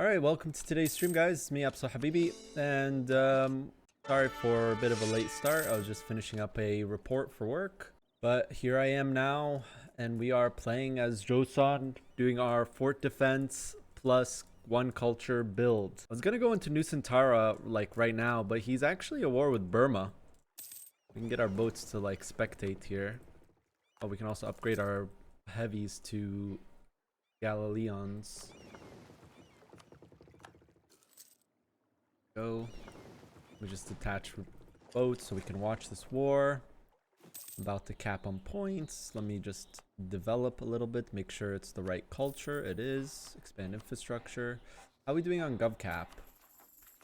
Alright, welcome to today's stream, guys. It's me, absolutehabibi, and sorry for a bit of a late start. I was just finishing up a report for work, but here I am now, and we are playing as Joseon, doing our fort defense plus one culture build. I was gonna go into Nusantara like right now, but he's actually at war with Burma. We can get our boats to like spectate here. Oh, we can also upgrade our heavies to Galileans. Go. We just attach boats so we can watch this war. About to cap on points. Let me just develop a little bit, make sure it's the right culture. It is. Expand infrastructure. How are we doing on GovCap?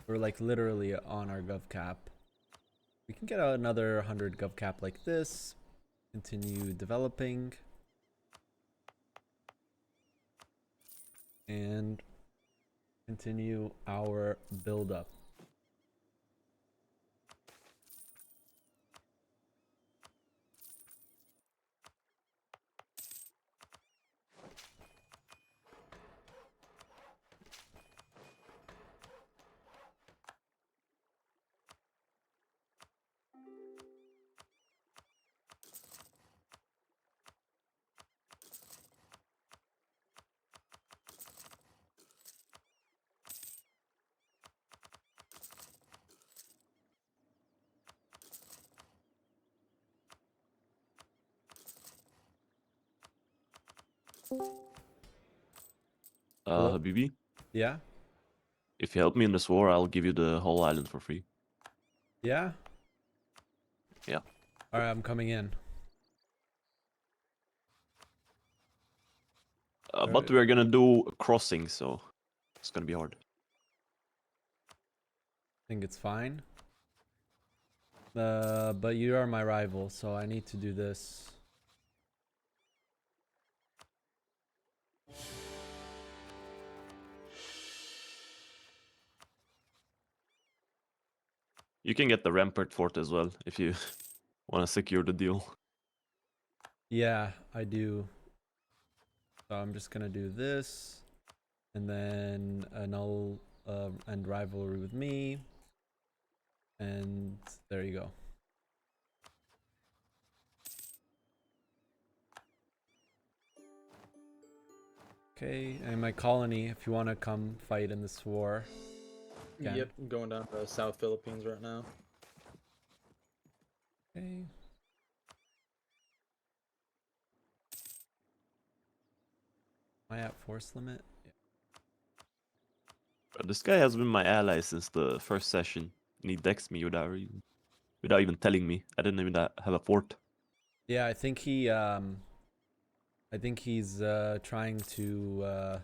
We're like literally on our GovCap. We can get another 100 GovCap like this. Continue developing. And continue our build up. Hello? Habibi, Yeah? if you help me in this war, I'll give you the whole island for free. Yeah? Yeah. Alright, I'm coming in. But we're gonna do a crossing, so it's gonna be hard. I think it's fine. But you are my rival, so I need to do this. You can get the Rampart Fort as well, if you want to secure the deal. Yeah, I do. So I'm just gonna do this. And then annul end rivalry with me. And there you go. Okay, and my colony, if you want to come fight in this war. Can. Yep, I'm going down to South Philippines right now. Okay. Am I at force limit? Yeah. This guy has been my ally since the first session, and he decks me without even telling me. I didn't even have a fort. Yeah, I think he's trying to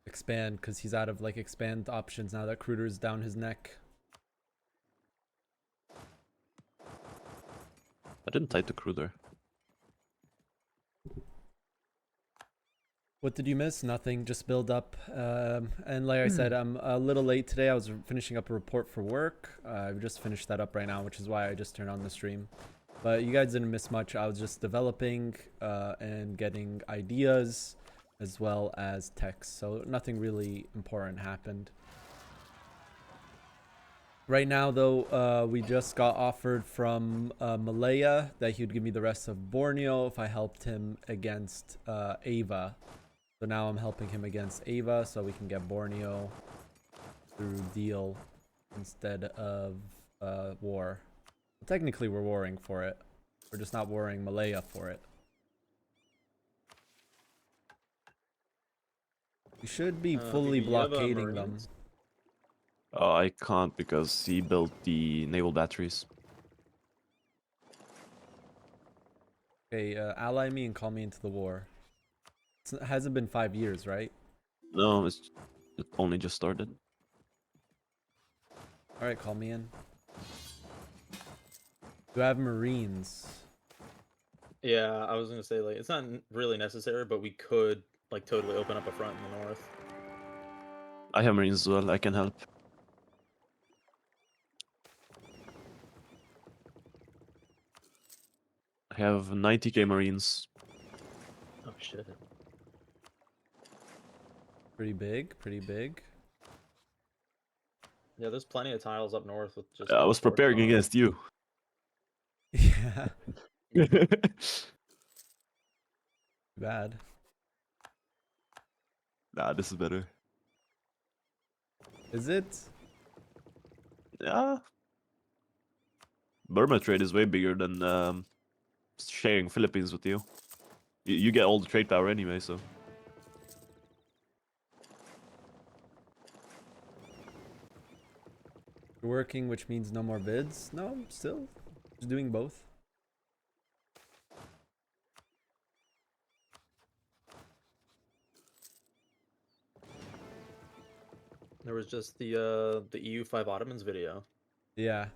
expand because he's out of like expand options now that Cruder's down his neck. I didn't tie to Cruder. What did you miss? Nothing, just build up. And like I said, I'm a little late today. I was finishing up a report for work. I've just finished that up right now, which is why I just turned on the stream. But you guys didn't miss much. I was just developing and getting ideas as well as text. So nothing really important happened. Right now, though, we just got offered from Malaya that he would give me the rest of Borneo if I helped him against Ava. So now I'm helping him against Ava so we can get Borneo through deal instead of war. Well, technically, we're warring for it. We're just not warring Malaya for it. We should be fully blockading them. I can't because he built the naval batteries. Okay, ally me and call me into the war. It hasn't been 5 years, right? No, it only just started. Alright, call me in. Do I have Marines? Yeah, I was gonna say, like, it's not really necessary, but we could, like, totally open up a front in the north. I have Marines as well, I can help. I have 90k Marines. Oh, shit. Pretty big, pretty big. Yeah, there's plenty of tiles up north with just. I was preparing against you. Yeah, bad. Nah, this is better. Is it? Yeah. Burma trade is way bigger than sharing Philippines with you. You get all the trade power anyway, so. You're working, which means no more vids? No, still. Just doing both. There was just the EU5 Ottomans video. Yeah.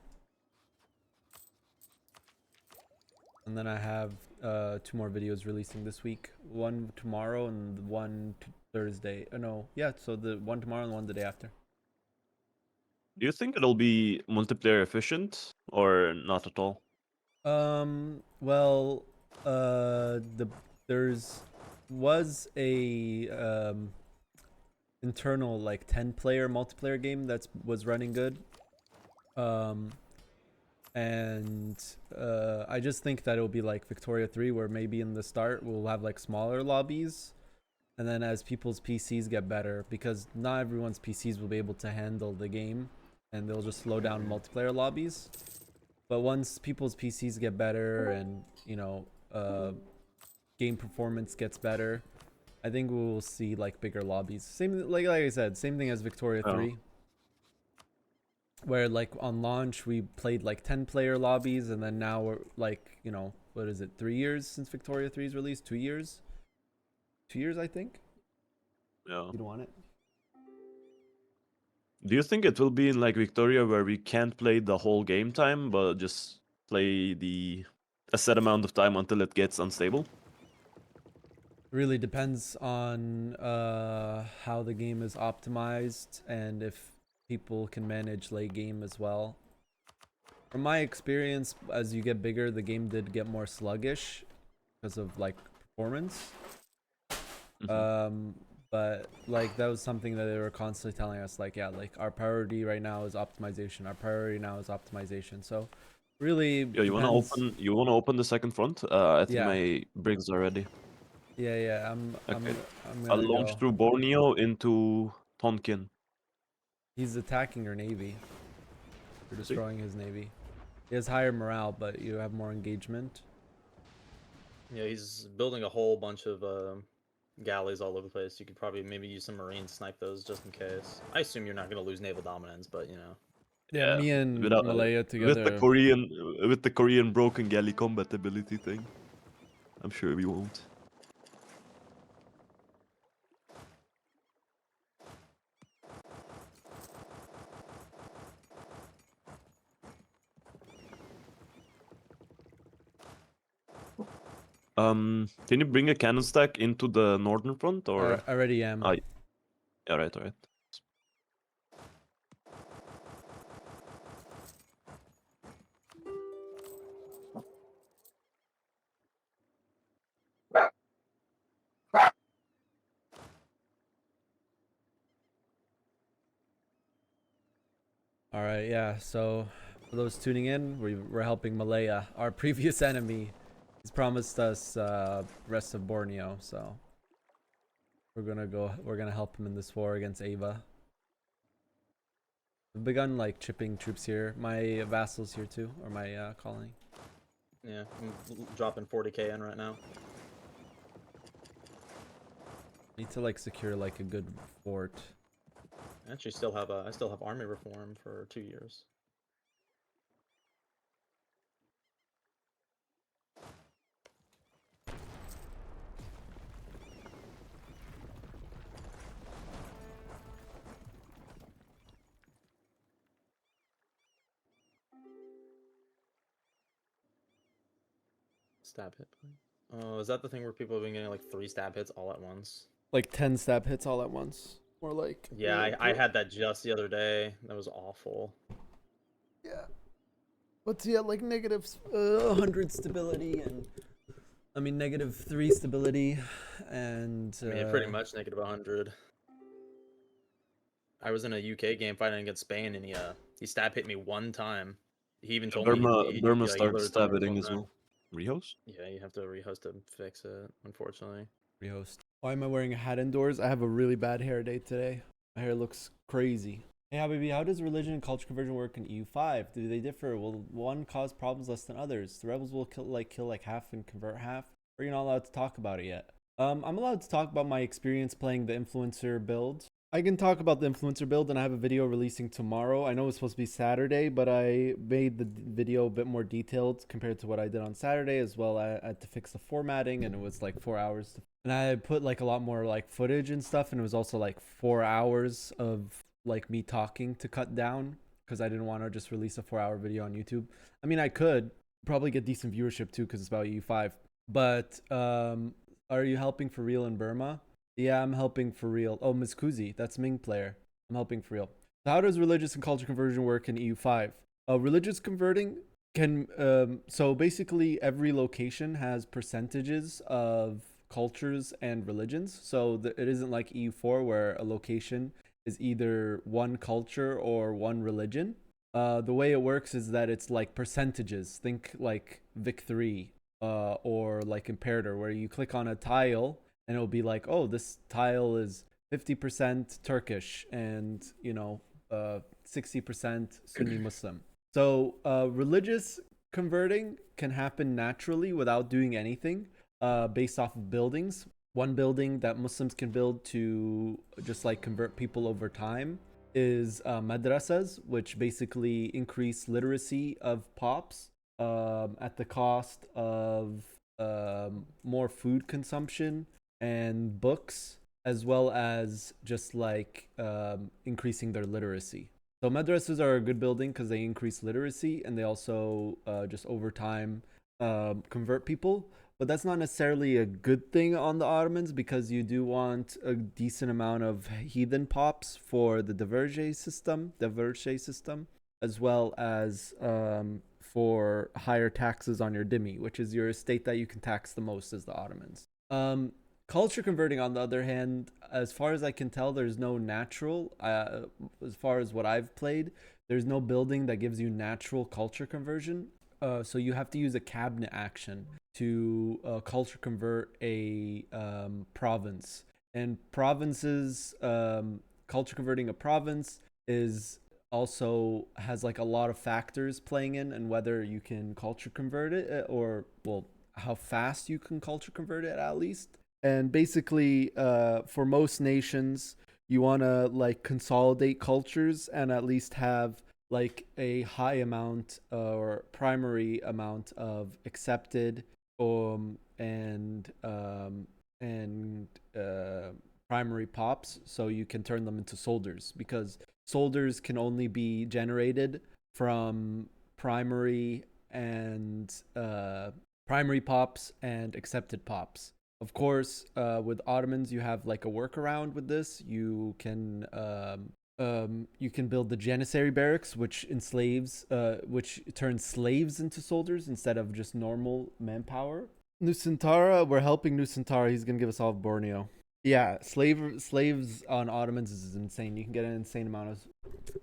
And then I have 2 more videos releasing this week. One tomorrow and one Thursday. No, yeah, so the one tomorrow and one the day after. Do you think it'll be multiplayer efficient or not at all? Well, there's was a internal like 10-player multiplayer game was running good. And I just think that it'll be like Victoria 3, where maybe in the start we'll have like smaller lobbies, and then as people's PCs get better, because not everyone's PCs will be able to handle the game, and they'll just slow down multiplayer lobbies. But once people's PCs get better and, you know, game performance gets better, I think we'll see like bigger lobbies. Same like I said, same thing as Victoria 3. Where like on launch we played like 10-player lobbies, and then now we're like, you know, what is it, 3 years since Victoria 3's release? 2 years? 2 years, I think. Yeah. You don't want it? Do you think it will be in like Victoria where we can't play the whole game time, but just play a set amount of time until it gets unstable? Really depends on how the game is optimized and if people can manage late game as well. From my experience, as you get bigger, the game did get more sluggish because of like performance. But like that was something that they were constantly telling us, like, yeah, like our priority right now is optimization. Our priority now is optimization. So really, Yeah, you wanna open the second front? I think Yeah. my brigs are ready. Yeah, I'm Okay. I'm I'll gonna launch go. through Borneo into Tonkin. He's attacking your navy. You're See? destroying his navy. He has higher morale, but you have more engagement. Yeah, he's building a whole bunch of galleys all over the place. You could probably maybe use some marines, snipe those just in case. I assume you're not going to lose naval dominance, but you know. Yeah, me and Without, Malaya with together. the Korean broken galley combat ability thing. I'm sure we won't. Can you bring a cannon stack into the northern front, or? I already am. Yeah, alright. All right, yeah. So for those tuning in, we're helping Malaya, our previous enemy. He's promised us rest of Borneo, so we're gonna help him in this war against Ava. We've begun like chipping troops here. My vassals here too, or my colony. Yeah, I'm dropping 40k in right now. Need to like secure like a good fort. I actually I still have army reform for 2 years. Stab hit. Oh, is that the thing where people have been getting like 3 stab hits all at once? Like 10 stab hits all at once. Or like Yeah, I had that just the other day. That was awful. Yeah. What's he at like negative 100 stability and I mean negative 3 stability and I mean, pretty much negative 100. I was in a UK game fighting against Spain, and he stab hit me one time. He even told me Burma he started literally told me stabbing one as time. well. Rehost? Yeah, you have to rehost to fix it, unfortunately. Rehost. Why am I wearing a hat indoors? I have a really bad hair day today. My hair looks crazy. Hey, Habibi, how does religion and culture conversion work in EU5? Do they differ? Will one cause problems less than others? The rebels will kill like half and convert half? Or you're not allowed to talk about it yet? I'm allowed to talk about my experience playing the influencer build. I can talk about the influencer build, and I have a video releasing tomorrow. I know it's supposed to be Saturday, but I made the video a bit more detailed compared to what I did on Saturday as well. I had to fix the formatting, and it was like 4 hours. And I put like a lot more like footage and stuff, and it was also like 4 hours of like me talking to cut down because I didn't want to just release a 4-hour video on YouTube. I mean, I could probably get decent viewership too because it's about EU5. But are you helping for real in Burma? Yeah, I'm helping for real. Oh, Ms. Kuzi, that's Ming player. I'm helping for real. So how does religious and culture conversion work in EU5? Religious converting can, so basically every location has percentages of cultures and religions. So it isn't like EU4 where a location is either one culture or one religion. The way it works is that it's like percentages. Think like Vic3 or like Imperator, where you click on a tile and it'll be like, oh, this tile is 50% Turkish and, 60% Sunni Muslim. So religious converting can happen naturally without doing anything based off of buildings. One building that Muslims can build to just like convert people over time is madrasas, which basically increase literacy of pops at the cost of more food consumption and books, as well as just like increasing their literacy. So madrasas are a good building because they increase literacy and they also just over time convert people. But that's not necessarily a good thing on the Ottomans because you do want a decent amount of heathen pops for the diverge system, as well as for higher taxes on your dhimmi, which is your estate that you can tax the most as the Ottomans. Culture converting, on the other hand, as far as I can tell, there's no natural, as far as what I've played, there's no building that gives you natural culture conversion. So you have to use a cabinet action to culture convert a province. And provinces, culture converting a province is also has like a lot of factors playing in and whether you can culture convert it or, well, how fast you can culture convert it at least. And basically, for most nations, you want to like consolidate cultures and at least have like a high amount or primary amount of accepted and primary pops, so you can turn them into soldiers, because soldiers can only be generated from primary pops and accepted pops. Of course, with Ottomans, you have like a workaround with this. You can build the Janissary barracks, which which turns slaves into soldiers instead of just normal manpower. Nusantara, we're helping Nusantara. He's gonna give us all of Borneo. Yeah, slaves on Ottomans is insane. You can get an insane amount of.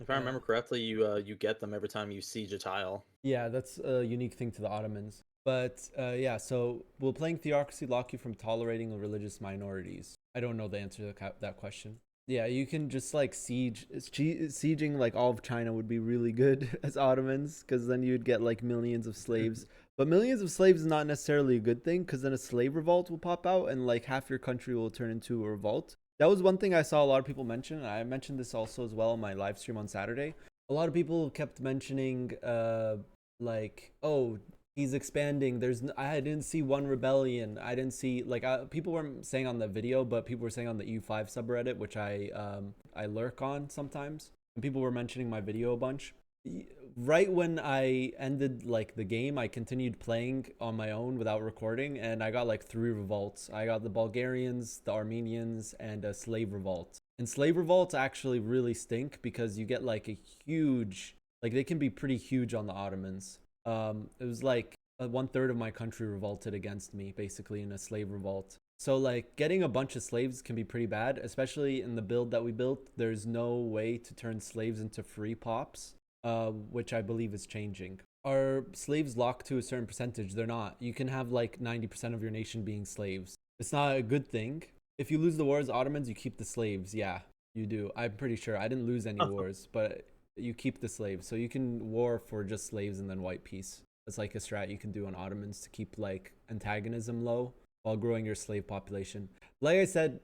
If I remember correctly, you get them every time you siege a tile. Yeah, that's a unique thing to the Ottomans. But yeah, so will playing theocracy lock you from tolerating religious minorities? I don't know the answer to that question. Yeah, you can just like sieging like all of China would be really good as Ottomans, because then you'd get like millions of slaves. But millions of slaves is not necessarily a good thing, because then a slave revolt will pop out and like half your country will turn into a revolt. That was one thing I saw a lot of people mention. I mentioned this also as well in my live stream on Saturday. A lot of people kept mentioning like, oh, he's expanding. I didn't see one rebellion. I didn't see like people weren't saying on the video, but people were saying on the EU5 subreddit, which I lurk on sometimes. And people were mentioning my video a bunch. Right when I ended like the game, I continued playing on my own without recording, and I got like 3 revolts. I got the Bulgarians, the Armenians, and a slave revolt. And slave revolts actually really stink because you get like a huge, like they can be pretty huge on the Ottomans. It was like 1/3 of my country revolted against me basically in a slave revolt. So like getting a bunch of slaves can be pretty bad, especially in the build that we built. There's no way to turn slaves into free pops, which I believe is changing. Are slaves locked to a certain percentage? They're not. You can have like 90% of your nation being slaves. It's not a good thing. If you lose the wars, Ottomans, you keep the slaves. Yeah, you do. I'm pretty sure. I didn't lose any wars, but you keep the slaves. So you can war for just slaves and then white peace. It's like a strat you can do on Ottomans to keep like antagonism low while growing your slave population. Like I said,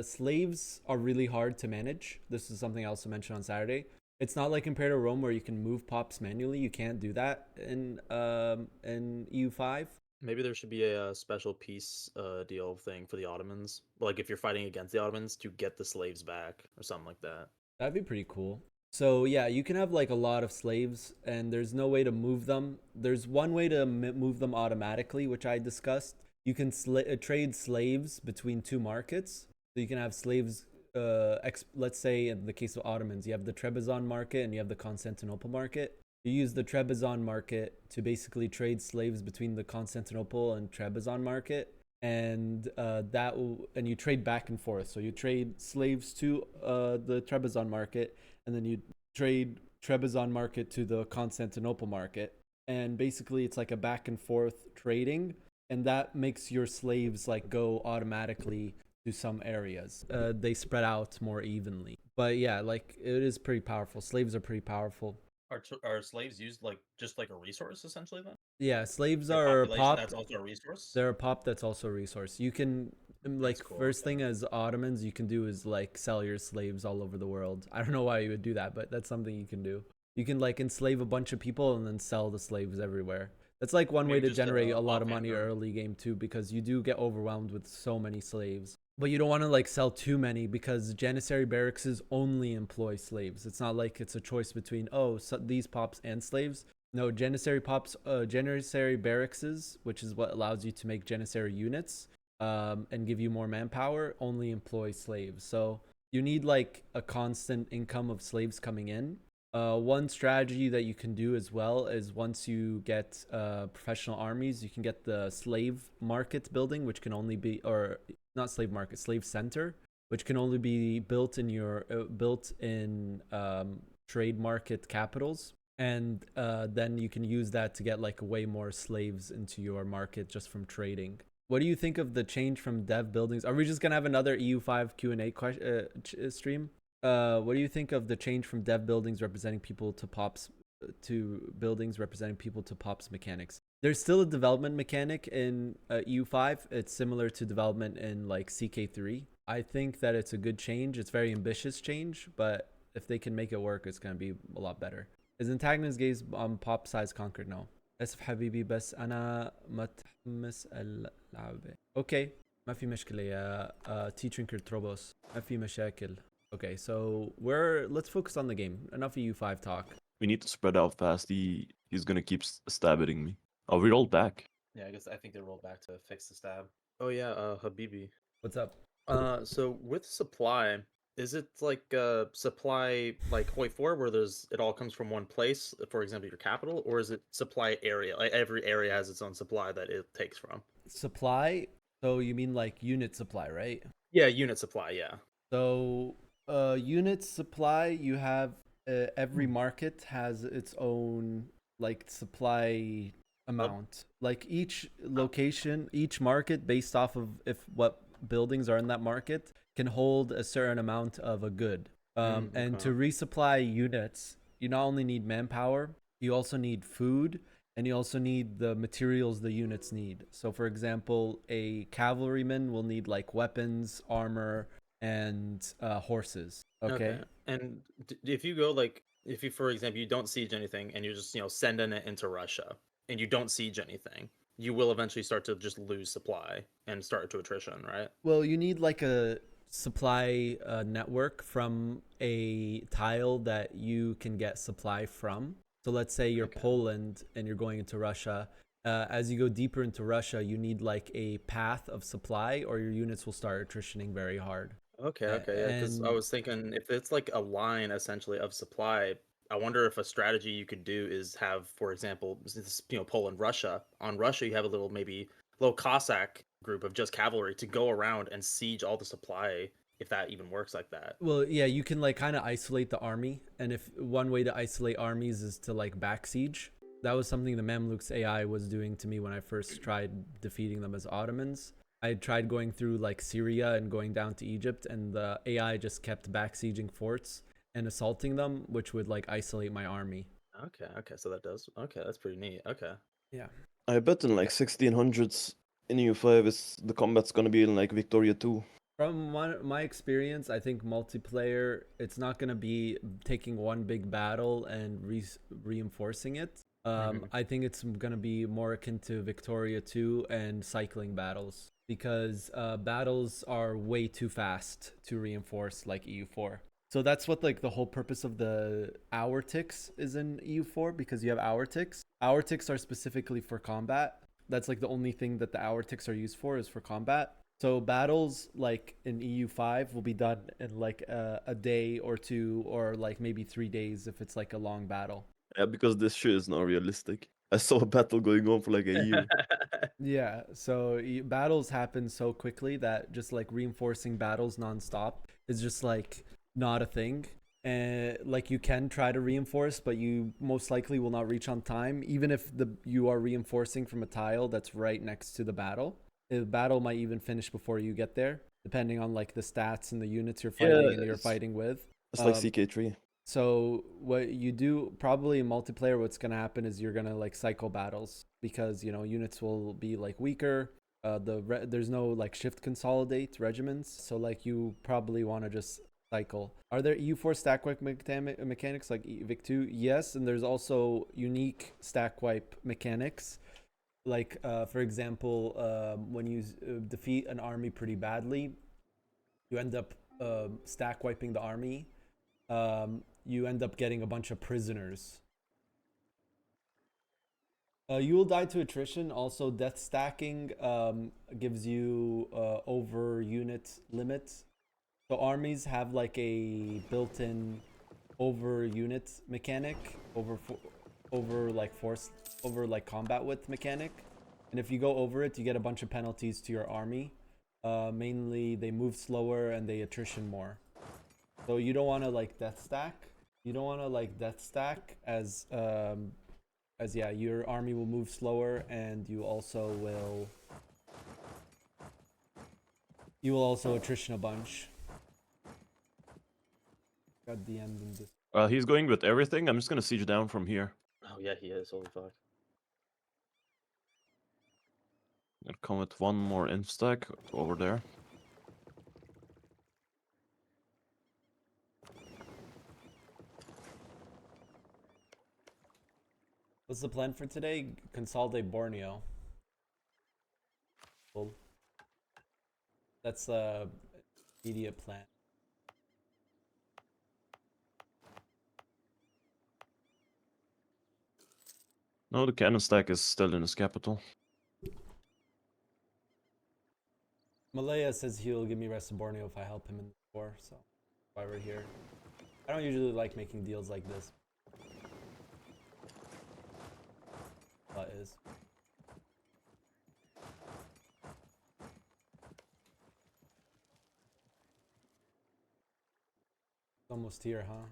slaves are really hard to manage. This is something I also mentioned on Saturday. It's not like compared to Rome where you can move pops manually. You can't do that in EU5. Maybe there should be a special peace deal thing for the Ottomans. Like if you're fighting against the Ottomans to get the slaves back or something like that. That'd be pretty cool. So yeah, you can have like a lot of slaves and there's no way to move them. There's one way to move them automatically, which I discussed. You can trade slaves between two markets. So you can have slaves, let's say in the case of Ottomans, you have the Trebizond market and you have the Constantinople market. You use the Trebizond market to basically trade slaves between the Constantinople and Trebizond market, and and you trade back and forth. So you trade slaves to the Trebizond market, and then you trade Trebizond market to the Constantinople market, and basically it's like a back and forth trading, and that makes your slaves like go automatically to some areas. They spread out more evenly, but yeah, like it is pretty powerful. Slaves are pretty powerful. Are slaves used like just like a resource essentially then? Yeah, slaves Or are population pop. that's also a resource? They're a pop that's also a resource. You can like That's cool, first okay. thing as Ottomans you can do is like sell your slaves all over the world. I don't know why you would do that, but that's something you can do. You can like enslave a bunch of people and then sell the slaves everywhere. That's like one way Maybe to just generate a lot of offhand money or early game too, because you do get overwhelmed with so many slaves. But you don't want to like sell too many because Janissary barracks only employ slaves. It's not like it's a choice between these pops and slaves. No, Janissary barracks, which is what allows you to make Janissary units, and give you more manpower, only employ slaves. So you need like a constant income of slaves coming in. One strategy that you can do as well is once you get professional armies, you can get the slave market building, which can only be, or not slave market, slave center, which can only be built in trade market capitals. And then you can use that to get like way more slaves into your market just from trading. What do you think of the change from dev buildings? Are we just gonna have another EU5 Q&A stream? What do you think of the change from dev buildings representing people to pops to buildings representing people to pops mechanics? There's still a development mechanic in EU5. It's similar to development in like CK3. I think that it's a good change. It's a very ambitious change, but if they can make it work, it's gonna be a lot better. Is antagonist gaze pop size conquered? No. اسف حبيبي بس انا متحمس اللعبة. Okay. ما في مشكلة يا T-Trinker Trobos. ما في مشاكل. Okay, so let's focus on the game. Enough EU5 talk. We need to spread out fast. He's gonna keep stabbing me. Oh, we rolled back. Yeah, I think they rolled back to fix the stab. Oh yeah, Habibi. What's up? So with supply, is it like supply like Hoi 4 where it all comes from one place, for example, your capital, or is it supply area? Like every area has its own supply that it takes from. Supply? So you mean like unit supply, right? Yeah, unit supply, yeah. So unit supply, you have every market has its own like supply amount. Like each location, each market based off of what buildings are in that market can hold a certain amount of a good. And to resupply units, you not only need manpower, you also need food, and you also need the materials the units need. So for example, a cavalryman will need like weapons, armor, and horses. Okay. And if you go like if you, for example, you don't siege anything and you're just sending it into Russia and you don't siege anything, you will eventually start to just lose supply and start to attrition, right? Well, you need like a supply network from a tile that you can get supply from. So let's say you're Poland and you're going into Russia. As you go deeper into Russia, you need like a path of supply or your units will start attritioning very hard. Okay, yeah, because I was thinking if it's like a line essentially of supply, I wonder if a strategy you could do is have, for example, Poland, Russia. On Russia, you have a little maybe little Cossack group of just cavalry to go around and siege all the supply, if that even works like that. Well, yeah, you can like kind of isolate the army, and if one way to isolate armies is to like back siege. That was something the Mamluks AI was doing to me when I first tried defeating them as Ottomans. I tried going through like Syria and going down to Egypt, and the AI just kept back sieging forts and assaulting them, which would like isolate my army. Okay, so that does. Okay, that's pretty neat. Okay. Yeah. I bet in like 1600s in EU5 is the combat's gonna be in like Victoria 2. From my experience, I think multiplayer, it's not going to be taking one big battle and reinforcing it. I think it's going to be more akin to Victoria 2 and cycling battles, because battles are way too fast to reinforce like EU4. So that's what like the whole purpose of the hour ticks is in EU4, because you have hour ticks. Hour ticks are specifically for combat. That's like the only thing that the hour ticks are used for, is for combat. So battles like in EU5 will be done in like a day or two, or like maybe 3 days if it's like a long battle. Yeah, because this shit is not realistic. I saw a battle going on for like a year. Yeah, so battles happen so quickly that just like reinforcing battles nonstop is just like not a thing. And like you can try to reinforce, but you most likely will not reach on time, even if you are reinforcing from a tile that's right next to the battle. The battle might even finish before you get there, depending on like the stats and the units you're fighting and you're fighting with. It's like CK3. So what you do probably in multiplayer, what's gonna happen is you're gonna like cycle battles, because you know units will be like weaker. There's no like shift consolidate regiments, so like you probably want to just cycle. Are there EU4 stack wipe mechanics like Vic 2? Yes, and there's also unique stack wipe mechanics. Like for example, when you defeat an army pretty badly, you end up stack wiping the army. You end up getting a bunch of prisoners. You will die to attrition. Also, death stacking gives you over unit limit. So armies have like a built-in over unit mechanic, over like force, over like combat width mechanic. And if you go over it, you get a bunch of penalties to your army. Mainly, they move slower and they attrition more. So you don't want to like death stack. You don't want to like death stack as yeah, your army will move slower, and you will also attrition a bunch. Got the end in this. He's going with everything. I'm just gonna siege down from here. Oh yeah, he is. Holy fuck. Gonna come with one more inf stack over there. What's the plan for today? Consolidate Borneo. Cool. That's the immediate plan. No, the cannon stack is still in his capital. Malaya says he'll give me rest of Borneo if I help him in the war, so that's why we're here. I don't usually like making deals like this. That is. It's almost here, huh?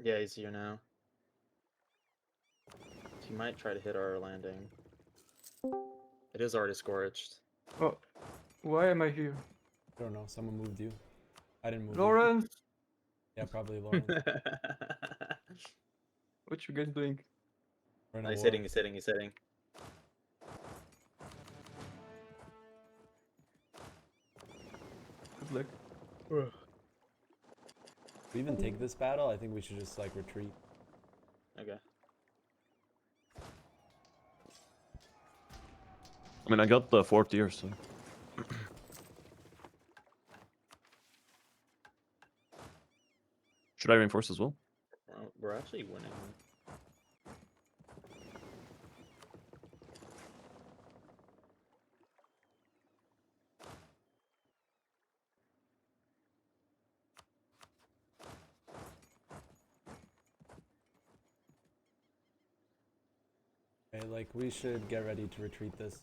Yeah, he's here now. He might try to hit our landing. It is already scorched. Oh, why am I here? I don't know. Someone moved you. I didn't move Lawrence, you. Yeah, probably Lawrence. what you guys doing? We're in a He's war. hitting, he's hitting, he's hitting. Good luck. If we even take this battle, I think we should just like retreat. Okay. I mean, I got the 4th tier, so. Should I reinforce as well? We're actually winning. Okay, like we should get ready to retreat this.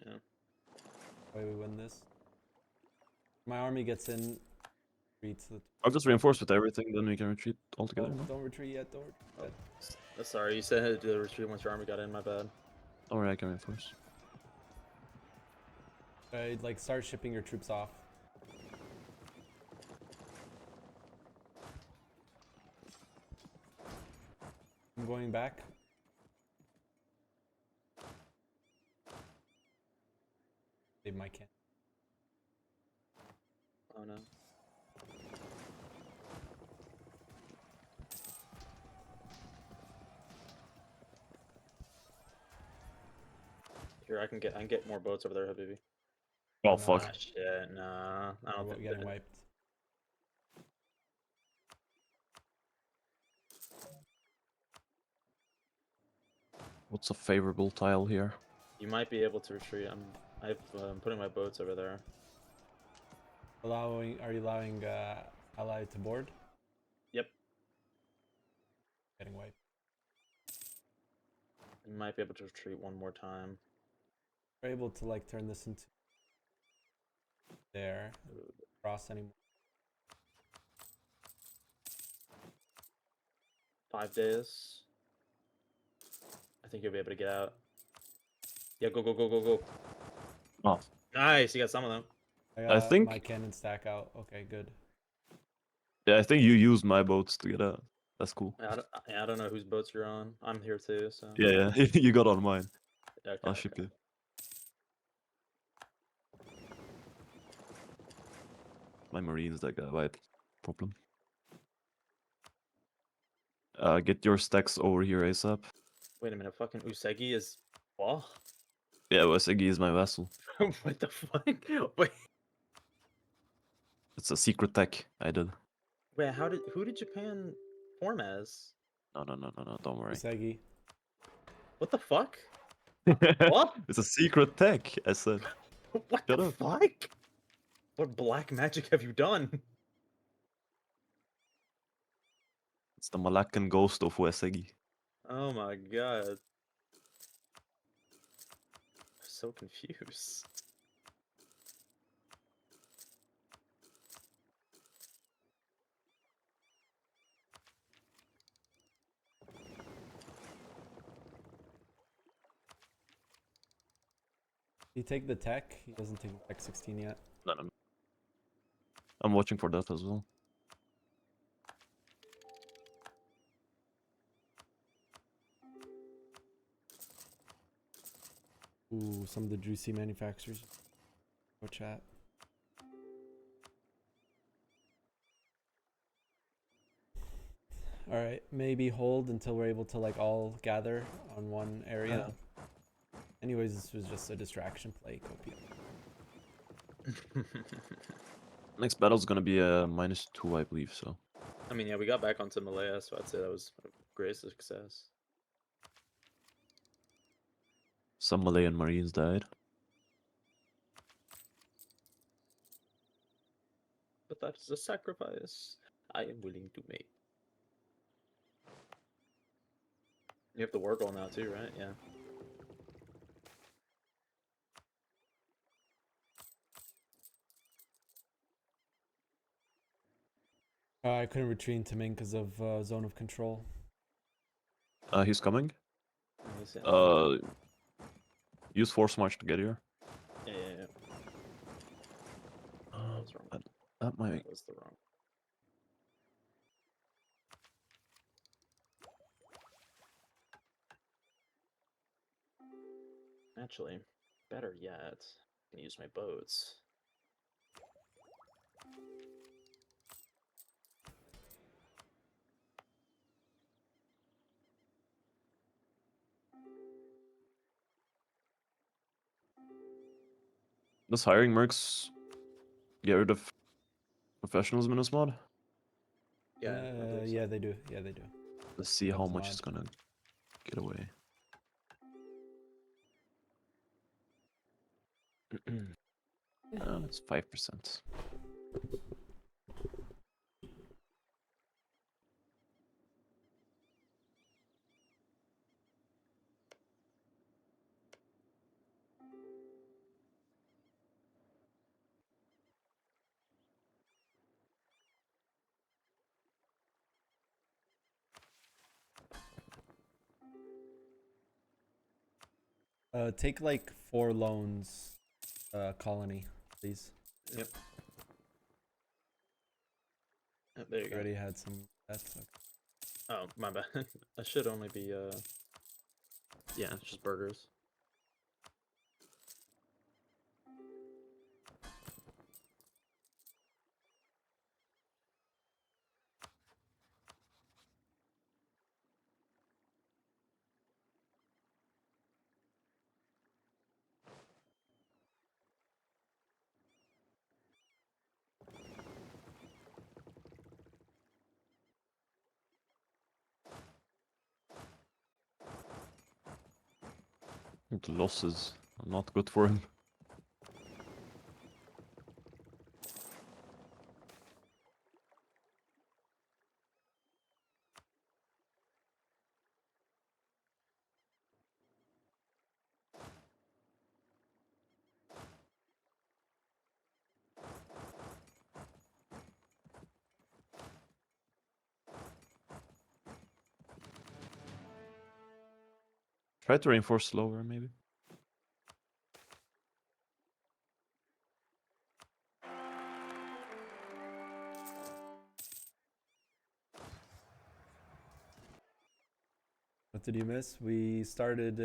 Yeah. way we win this. My army gets in, retreats. I'll just reinforce with everything, then we can retreat altogether. Oh, No? don't retreat yet. Don't retreat yet. Sorry, you said to retreat once your army got in. My bad. Don't worry, I can reinforce. Like start shipping your troops off. I'm going back. Save my can. Oh no. Here, I can get more boats over there, Habibi. Oh, Nah. fuck. Ah, shit, nah. I don't think Getting they- wiped. What's a favorable tile here? You might be able to retreat. I'm putting my boats over there. Are you allowing ally to board? Yep. Getting wiped. You might be able to retreat one more time. We're able to like turn this into there. Cross anymore. 5 days. I think you'll be able to get out. Yeah, go, go, go, go, go. Oh, Nice, you got some of them. I I got think- my cannon stack out. Okay, good. yeah, I think you used my boats to get out. That's cool. I don't know whose boats you're on. I'm here too, so. Yeah, yeah, you got on mine. Okay, I'll ship okay. you. My marines that got wiped. Problem. Get your stacks over here ASAP. Wait a minute, fucking Usagi is. What? Yeah, Wasegi is my vassal. What the fuck? Wait, It's a secret tech I did. wait, who did Japan form as? No, don't worry. Usagi. What the fuck? What? It's a secret tech, I said. What Shut the up. fuck? What black magic have you done? It's the Malaccan ghost of Wasegi. Oh my god. I'm so confused. He take the tech. He doesn't take the tech 16 yet. No. I'm watching for that as well. Ooh, some of the juicy manufacturers. Go chat. All right, maybe hold until we're able to like all gather on one area. Anyways, this was just a distraction play, Copia. Next battle's gonna be a -2, I believe, so. I mean, yeah, we got back onto Malaya, so I'd say that was a great success. Some Malayan marines died. But that's a sacrifice I am willing to make. You have the war goal now too, right? Yeah. I couldn't retreat into Ming because of zone of control. He's coming. Nice, yeah. Use force march to get here. Yeah, yeah, yeah. That was wrong. That might. That was the wrong. Actually, better yet, I can use my boats. Does hiring mercs get rid of professionalism in this mod? Yeah, I believe so. Yeah, they do. Yeah, they do. Let's see how That's much mod. is gonna get away. It's 5%. Take like 4 loans, colony, please. Yep. There you go. Already had some bets. Okay. Oh, my bad. I should only be yeah, it's just burgers. The losses are not good for him. Try to reinforce slower, maybe. What did you miss? We started.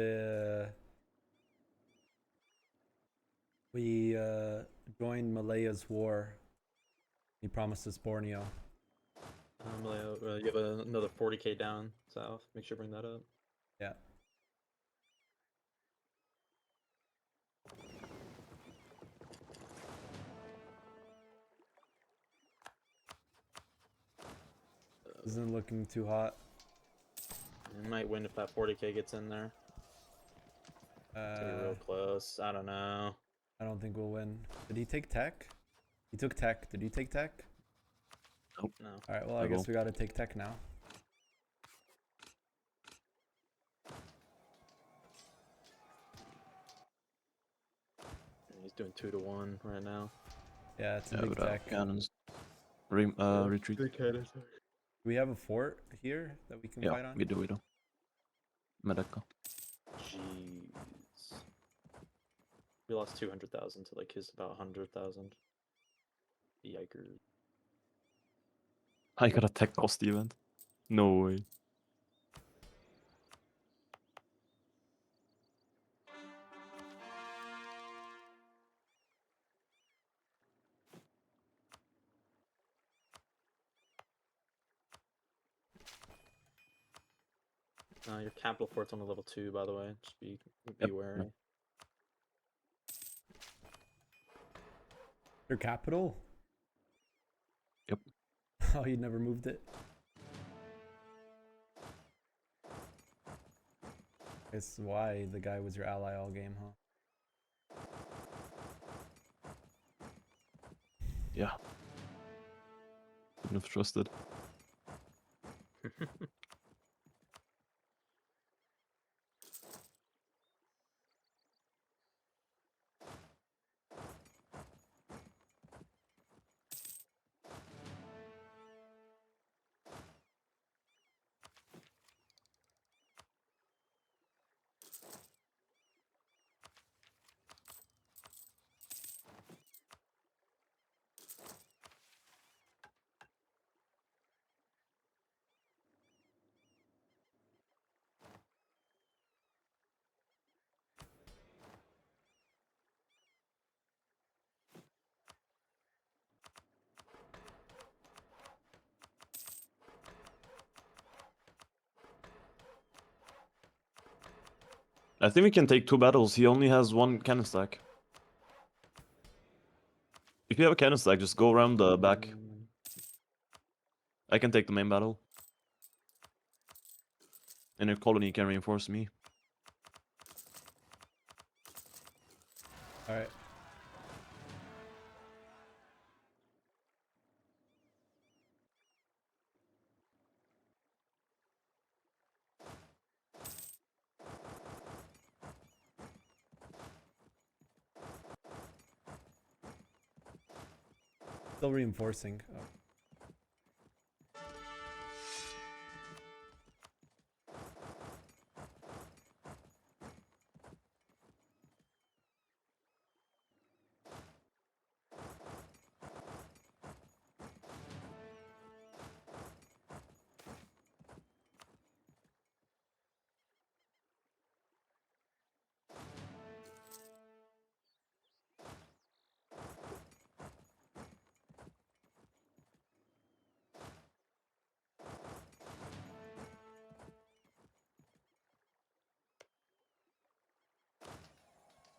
We joined Malaya's war. He promised us Borneo. You have another 40k down south. Make sure to bring that up. Yeah. Isn't looking too hot. You might win if that 40k gets in there. It's gonna be real close. I don't know. I don't think we'll win. Did he take tech? He took tech. Did he take tech? No. Alright, well, I guess we gotta take tech now. He's doing 2-1 right now. Yeah, it's a big tech. Cannons. Retreat. Do we have a fort here that we can fight Yeah, on? we do. Medaka. Jeez. We lost 200,000 to like his about 100,000. Yikers. I got a tech cost event. No way. Your capital fort's on a level 2, by the way. Just be wary. Yep. Your capital? Yep. Oh, you never moved it? That's why the guy was your ally all game, huh? Yeah. Wouldn't have trusted. I think we can take 2 battles. He only has 1 cannon stack. If you have a cannon stack, just go around the back. I can take the main battle. And your colony can reinforce me. Alright. Still reinforcing. Oh.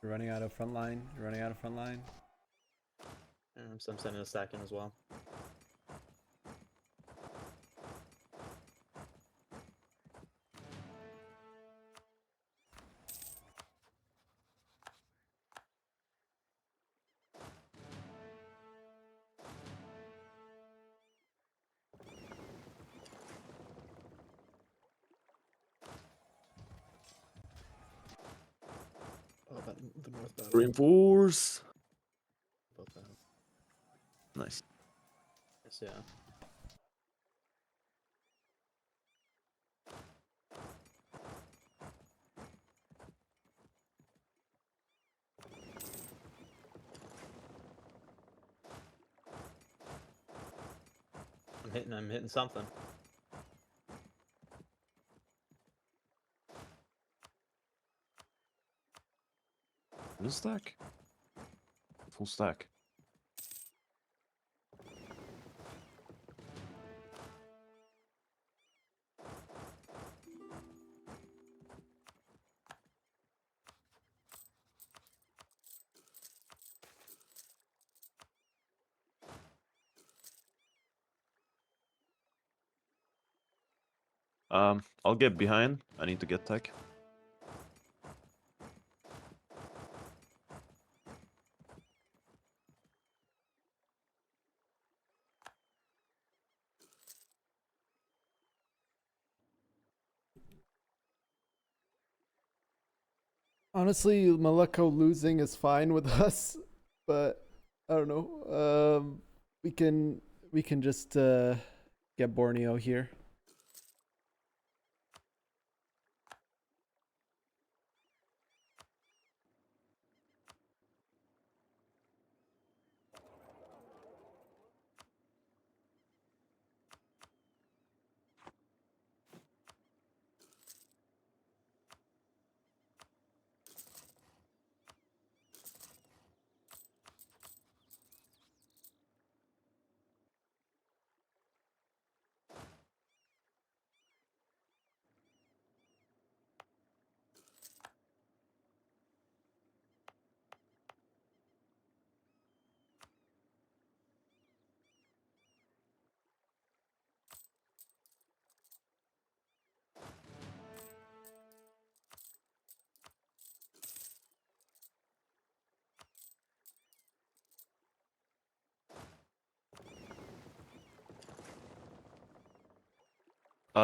You're running out of front line. You're running out of front line. So I'm sending a stack in as well. Oh, the north battle. Reinforce. About that. Nice. Yes, yeah. I'm hitting something. Full stack. Full stack. I'll get behind. I need to get tech. Honestly, Maleko losing is fine with us, but I don't know. We can just get Borneo here.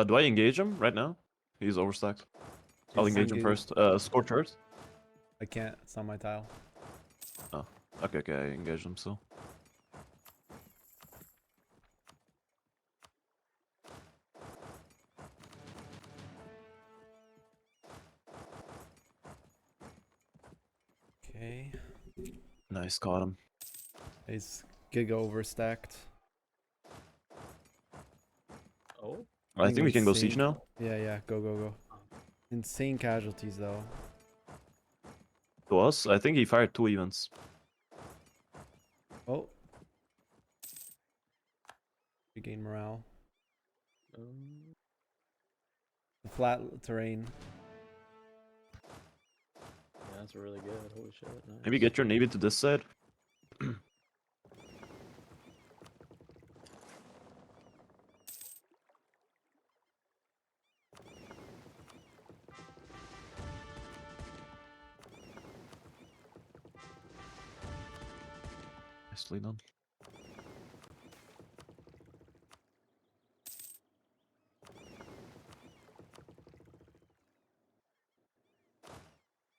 Do I engage him right now? He's overstacked. I'll engage him first. Scorch Earth. I can't. It's on my tile. Oh, okay, I engaged him still. Okay. Nice, caught him. He's giga overstacked. Oh. I think we can go siege Insane. now. Yeah. Go. Insane casualties though. To us, I think he fired 2 events. Oh. Regain morale. The flat terrain. Yeah, that's really good. Holy shit. Nice. Maybe get your navy to this side. Nicely done.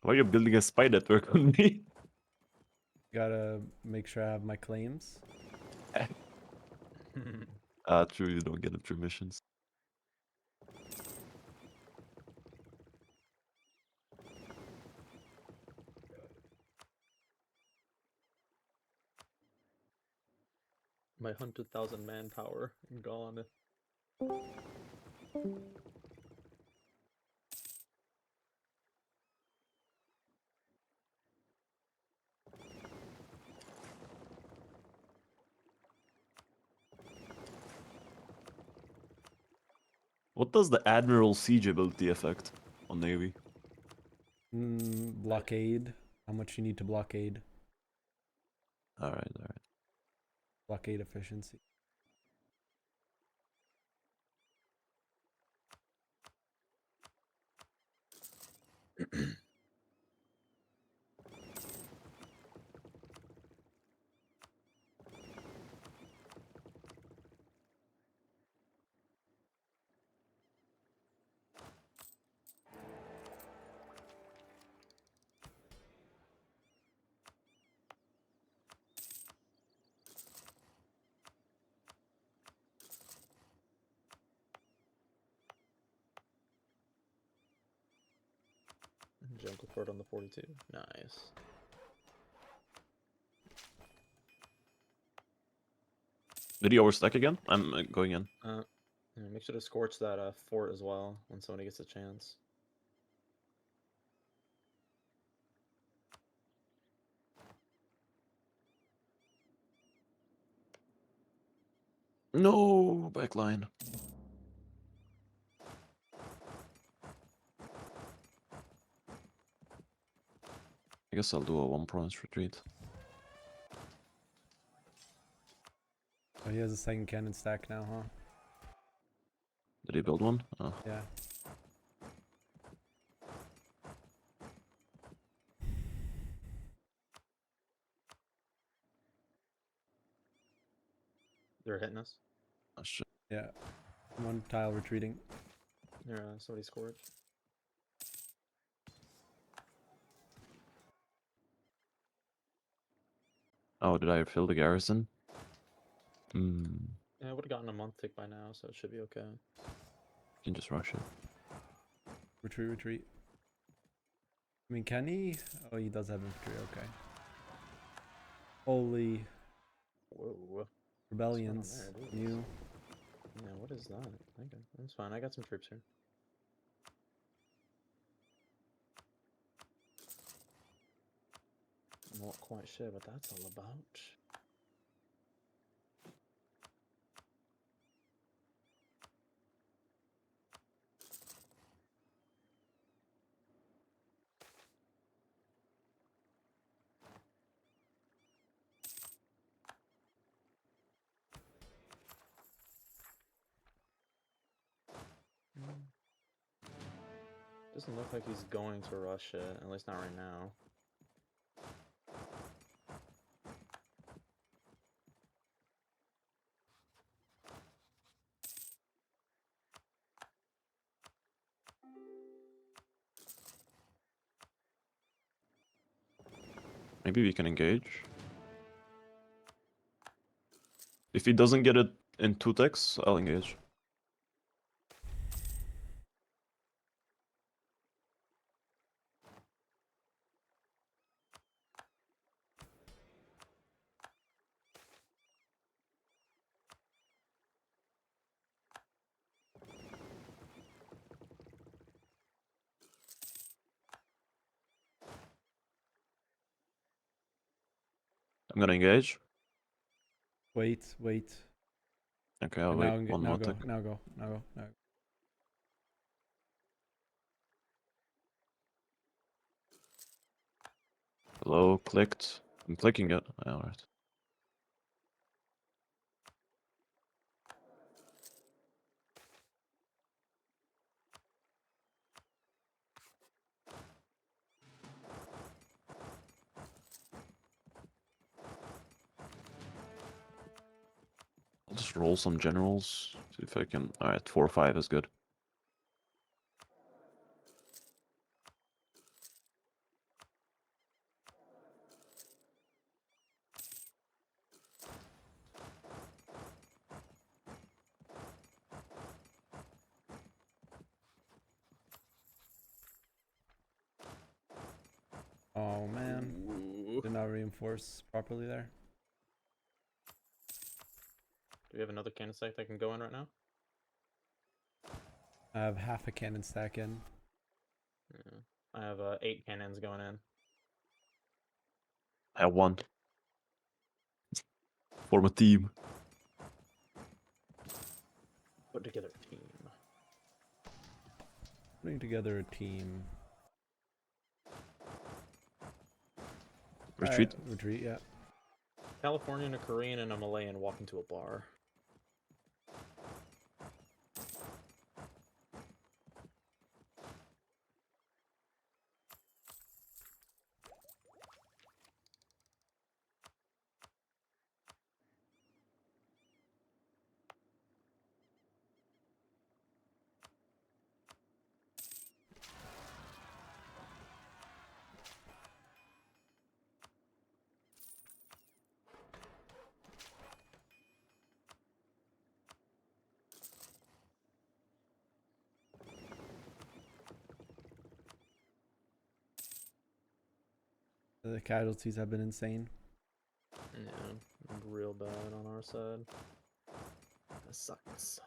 Why are you building a spy network on me? Gotta make sure I have my claims. True, you don't get it through missions. My 100,000 manpower gone. What does the Admiral Siege ability affect on Navy? Blockade. How much you need to blockade? All right, all right. Blockade efficiency. Jungle Fort on the 42. Nice. Did he overstack again? I'm going in. Yeah, make sure to scorch that fort as well when somebody gets a chance. No, backline. I guess I'll do a 1 province retreat. Oh, he has a second cannon stack now, huh? Did he build one? Oh. Yeah. They're hitting us. Oh shit. Yeah. One tile retreating. There, somebody scored. Oh, did I fill the garrison? Hmm. Yeah, I would have gotten a month tick by now, so it should be okay. Can just rush it. Retreat, retreat. I mean, can he? Oh, he does have infantry. Okay. Holy Whoa. rebellions. there, dude? New. Yeah, what is that? Okay, that's fine. I got some troops here. I'm not quite sure what that's all about. Doesn't look like he's going to rush it, at least not right now. Maybe we can engage. If he doesn't get it in 2 ticks, I'll engage. I'm gonna engage. Wait, wait. Okay, I'll And wait now, 1 now more go, tick. now go, now go, now go. Hello, clicked. I'm clicking it. Alright. I'll just roll some generals. See if I can. Alright, 4 or 5 is good. Oh man, Ooh. did not reinforce properly there. Do we have another cannon stack that can go in right now? I have half a cannon stack in. Yeah. I have 8 cannons going in. I have 1. Form a team. Put together a team. Putting together a team. Retreat. Retreat, yeah. Californian, a Korean, and a Malayan walk into a bar. The casualties have been insane. Yeah, real bad on our side. That sucks.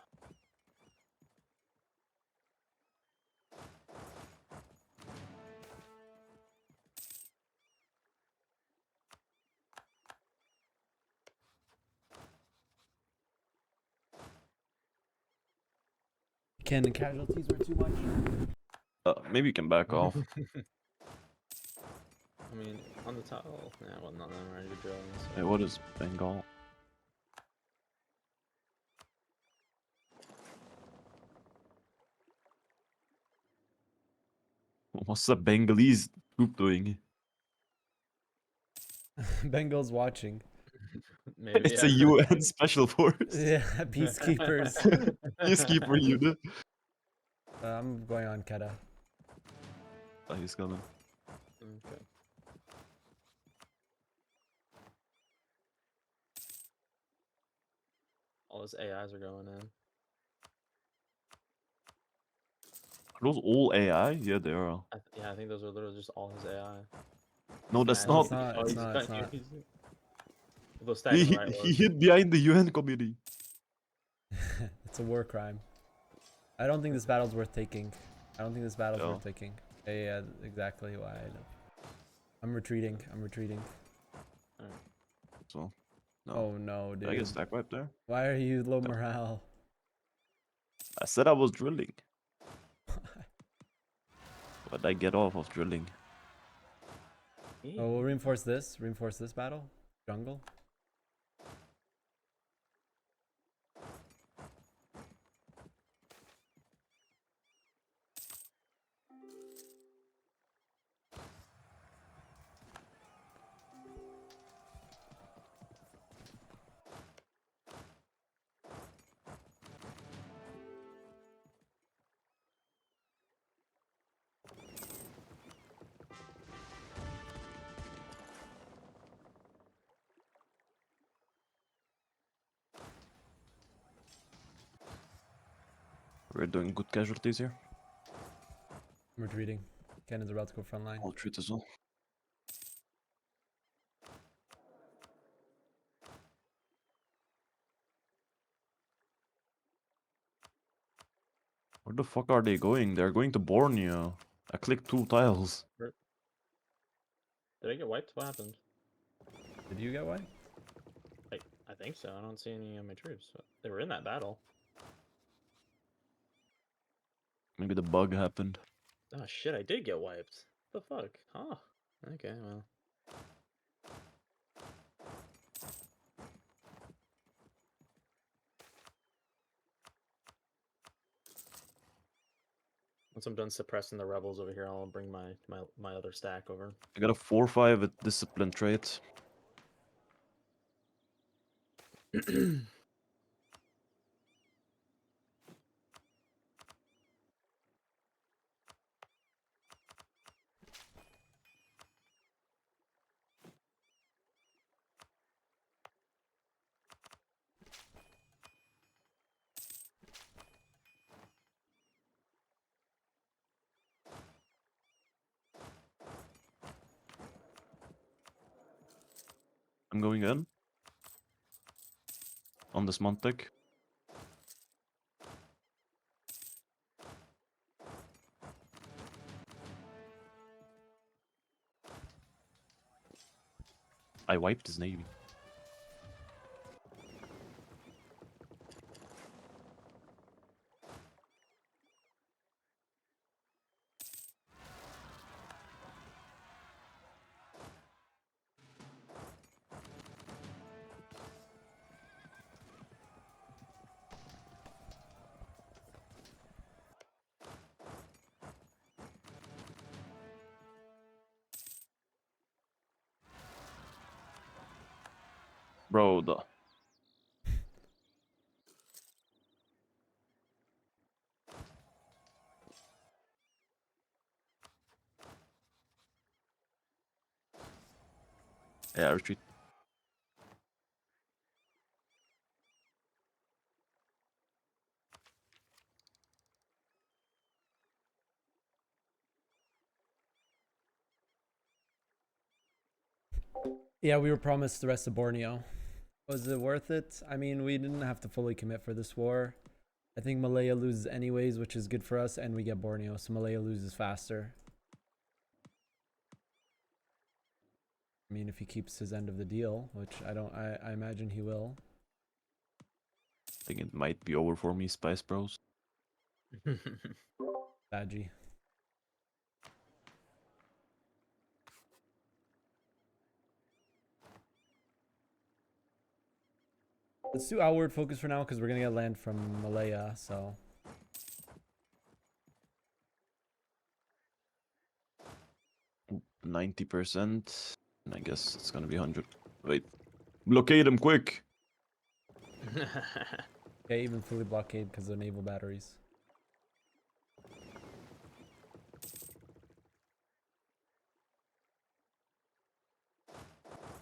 Ken, the casualties were too much. Maybe you can back off. I mean, on the top. Oh, yeah, well, not that right. You're drilling. So. Hey, what is Bengal? What's the Bengalese troop doing? Bengal's watching. Maybe. It's a UN special force. Yeah, peacekeepers. Peacekeeper unit. I'm going on Keta. Oh, he's coming. Okay. All those AIs are going in. Are those all AI? Yeah, they are. Yeah, I think those are literally just all his AI. No, that's Nah, No, not. it's not. It's not. They'll stack in the right He order. hid behind the UN committee. It's a war crime. I don't think this battle's worth taking. I don't think this battle's No. worth taking. Yeah, exactly why. I'm retreating. I'm retreating. So, no. Oh no, Did I get dude. stack wiped there? Why are you low morale? I said I was drilling. But I get off of drilling. Oh, we'll reinforce this. Reinforce this battle. Jungle. We're doing good casualties here. I'm retreating. Ken is about to go front line. I'll treat as well. Where the fuck are they going? They're going to Borneo. I clicked 2 tiles. Did I get wiped? What happened? Did you get wiped? I think so. I don't see any of my troops. They were in that battle. Maybe the bug happened. Oh shit, I did get wiped. What the fuck? Huh. Okay, well. Once I'm done suppressing the rebels over here, I'll bring my other stack over. I got a 4-5 with discipline trait. I'm going in. On this Montek. I wiped his navy. Bro, yeah, retreat. Yeah, we were promised the rest of Borneo. Was it worth it? I mean, we didn't have to fully commit for this war. I think Malaya loses anyways, which is good for us, and we get Borneo, so Malaya loses faster. I mean, if he keeps his end of the deal, which I imagine he will. I think it might be over for me, Spice Bros. Badgy. Let's do outward focus for now because we're gonna get land from Malaya, so 90%. And I guess it's gonna be 100. Wait. Blockade him quick! okay, even fully blockade because of naval batteries.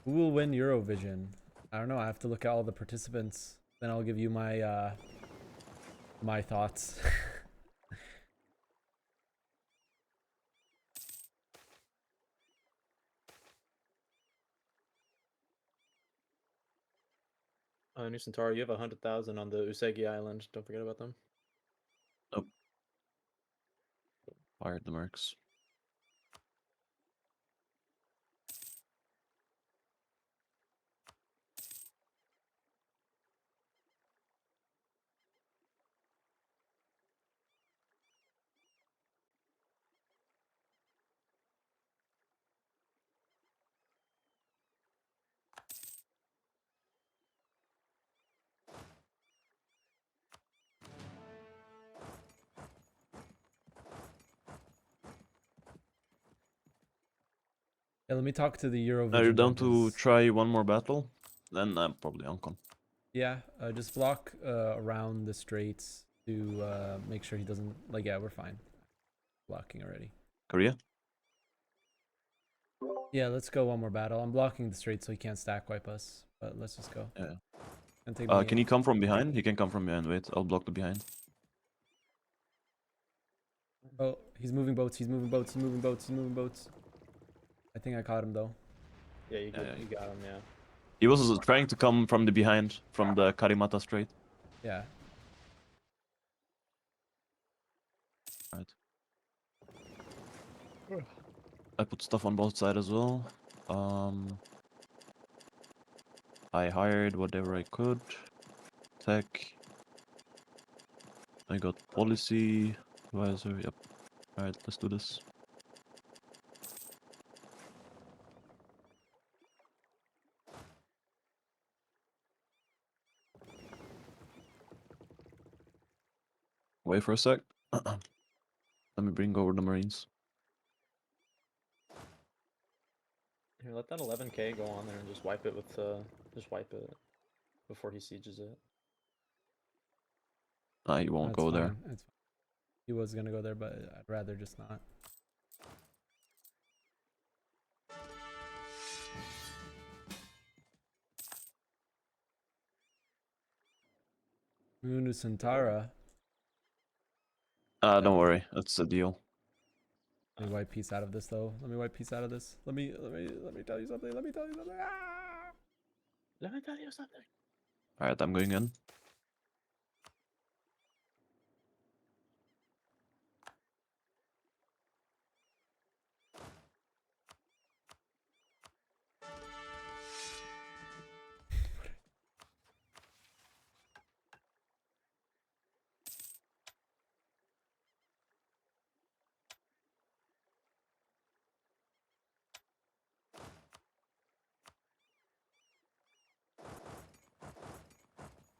Who will win Eurovision? I don't know. I have to look at all the participants. Then I'll give you my my thoughts. New Centauri, you have 100,000 on the Usagi Island. Don't forget about them. Fired the mercs. Yeah, let me talk to the Eurovision. Are you down to judges. try one more battle? Then I'm probably Uncon. Yeah, just block around the straits to make sure he doesn't like. Yeah, we're fine. Blocking already. Korea? Yeah, let's go one more battle. I'm blocking the straits so he can't stack wipe us. But let's just go. Yeah. And take Can he come from behind? He can come from behind. Wait, I'll block the behind. Oh, he's moving boats. He's moving boats. He's moving boats. He's moving boats. I think I caught him though. Yeah, you, Yeah, you got him, yeah. He was trying to come from the behind, from the Karimata Strait. Yeah. Right. I put stuff on both sides as well. I hired whatever I could. Tech. I got policy advisor. Yep. Alright, let's do this. Wait for a sec. Let me bring over the Marines. Here, let that 11k go on there and just wipe it with just wipe it before he sieges it. He won't That's go fine. there. That's fine. He was gonna go there, but I'd rather just not. Munu Santara. Don't worry, that's a deal. Let me wipe peace out of this though. Let me wipe peace out of this. Let me tell you something. Let me tell you something. Ah! Let me tell you something. Alright, I'm going in.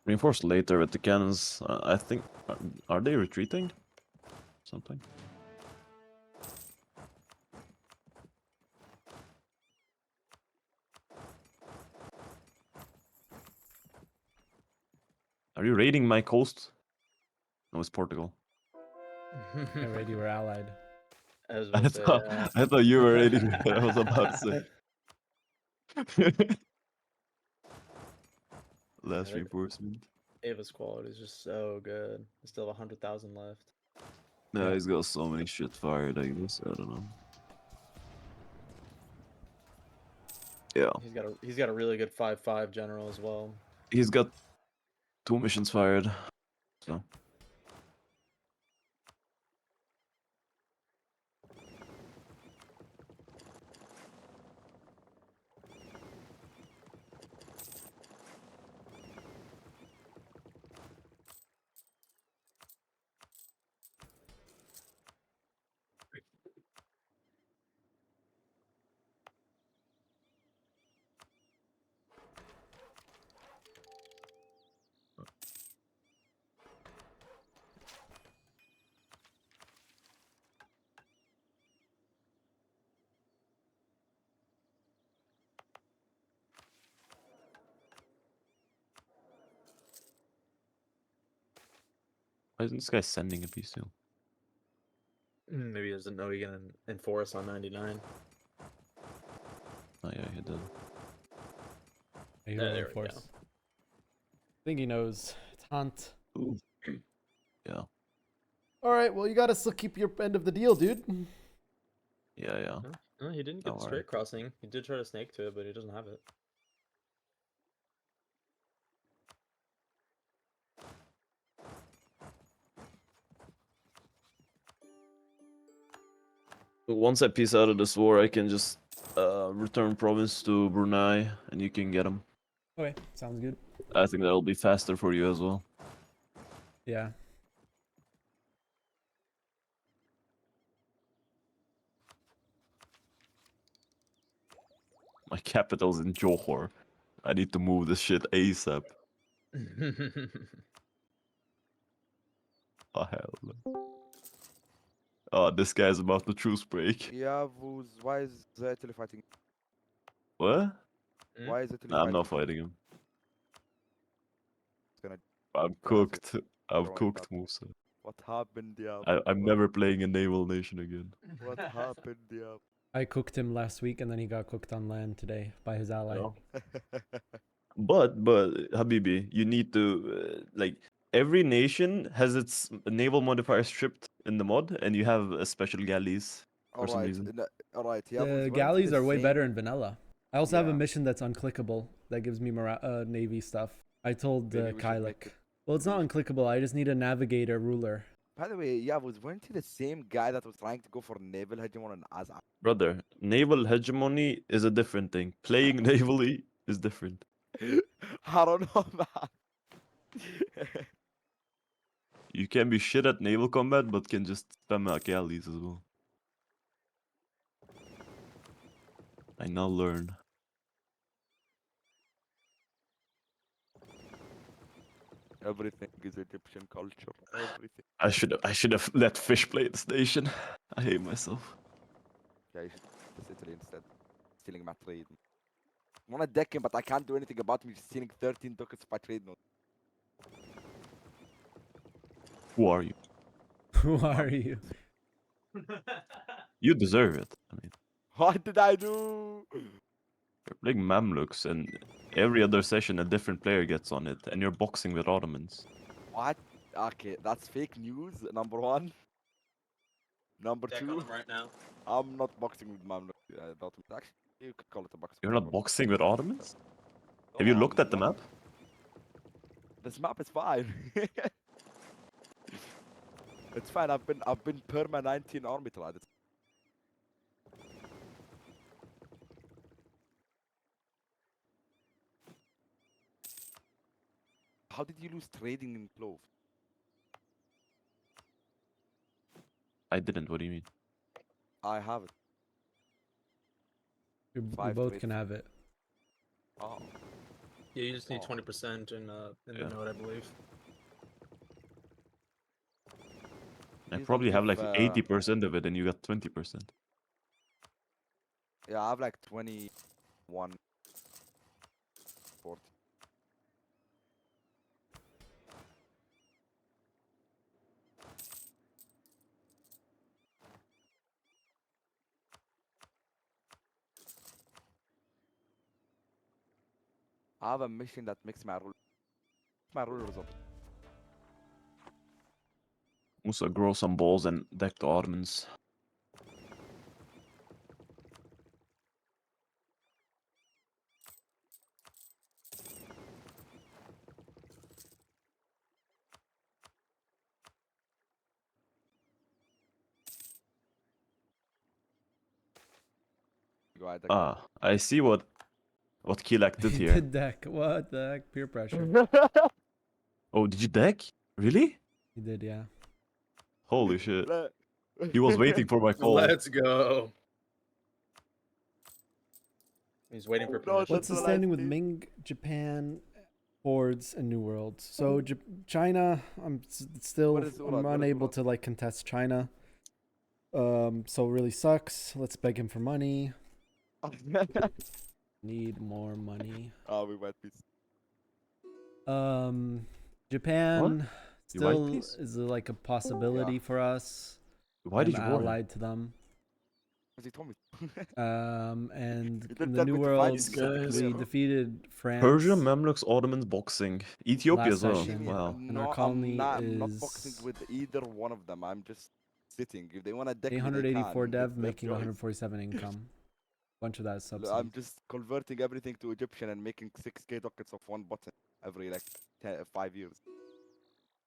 Reinforce later with the cannons. I think. Are they retreating? Something. Are you raiding my coast? No, it's Portugal. Already we're allied. I was I about to say, thought, yeah. I thought you were raiding. I was about to say. Last that- reinforcement. Ava's quality is just so good. I still have 100,000 left. No, Yeah. he's got so many shit fired, I guess. I don't know. Yeah. He's got a really good 5/5 general as well. He's got 2 missions fired. So. Why isn't this guy sending a piece still? Maybe he doesn't know he can enforce on 99. Oh yeah, he did. He Yeah, will there we enforce. go. I think he knows. It's Hunt. Ooh. Yeah. All right, well, you gotta still keep your end of the deal, dude. Yeah, yeah. No, he didn't get Don't the worry. straight crossing. He did try to snake to it, but he doesn't have it. But once I piece out of this war, I can just return province to Brunei, and you can get them. Okay, sounds good. I think that'll be faster for you as well. Yeah. My capital's in Johor. I need to move this shit ASAP. Oh hell no. Oh, this guy's about to truce break. Yeah, why is Italy fighting? What? Hmm? Why is Italy Nah, I'm not fighting? fighting him. It's gonna I'm That's it. cooked. I'm Don't worry cooked, about it. Musa. What happened, yeah? I'm never playing a naval nation again. What happened, yeah? I cooked him last week, and then he got cooked on land today by his ally. No. But Habibi, you need to like every nation has its naval modifier stripped in the mod, and you have a special galleys for some reason. Alright, yeah. The galleys are way better in vanilla. I also have a Yeah. mission that's unclickable that gives me navy stuff. I told Maybe we should make Kylek. it- Well, it's not unclickable. I just need a navigator ruler. By the way, yeah, weren't he the same guy that was trying to go for naval hegemon and as Brother, naval hegemony is a different thing. Playing navally is different. I don't know, man. You can be shit at naval combat, but can just spam out galleys as well. I now learn. Everything is Egyptian culture. Everything. I should have let fish play this nation. I hate myself. Yeah, you should just Italy instead. Stealing my trade. I want to deck him, but I can't do anything about me stealing 13 ducats by trade note. Who are you? Who are you? You deserve it. I mean, What did I do? you're playing Mamluks, and every other session a different player gets on it, and you're boxing with Ottomans. What? Okay, that's fake news, number one. Number two, right now. I'm not boxing with Mamluk. Actually, you could call it a boxing. You're with not Mamluk. boxing with Ottomans? No, Have you I'm looked at the not. map? This map is fine. It's fine. I've been perma 19 army tried. How did you lose trading in Clove? I didn't. What do you mean? I have it. We Five both trades. can have it. Oh. Yeah, you just need Oh. 20% in Yeah. the node, I believe. I Please probably don't have like give, 80% of it, and you got 20%. Yeah, I have like 21, 40. I have a mission that makes my rulers up. Also grow some balls and deck the Ottomans. Go ahead. Ah, I see what Kilak did He here. did deck. What the heck? Peer pressure. Oh, did you deck? Really? He did, yeah. Holy shit. He was waiting for my call. Let's go. He's waiting for No, permission. What's the standing with Ming, Japan, boards, and New World? So China, still What is Urad? What is unable Urad? to like contest China. So really sucks. Let's beg him for money. Need more money. Oh, we went peace. Japan You like still peace? is like a possibility for us. Why did I'm you war him? allied to them. Because he told me. And You did in the tell New me to fight World, these guys. we defeated France. Persia, Mamluks, Ottomans, boxing. Ethiopia Last as well. session. Wow. And our No, colony I'm not boxing is with either one of them. I'm just sitting. If they want to deck me, they 884 can. dev, It's their making choice. 147 income. Bunch of that is subsidy. I'm just converting everything to Egyptian and making 6k dockets of one button every like 5 years.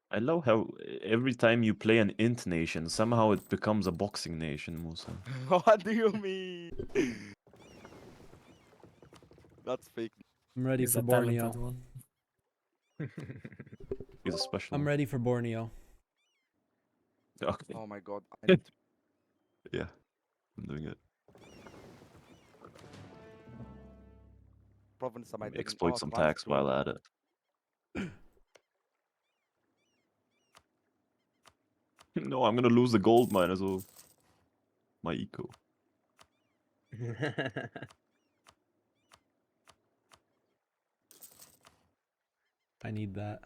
I love how every time you play an int nation, somehow it becomes a boxing nation, Musa. What do you mean? That's fake. I'm ready He's for a Borneo. talented one. He's a special I'm one. ready for Borneo. Oh Okay. my god. I need to... Yeah. I'm doing it. Province am I taking? Exploit Oh, some transit tax while at it. No, I'm gonna lose the gold mine as well. My eco. I need that.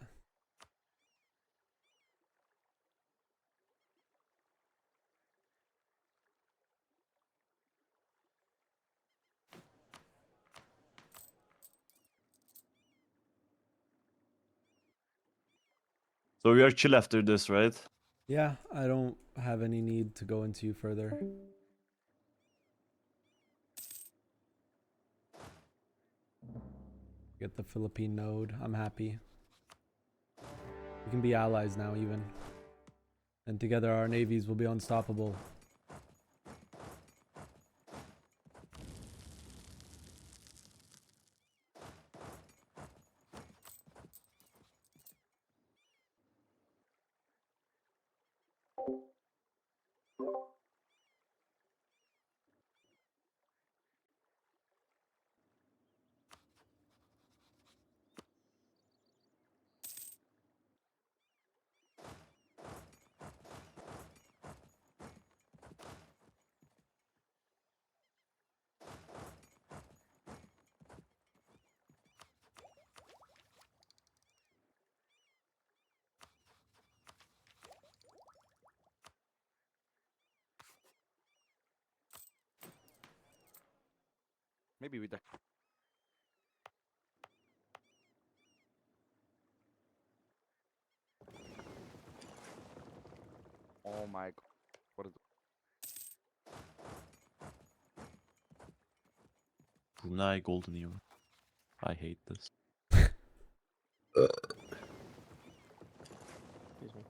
So we are chill after this, right? Yeah, I don't have any need to go into you further. Get the Philippine node. I'm happy. We can be allies now, even. And together our navies will be unstoppable. Maybe we deck. Oh my god. What is Brunei, Golden Era. I hate this. Excuse me.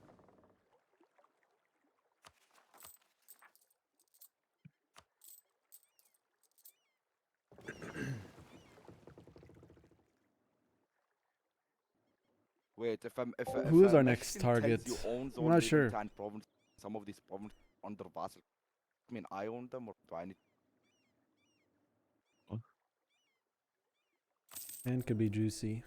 Wait, if Who is a our next nation tells target? you owns I'm only not sure. 10 provinces, some of these provinces under vassal. I mean, I own them, or do I need? And could be juicy.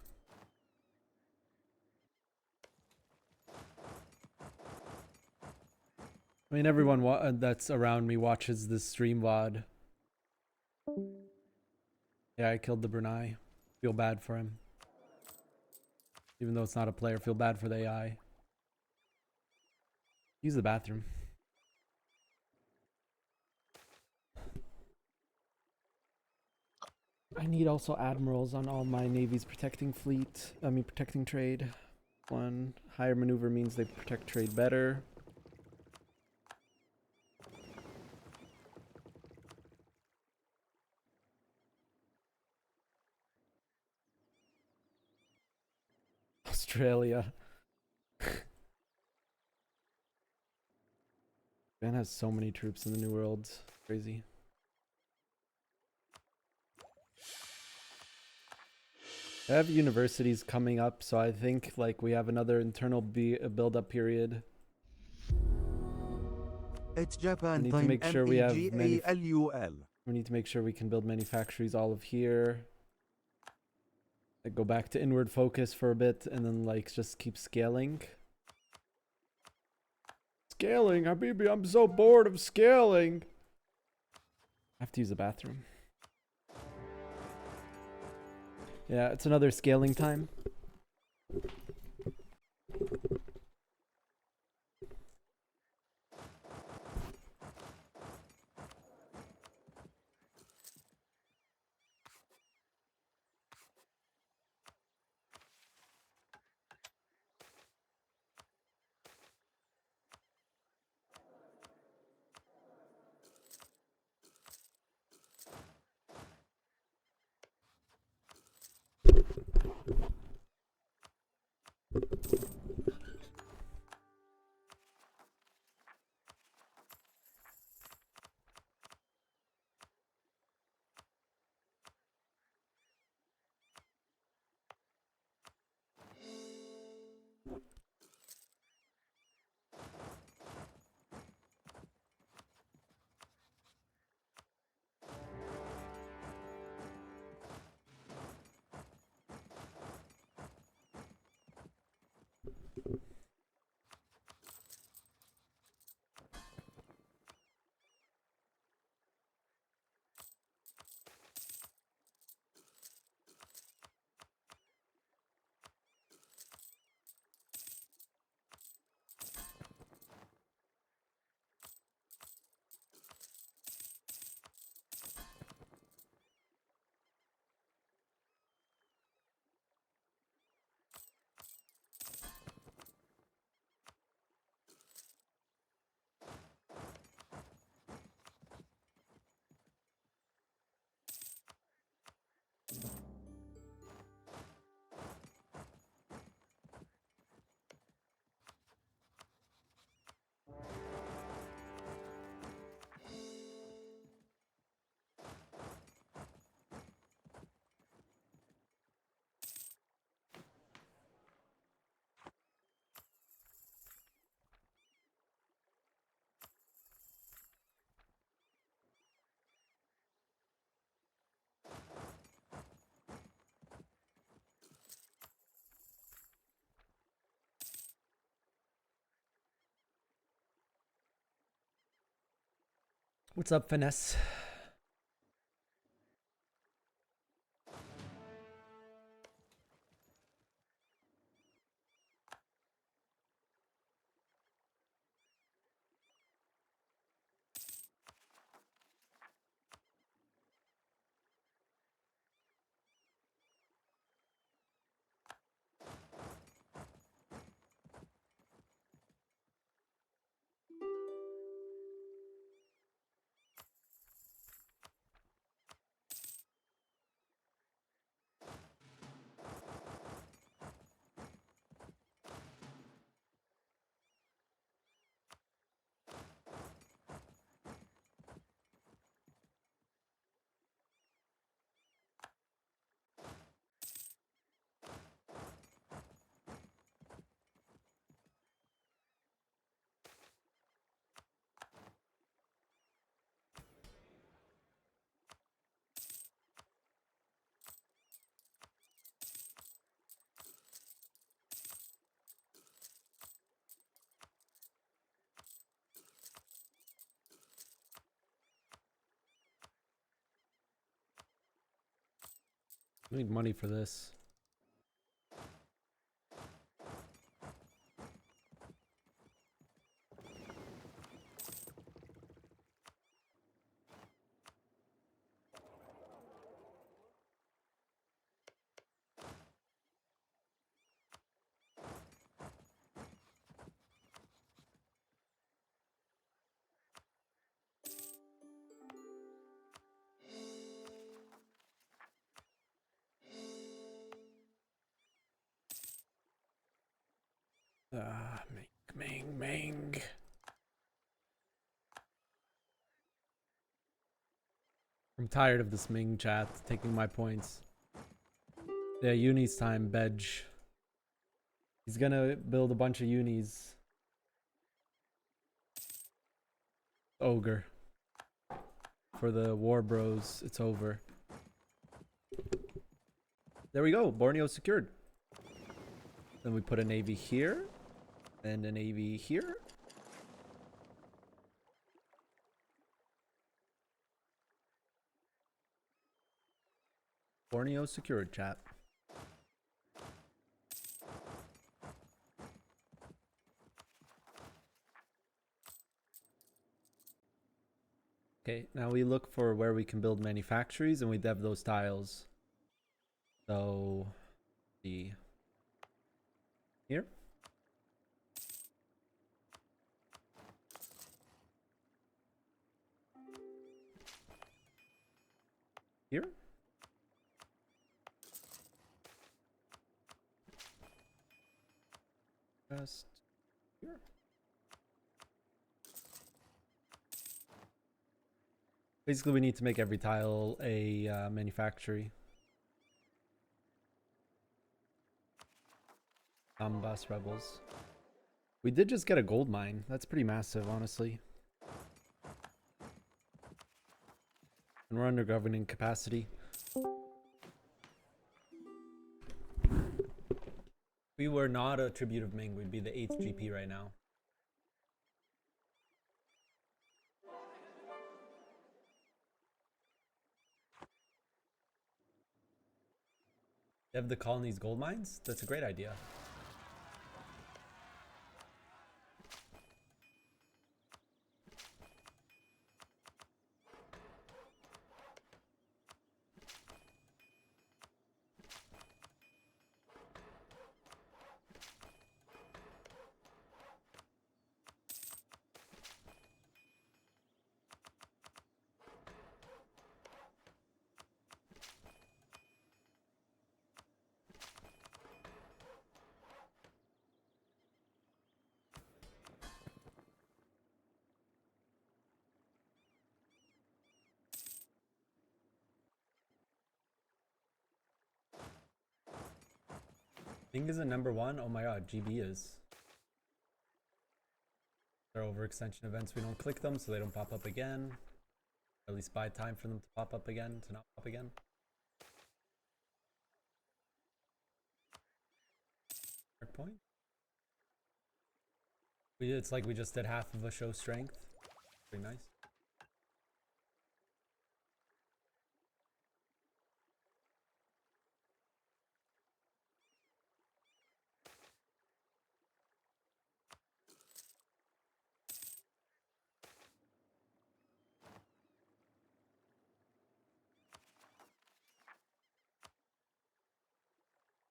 I mean, everyone that's around me watches this stream VOD. Yeah, I killed the Brunei. Feel bad for him. Even though it's not a player, feel bad for the AI. Use the bathroom. I I need also admirals on all my navies protecting fleet. I mean, protecting trade. One higher maneuver means they protect trade better. Australia. Japan has so many troops in the New World. Crazy. I have universities coming up, so I think like we have another internal build-up period. It's Japan We need to time. make sure we have MEGALUL. We need to make sure we can build manufactories all of here. Like go back to inward focus for a bit and then like just keep scaling. Scaling, Habibi, I'm so bored of scaling. I have to use the bathroom. Yeah, it's another scaling time. What's up, Finesse? I need money for this. Ming. I'm tired of this Ming chat taking my points. Yeah, unis time, Bedge. He's gonna build a bunch of unis. Ogre. For the war bros, it's over. There we go, Borneo secured. Then we put a navy here, and a navy here. Borneo secured, chat. Okay, now we look for where we can build manufactories and we dev those tiles. So, the here. Here. Just here. Basically, we need to make every tile a manufactory. Donbass rebels. We did just get a gold mine. That's pretty massive, honestly. And we're under governing capacity. We were not a tribute of Ming. We'd be the 8th GP right now. They have the colonies gold mines? That's a great idea. Ming isn't #1? Oh my god, GB is. They're overextension events. We don't click them so they don't pop up again. Or at least buy time for them to pop up again, to not pop again. Mark point. It's like we just did half of a show strength. Pretty nice.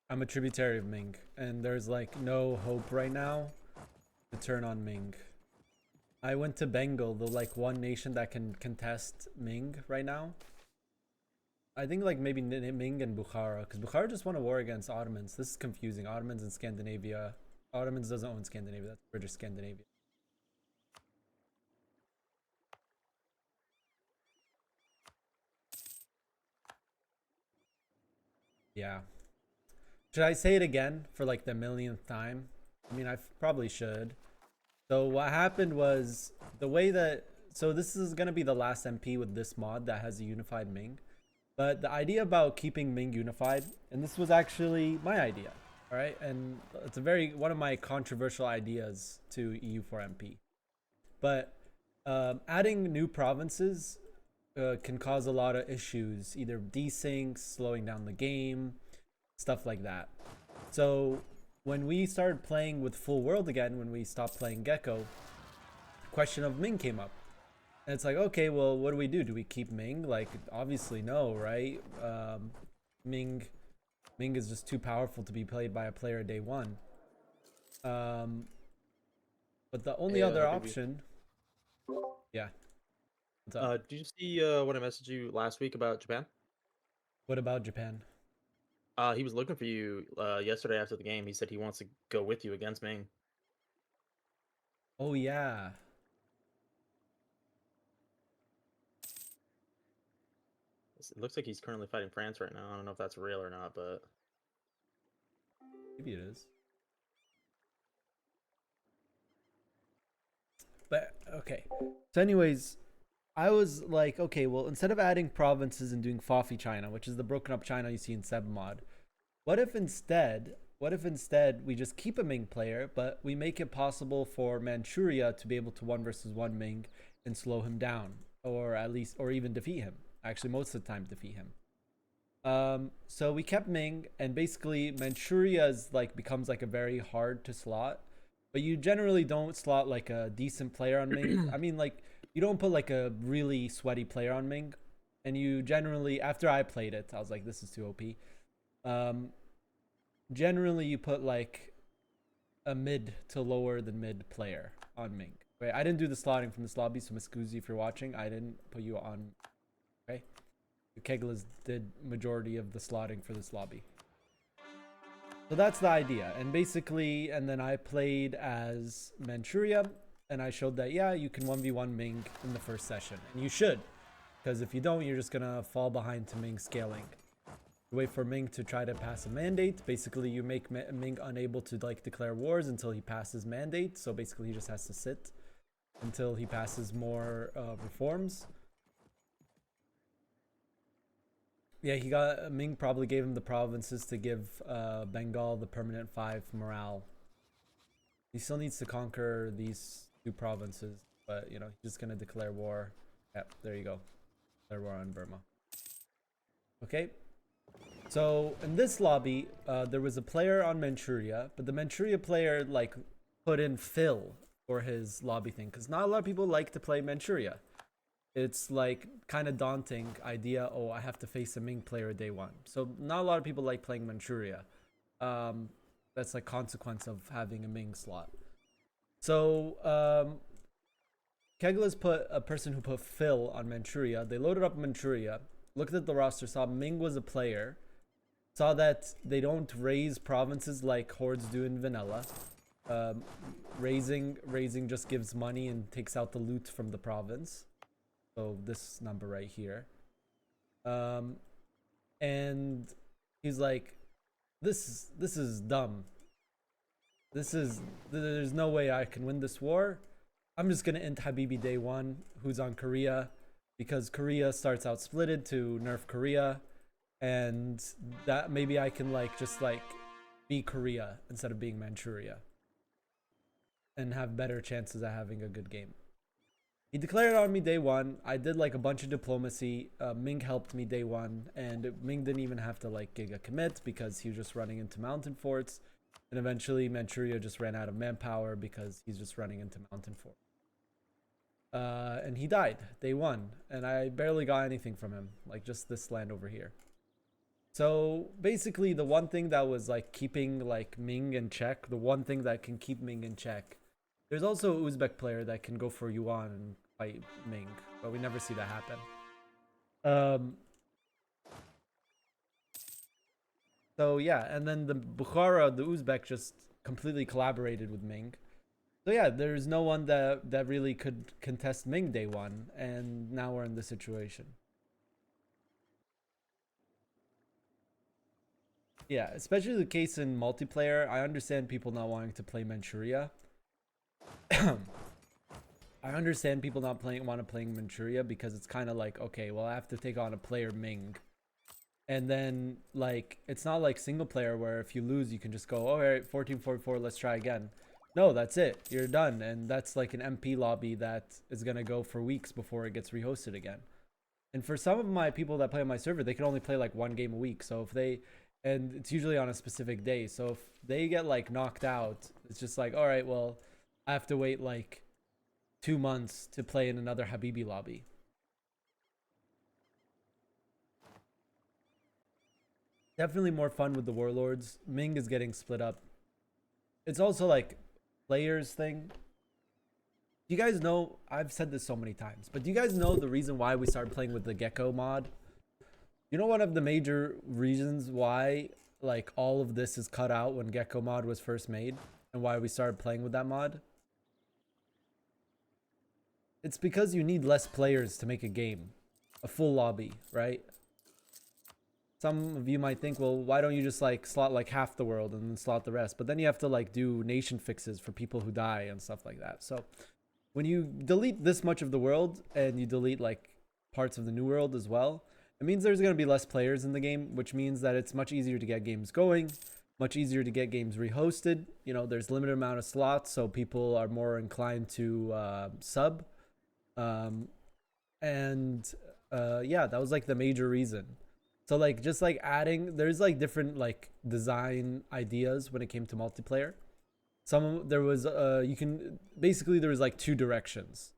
I'm a tributary of Ming, and there's like no hope right now to turn on Ming. I went to Bengal, the like one nation that can contest Ming right now. I think like maybe Ming and Bukhara, because Bukhara just won a war against Ottomans. This is confusing. Ottomans and Scandinavia. Ottomans doesn't own Scandinavia. That's British Scandinavia. Yeah. Should I say it again for like the millionth time? I mean, I probably should. So what happened was the way that, so this is going to be the last MP with this mod that has a unified Ming. But the idea about keeping Ming unified, and this was actually my idea, all right? And it's one of my controversial ideas to EU4 MP. But adding new provinces can cause a lot of issues, either desyncs, slowing down the game, stuff like that. So when we started playing with full world again, when we stopped playing Gecko, the question of Ming came up. And it's like, okay, well, what do we do? Do we keep Ming? Like, obviously no, right? Ming is just too powerful to be played by a player day one. But the only other option... Yeah. Did you see when I messaged you last week about Japan? What about Japan? He was looking for you yesterday after the game. He said he wants to go with you against Ming. Oh yeah. It looks like he's currently fighting France right now. I don't know if that's real or not, but Maybe it is. But okay. So anyways, I was like, okay, well, instead of adding provinces and doing Fafi China, which is the broken up China you see in Seb mod, what if instead we just keep a Ming player, but we make it possible for Manchuria to be able to 1 versus 1 Ming and slow him down, or at least, or even defeat him. Actually, most of the time defeat him. So we kept Ming, and basically Manchuria is like becomes like a very hard to slot, but you generally don't slot like a decent player on Ming. I mean, like you don't put like a really sweaty player on Ming, and you generally, after I played it, I was like, this is too OP. Generally you put like a mid to lower than mid player on Ming. Right? I didn't do the slotting from this lobby, so Miscusi, if you're watching, I didn't put you on. Okay. Keglas did majority of the slotting for this lobby. So that's the idea. And basically, and then I played as Manchuria, and I showed that, yeah, you can 1v1 Ming in the first session. And you should, because if you don't, you're just gonna fall behind to Ming scaling. You wait for Ming to try to pass a mandate. Basically, you make Ming unable to like declare wars until he passes mandate. So basically, he just has to sit until he passes more reforms. Yeah, he got Ming probably gave him the provinces to give Bengal the permanent 5 morale. He still needs to conquer these 2 provinces, but you know, he's just gonna declare war. Yep, there you go. Declare war on Burma. Okay. So in this lobby, there was a player on Manchuria, but the Manchuria player like put in Phil for his lobby thing, because not a lot of people like to play Manchuria. It's like kind of daunting idea. Oh, I have to face a Ming player day 1. So not a lot of people like playing Manchuria. That's like consequence of having a Ming slot. So Keglas put a person who put Phil on Manchuria. They loaded up Manchuria, looked at the roster, saw Ming was a player, saw that they don't raise provinces like Hordes do in vanilla. Raising just gives money and takes out the loot from the province. So this number right here. And he's like, this is dumb. There's no way I can win this war. I'm just gonna end Habibi day 1, who's on Korea, because Korea starts out splitted to nerf Korea, and that maybe I can like just like be Korea instead of being Manchuria, and have better chances at having a good game. He declared on me day 1. I did like a bunch of diplomacy. Ming helped me day 1, and Ming didn't even have to like giga commit because he was just running into mountain forts. And eventually Manchuria just ran out of manpower because he's just running into mountain forts. And he died day 1, and I barely got anything from him, like just this land over here. So basically the one thing that was like keeping like Ming in check, the one thing that can keep Ming in check, there's also an Uzbek player that can go for Yuan and fight Ming, but we never see that happen. So yeah, and then the Bukhara, the Uzbek, just completely collaborated with Ming. So yeah, there's no one that really could contest Ming day 1, and now we're in this situation. Yeah, especially the case in multiplayer. I understand people not wanting to play Manchuria. I understand people not want to play Manchuria because it's kind of like, okay, well, I have to take on a player Ming. And then, like, it's not like single player where if you lose, you can just go, all right, 1444, let's try again. No, that's it. You're done. And that's like an MP lobby that is going to go for weeks before it gets rehosted again. And for some of my people that play on my server, they can only play like 1 game a week. So if they, and it's usually on a specific day. So if they get like knocked out, it's just like, all right, well, I have to wait like 2 months to play in another Habibi lobby. Definitely more fun with the warlords. Ming is getting split up. It's also like players thing. You guys know, I've said this so many times, but do you guys know the reason why we started playing with the Gecko mod? You know, one of the major reasons why like all of this is cut out when Gecko mod was first made, and why we started playing with that mod? It's because you need less players to make a game, a full lobby, right? Some of you might think, well, why don't you just like slot like half the world and then slot the rest? But then you have to like do nation fixes for people who die and stuff like that. So when you delete this much of the world and you delete like parts of the new world as well, it means there's going to be less players in the game, which means that it's much easier to get games going, much easier to get games rehosted. You know, there's limited amount of slots, so people are more inclined to sub. Yeah, that was like the major reason. So like just like adding, there's like different like design ideas when it came to multiplayer. There was there was like two directions.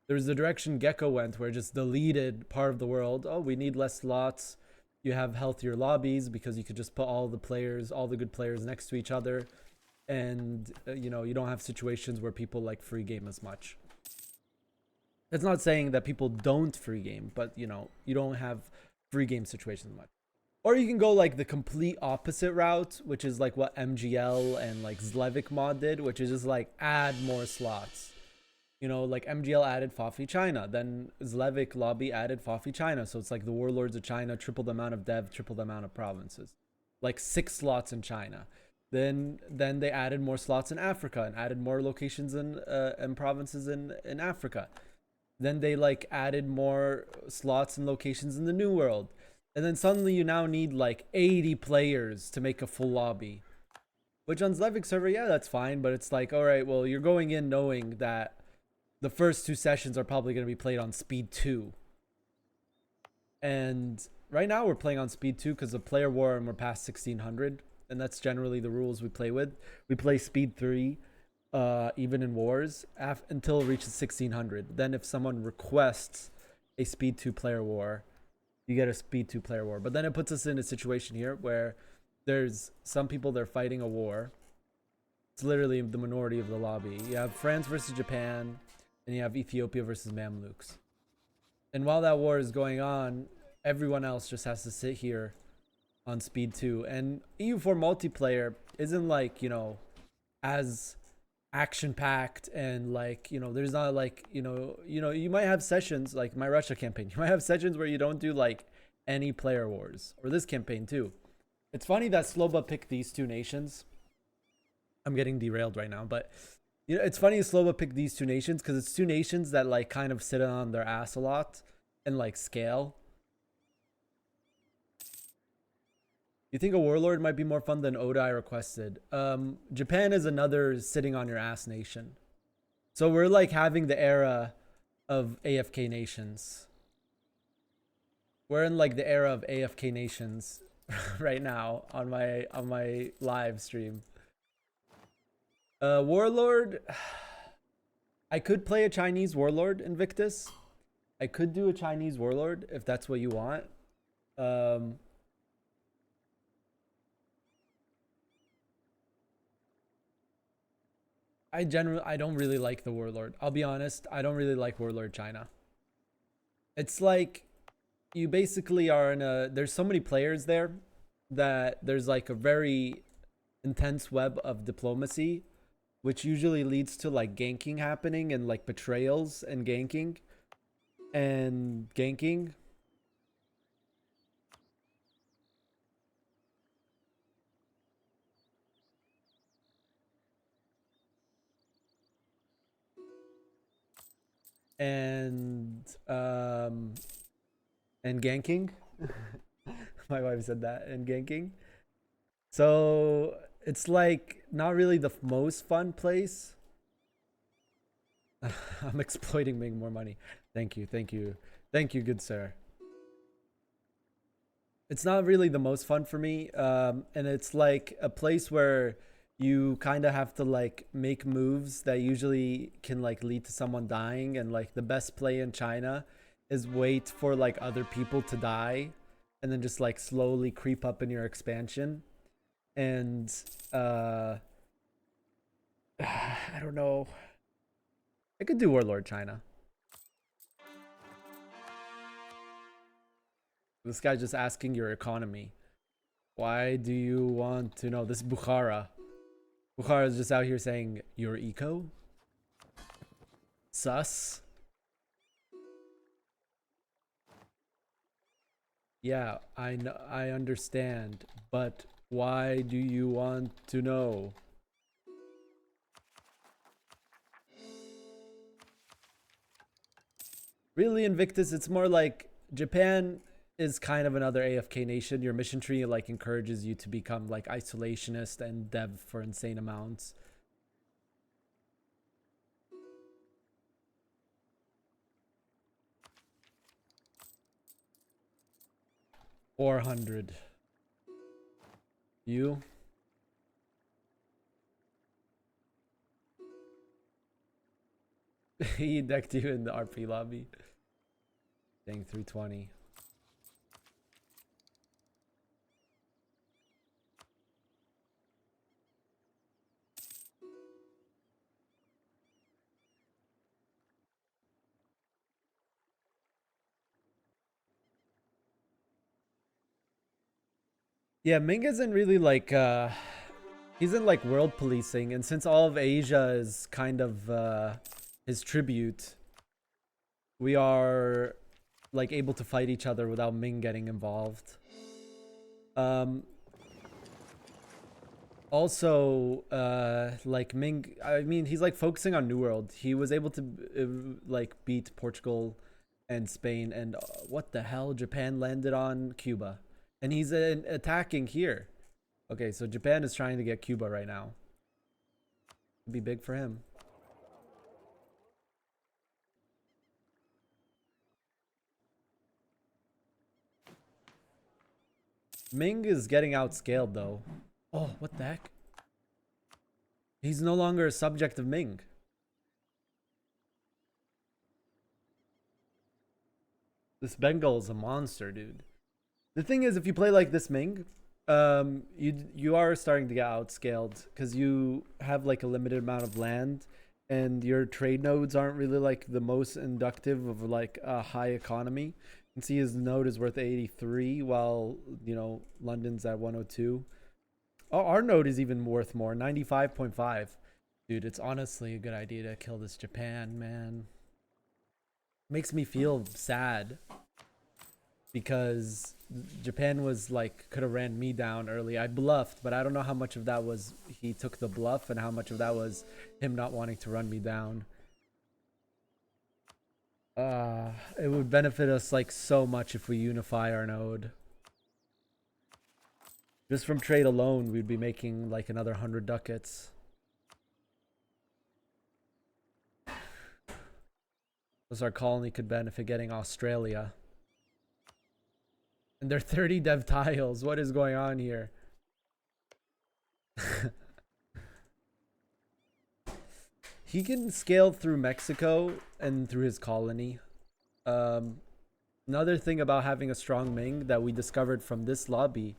There was the direction Gecko went, where it just deleted part of the world. Oh, we need less slots. You have healthier lobbies because you could just put all the good players next to each other, and you know, you don't have situations where people like free game as much. That's not saying that people don't free game, but you know, you don't have free game situations much. Or you can go like the complete opposite route, which is like what MGL and like Zlevik mod did, which is just like add more slots. You know, like MGL added Fafi China, then Zlevik lobby added Fafi China. So it's like the Warlords of China, triple the amount of dev, triple the amount of provinces. Like 6 slots in China. Then they added more slots in Africa and added more locations and provinces in Africa. Then they like added more slots and locations in the New World. And then suddenly you now need like 80 players to make a full lobby. Which on Zlevik server, yeah, that's fine. But it's like, all right, well, you're going in knowing that the first 2 sessions are probably going to be played on speed 2. And right now we're playing on speed 2 because of player war and we're past 1600. And that's generally the rules we play with. We play speed 3. Even in wars until it reaches 1600. Then if someone requests a speed 2 player war, you get a speed 2 player war. But then it puts us in a situation here where there's some people, they're fighting a war. It's literally the minority of the lobby. You have France versus Japan, and you have Ethiopia versus Mamluks. And while that war is going on, everyone else just has to sit here on speed 2. And EU4 multiplayer isn't like, you know, as action packed, and like, you know, there's not like, you know, you might have sessions like my Russia campaign. You might have sessions where you don't do like any player wars, or this campaign too. It's funny that Sloba picked these 2 nations. I'm getting derailed right now, but you know, it's funny Sloba picked these 2 nations because it's 2 nations that like kind of sit on their ass a lot and like scale. You think a warlord might be more fun than Oda I requested? Japan is another sitting on your ass nation. So we're like having the era of AFK nations. We're in like the era of AFK nations right now on my live stream. Warlord, I could play a Chinese warlord, Invictus. I could do a Chinese warlord if that's what you want. I don't really like the warlord. I'll be honest, I don't really like warlord China. It's like you basically are in a, there's so many players there that there's like a very intense web of diplomacy, which usually leads to like ganking happening and like betrayals and ganking. And ganking. My wife said that. And ganking. So it's like not really the most fun place. I'm exploiting, making more money. Thank you, good sir. It's not really the most fun for me, and it's like a place where you kind of have to like make moves that usually can like lead to someone dying, and like the best play in China is wait for like other people to die and then just like slowly creep up in your expansion. And I don't know, I could do warlord China. This guy's just asking your economy. Why do you want to know? This is Bukhara. Bukhara is just out here saying your eco? Sus. Yeah, I know, I understand, but why do you want to know? Really, Invictus, it's more like Japan is kind of another AFK nation. Your mission tree like encourages you to become like isolationist and dev for insane amounts. $400. You? He decked you in the RP lobby. Dang, 320. Yeah, Ming isn't really like he's in like world policing, and since all of Asia is kind of his tribute, we are like able to fight each other without Ming getting involved. Also, like Ming, I mean, he's like focusing on New World. He was able to like beat Portugal and Spain, and what the hell? Japan landed on Cuba, and he's attacking here. Okay, so Japan is trying to get Cuba right now. It'd be big for him. Ming is getting outscaled though. Oh, what the heck? He's no longer a subject of Ming. This Bengal is a monster, dude. The thing is, if you play like this Ming, you are starting to get outscaled because you have like a limited amount of land, and your trade nodes aren't really like the most inductive of like a high economy. You can see his node is worth 83, while you know London's at 102. Oh, our node is even worth more, 95.5. Dude, it's honestly a good idea to kill this Japan, man. Makes me feel sad because Japan was like could have ran me down early. I bluffed, but I don't know how much of that was he took the bluff and how much of that was him not wanting to run me down. It would benefit us like so much if we unify our node. Just from trade alone, we'd be making like another 100 ducats. Plus our colony could benefit getting Australia. And they're 30 dev tiles. What is going on here? He can scale through Mexico and through his colony. Another thing about having a strong Ming that we discovered from this lobby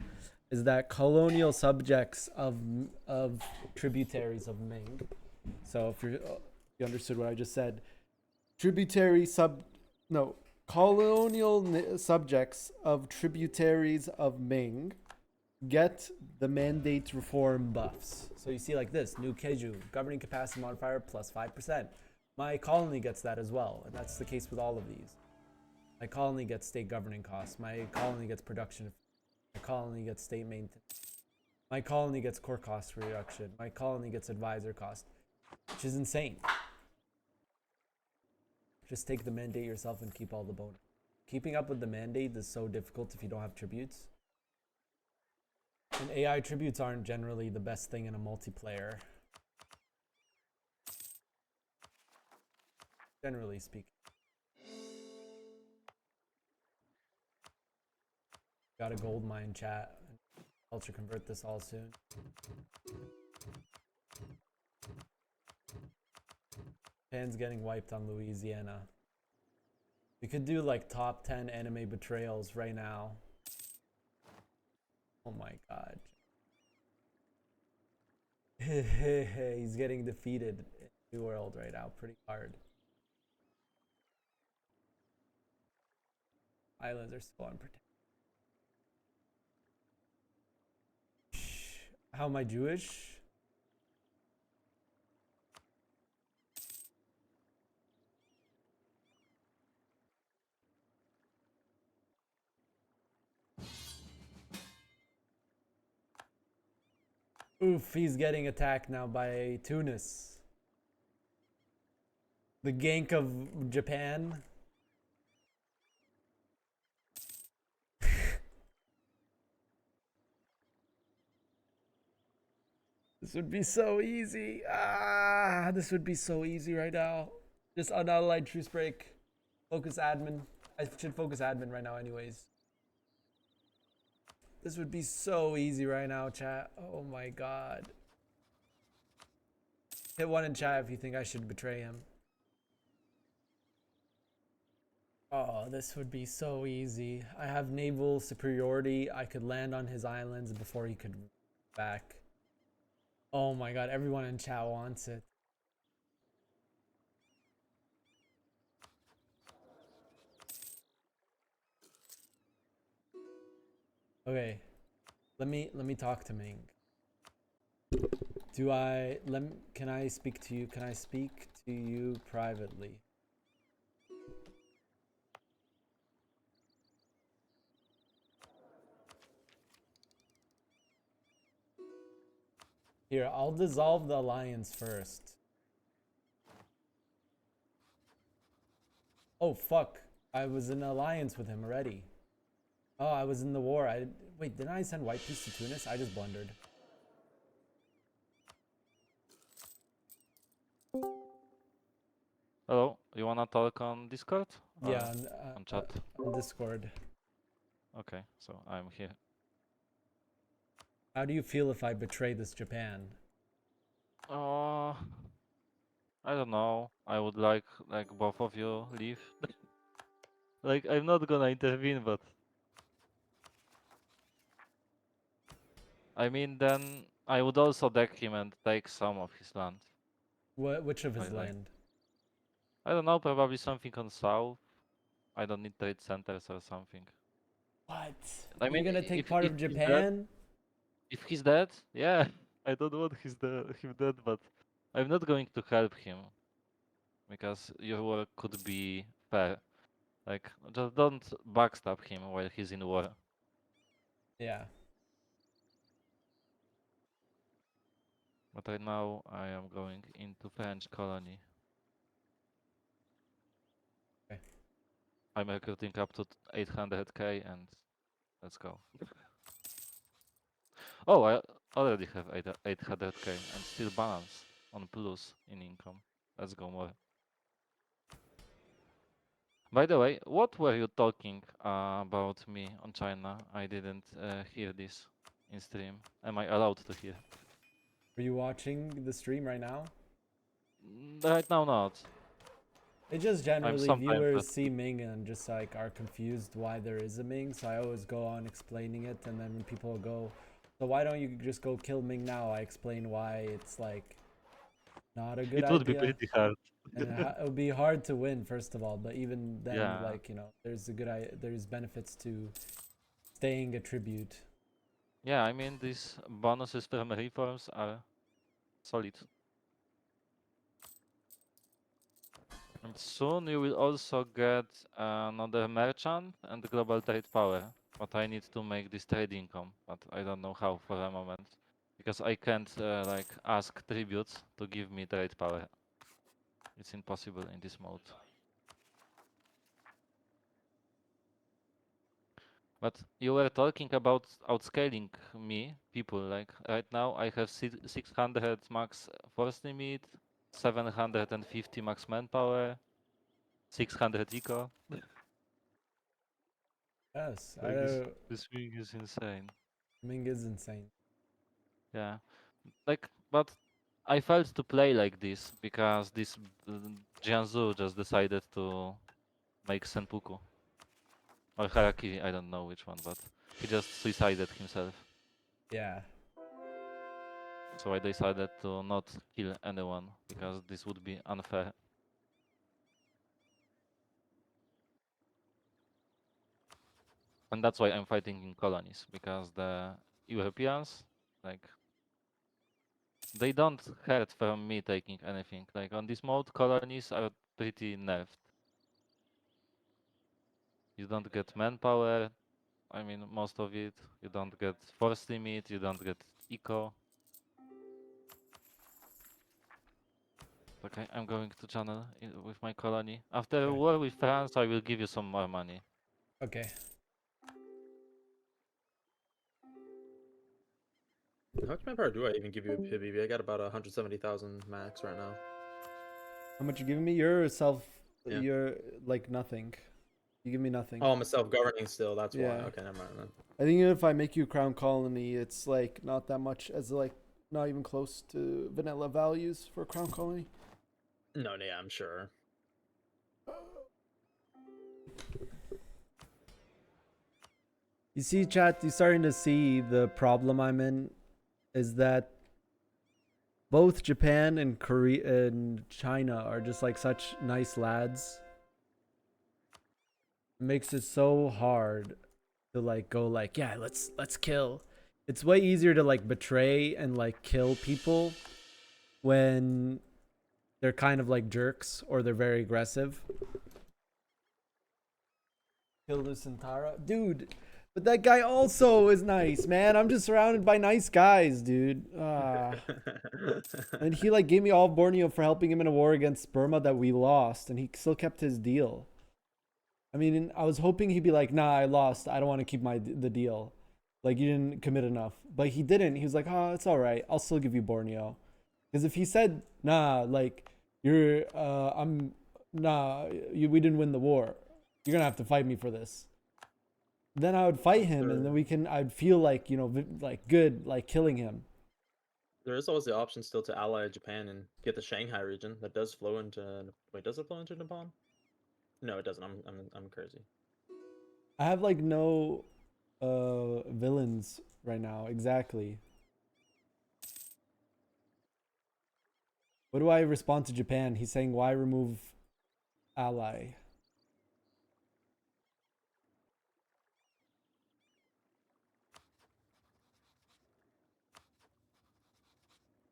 is that colonial subjects of tributaries of Ming. So if you understood what I just said, colonial subjects of tributaries of Ming get the mandate reform buffs. So you see like this, new Keju, governing capacity modifier plus 5%. My colony gets that as well, and that's the case with all of these. My colony gets state governing costs. My colony gets production. My colony gets state maintenance. My colony gets core cost reduction. My colony gets advisor cost, which is insane. Just take the mandate yourself and keep all the bonus. Keeping up with the mandate is so difficult if you don't have tributes. And AI tributes aren't generally the best thing in a multiplayer. Generally speaking. Got a gold mine, chat. Culture convert this all soon. Japan's getting wiped on Louisiana. We could do like top 10 anime betrayals right now. Oh my god. He's getting defeated in New World right now pretty hard. Islands are still unprotected. How am I Jewish? Oof, he's getting attacked now by Tunis. The gank of Japan. This would be so easy. Ah, this would be so easy right now. Just unallied truce break. Focus admin. I should focus admin right now anyways. This would be so easy right now, chat. Oh my god. Hit one in chat if you think I should betray him. Oh, this would be so easy. I have naval superiority. I could land on his islands before he could back. Oh my god, everyone in chat wants it. Okay. Let me talk to Ming. Can I speak to you? Can I speak to you privately? Here, I'll dissolve the alliance first. Oh fuck. I was in an alliance with him already. Oh, I was in the war. Wait, didn't I send White Peace to Tunis? I just blundered. Hello, you wanna talk on Discord? Or Yeah, on chat. on Discord. Okay, so I'm here. How do you feel if I betray this Japan? I don't know. I would like both of you leave. Like I'm not gonna intervene, but I mean then I would also deck him and take some of his land. Which of his Like land? I don't know, probably something on south. I don't need trade centers or something. What? I mean, You're gonna take if part if of he's dead, Japan? if he's dead, yeah, I don't want him dead, but I'm not going to help him because your work could be fair. Like, just don't backstab him while he's in war. Yeah. But right now, I am going into French colony. Okay. I'm recruiting up to 800k and let's go. Oh, I already have 800k and still balance on plus in income. Let's go more. By the way, what were you talking about me on China? I didn't hear this in stream. Am I allowed to hear? Are you watching the stream right now? Right now, not. It's just generally sometimes viewers just- see Ming and just like are confused why there is a Ming, so I always go on explaining it, and then when people go, so why don't you just go kill Ming now? I explain why it's like not a good It would be idea. pretty hard. And it would be hard to win, first of all, but even then, Yeah. like, you know, there's benefits to staying a tribute. Yeah, I mean, these bonuses from reforms are solid. And soon you will also get another merchant and global trade power. But I need to make this trade income, but I don't know how for a moment. Because I can't like ask tributes to give me trade power. It's impossible in this mode. But you were talking about outscaling me, people. Like right now, I have 600 max force limit, 750 max manpower, 600 eco. Yes, Like this thing is insane. Ming is insane. Yeah, like but I felt to play like this because this Jianzhu just decided to make Senpuku or Harakiri. I don't know which one, but he just suicided himself. Yeah. So I decided to not kill anyone because this would be unfair. And that's why I'm fighting in colonies, because the Europeans, like, they don't hurt from me taking anything. Like on this mode, colonies are pretty nerfed. You don't get manpower, I mean most of it. You don't get force limit, you don't get eco. Okay, I'm going to channel with my colony. After a Okay. war with France, I will give you some more money. Okay. How much manpower do I even give you, Habibi? I got about 170,000 max right now. How much you giving me? You're Yeah. you're like nothing. You give me nothing. Oh, I'm a self-governing still. That's why. Yeah. Okay, never mind then. I think if I make you crown colony, it's like not that much as like not even close to vanilla values for crown colony. No, yeah, I'm sure. You see, chat, you're starting to see the problem I'm in is that both Japan and Korea and China are just like such nice lads. It makes it so hard to like go like, yeah, let's kill. It's way easier to like betray and like kill people when they're kind of like jerks or they're very aggressive. Kill Lucentara. Dude, but that guy also is nice, man. I'm just surrounded by nice guys, dude. And he like gave me all of Borneo for helping him in a war against Burma that we lost, and he still kept his deal. I mean, I was hoping he'd be like, nah, I lost. I don't want to keep the deal. Like, you didn't commit enough. But he didn't. He was like, oh, it's all right. I'll still give you Borneo. Because if he said, nah, like, we didn't win the war. You're going to have to fight me for this. Then I would fight him, and then I'd feel like, you know, like good, like killing him. There is always the option still to ally Japan and get the Shanghai region that does flow into. Wait, does it flow into Nippon? No, it doesn't. I'm crazy. I have like no villains right now. Exactly. What do I respond to Japan? He's saying, why remove ally?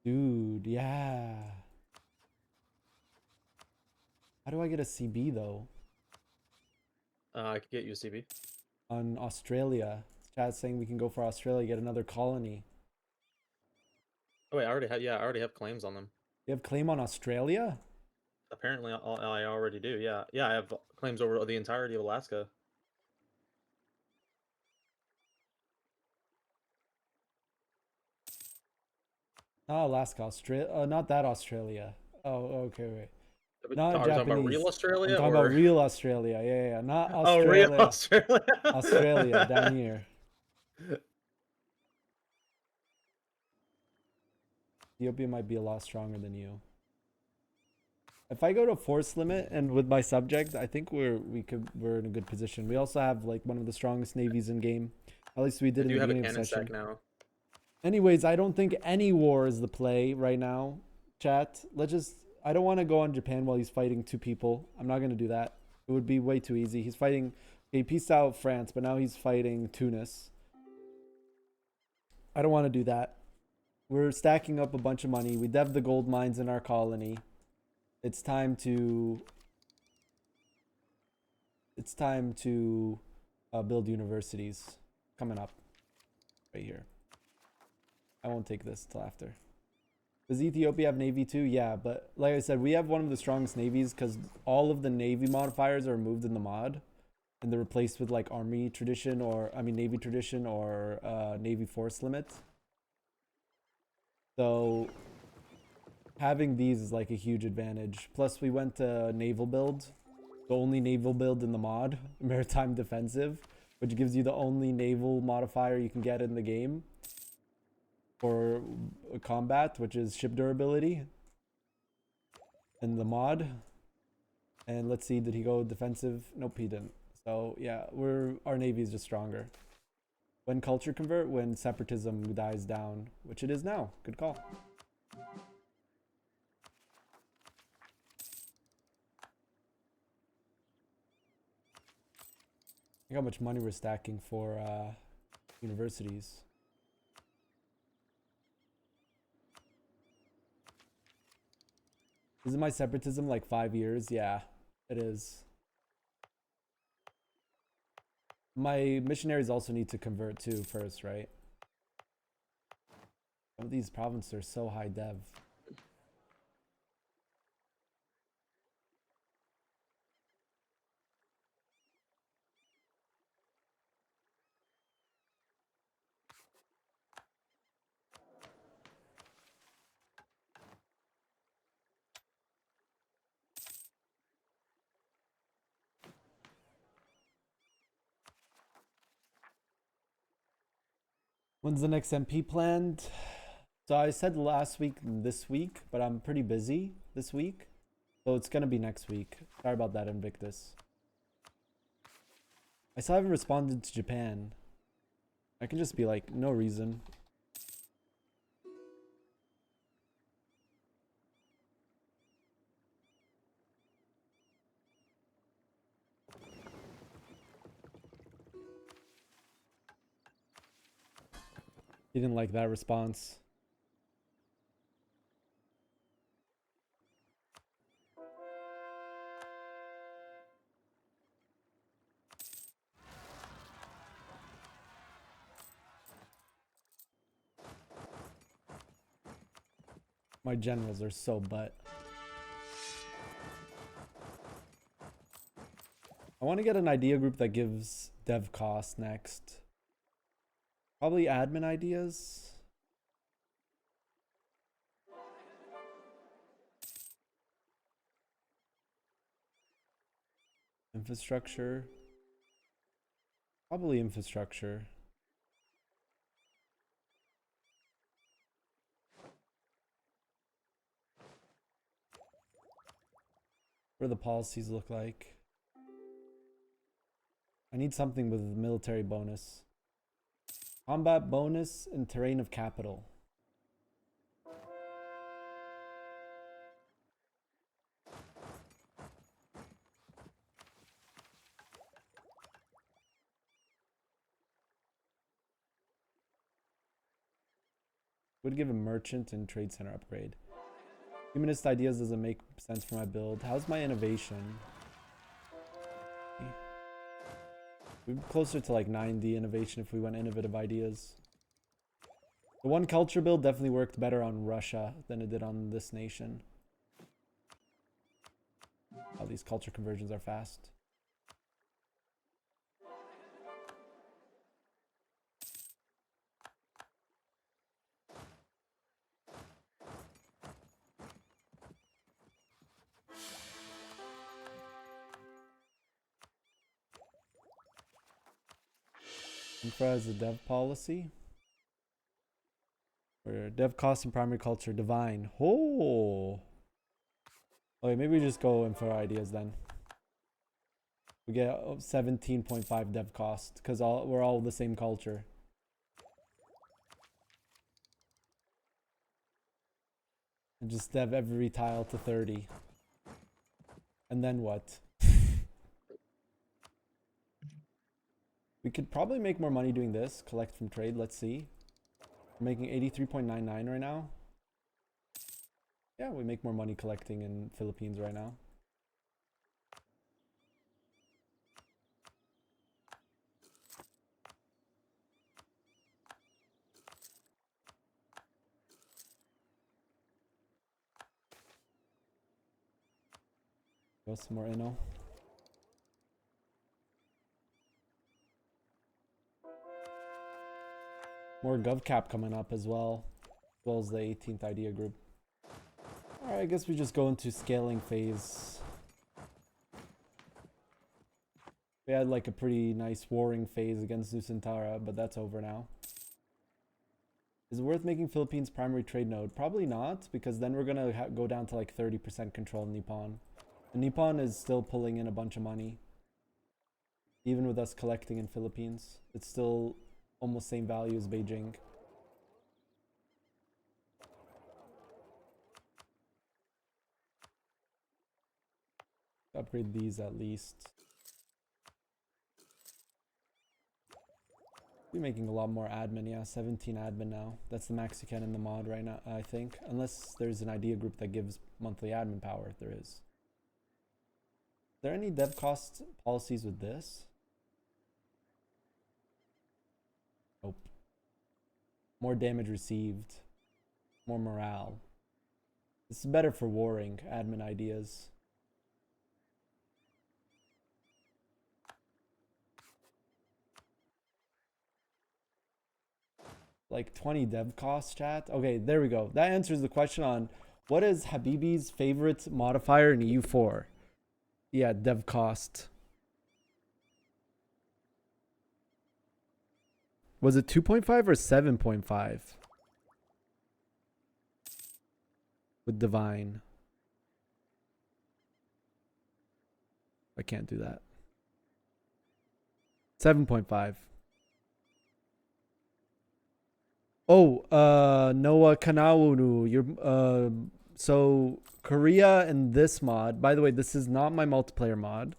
Dude, yeah. How do I get a CB though? I could get UCB. On Australia. Chad's saying we can go for Australia, get another colony. Oh wait, I already have claims on them. You have claim on Australia? Apparently, I already do. Yeah, I have claims over the entirety of Alaska. Not Alaska, Australia. Not that Australia. Oh, okay, wait. Not Are we talking about Japanese. real Australia? I'm talking about real Australia. Yeah. Not Oh, Australia. real Australia. Australia, down here. Ethiopia might be a lot stronger than you. If I go to force limit and with my subject, I think we're in a good position. We also have like one of the strongest navies in game. At least we did in the beginning of the session. Now. Anyways, I don't think any war is the play right now. Chat, I don't want to go on Japan while he's fighting two people. I'm not going to do that. It would be way too easy. He's fighting, he pieced out France, but now he's fighting Tunis. I don't want to do that. We're stacking up a bunch of money. We dev the gold mines in our colony. It's time to build universities coming up right here. I won't take this till after. Does Ethiopia have navy too? Yeah, but like I said, we have one of the strongest navies because all of the navy modifiers are removed in the mod, and they're replaced with like navy tradition or navy force limit. So having these is like a huge advantage. Plus we went to naval build, the only naval build in the mod, maritime defensive, which gives you the only naval modifier you can get in the game for combat, which is ship durability in the mod. And let's see, did he go defensive? Nope, he didn't. So yeah, our navy is just stronger. When culture convert, when separatism dies down, which it is now. Good call. Look how much money we're stacking for universities. Isn't my separatism like 5 years? Yeah, it is. My missionaries also need to convert too first, right? Some of these provinces are so high dev. When's the next MP planned? So I said last week, this week, but I'm pretty busy this week. So it's gonna be next week. Sorry about that, Invictus. I still haven't responded to Japan. I can just be like, no reason. He didn't like that response. My generals are so butt. I want to get an idea group that gives dev cost next. Probably admin ideas. Infrastructure. Probably infrastructure. What do the policies look like? I need something with military bonus. Combat bonus and terrain of capital. Would give a merchant and trade center upgrade. Humanist ideas doesn't make sense for my build. How's my innovation? We'd be closer to like 90 innovation if we went innovative ideas. The one culture build definitely worked better on Russia than it did on this nation. Oh, these culture conversions are fast. Infra has a dev policy. Or dev cost and primary culture divine. Oh. Okay, maybe we just go infra ideas then. We get 17.5 dev cost because we're all the same culture. And just dev every tile to 30. And then what? We could probably make more money doing this. Collect from trade. Let's see. We're making 83.99 right now. Yeah, we make more money collecting in Philippines right now. Go some more inno. More GovCap coming up as well as the 18th idea group. Alright, I guess we just go into scaling phase. We had like a pretty nice warring phase against Nusantara, but that's over now. Is it worth making Philippines primary trade node? Probably not, because then we're gonna go down to like 30% control in Nippon. And Nippon is still pulling in a bunch of money. Even with us collecting in Philippines, it's still almost same value as Beijing. Upgrade these at least. We're making a lot more admin, yeah, 17 admin now. That's the max you can in the mod right now, I think. Unless there's an idea group that gives monthly admin power, there is. Is there any dev cost policies with this? Nope. More damage received. More morale. This is better for warring admin ideas. Like 20 dev cost, chat. Okay, there we go. That answers the question on what is Habibi's favorite modifier in EU4? Yeah, dev cost. Was it 2.5 or 7.5? With Divine. I can't do that. 7.5. Oh, Noah Kanawunu, you're so Korea and this mod. By the way, this is not my multiplayer mod.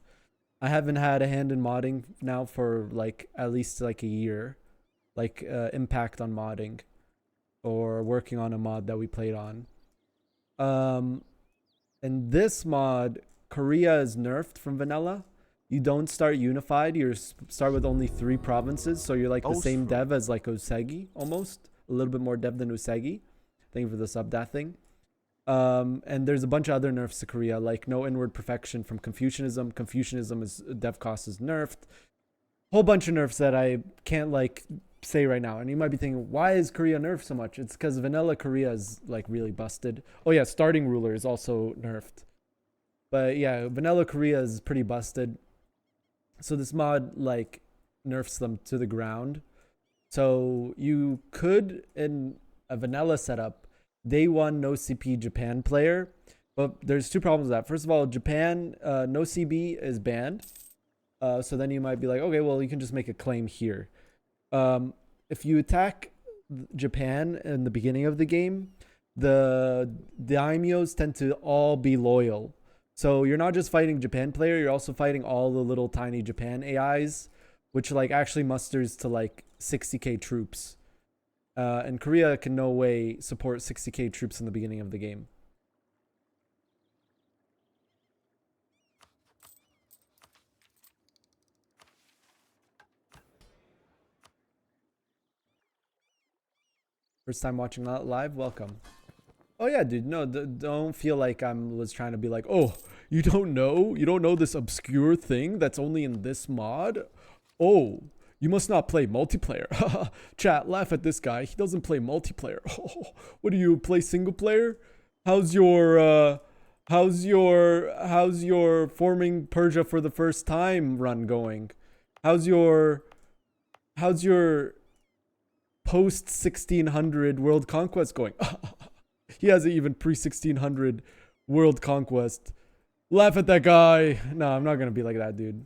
I haven't had a hand in modding now for like at least like a year. Like impact on modding or working on a mod that we played on. And this mod, Korea is nerfed from vanilla. You don't start unified. You start with only 3 provinces. So you're like the same dev as like Osegi almost. A little bit more dev than Usagi. Thank you for the sub, that thing. And there's a bunch of other nerfs to Korea, like no inward perfection from Confucianism. Confucianism is dev cost is nerfed. Whole bunch of nerfs that I can't like say right now. And you might be thinking, why is Korea nerfed so much? It's because vanilla Korea is like really busted. Oh yeah, starting ruler is also nerfed. But yeah, vanilla Korea is pretty busted. So this mod like nerfs them to the ground. So you could, in a vanilla setup, day one no CP Japan player, but there's 2 problems with that. First of all, Japan no CB is banned. So then you might be like, okay, well you can just make a claim here. If you attack Japan in the beginning of the game, the daimyos tend to all be loyal. So you're not just fighting Japan player, you're also fighting all the little tiny Japan AIs, which like actually musters to like 60k troops. And Korea can no way support 60k troops in the beginning of the game. First time watching live, welcome. Oh yeah, dude, no, don't feel like I was trying to be like, oh, you don't know this obscure thing that's only in this mod? Oh, you must not play multiplayer. Chat, laugh at this guy. He doesn't play multiplayer. Oh, what do you play single player? How's your forming Persia for the first time run going? How's your post 1600 world conquest going? He hasn't even pre 1600 world conquest. Laugh at that guy. No, I'm not gonna be like that, dude.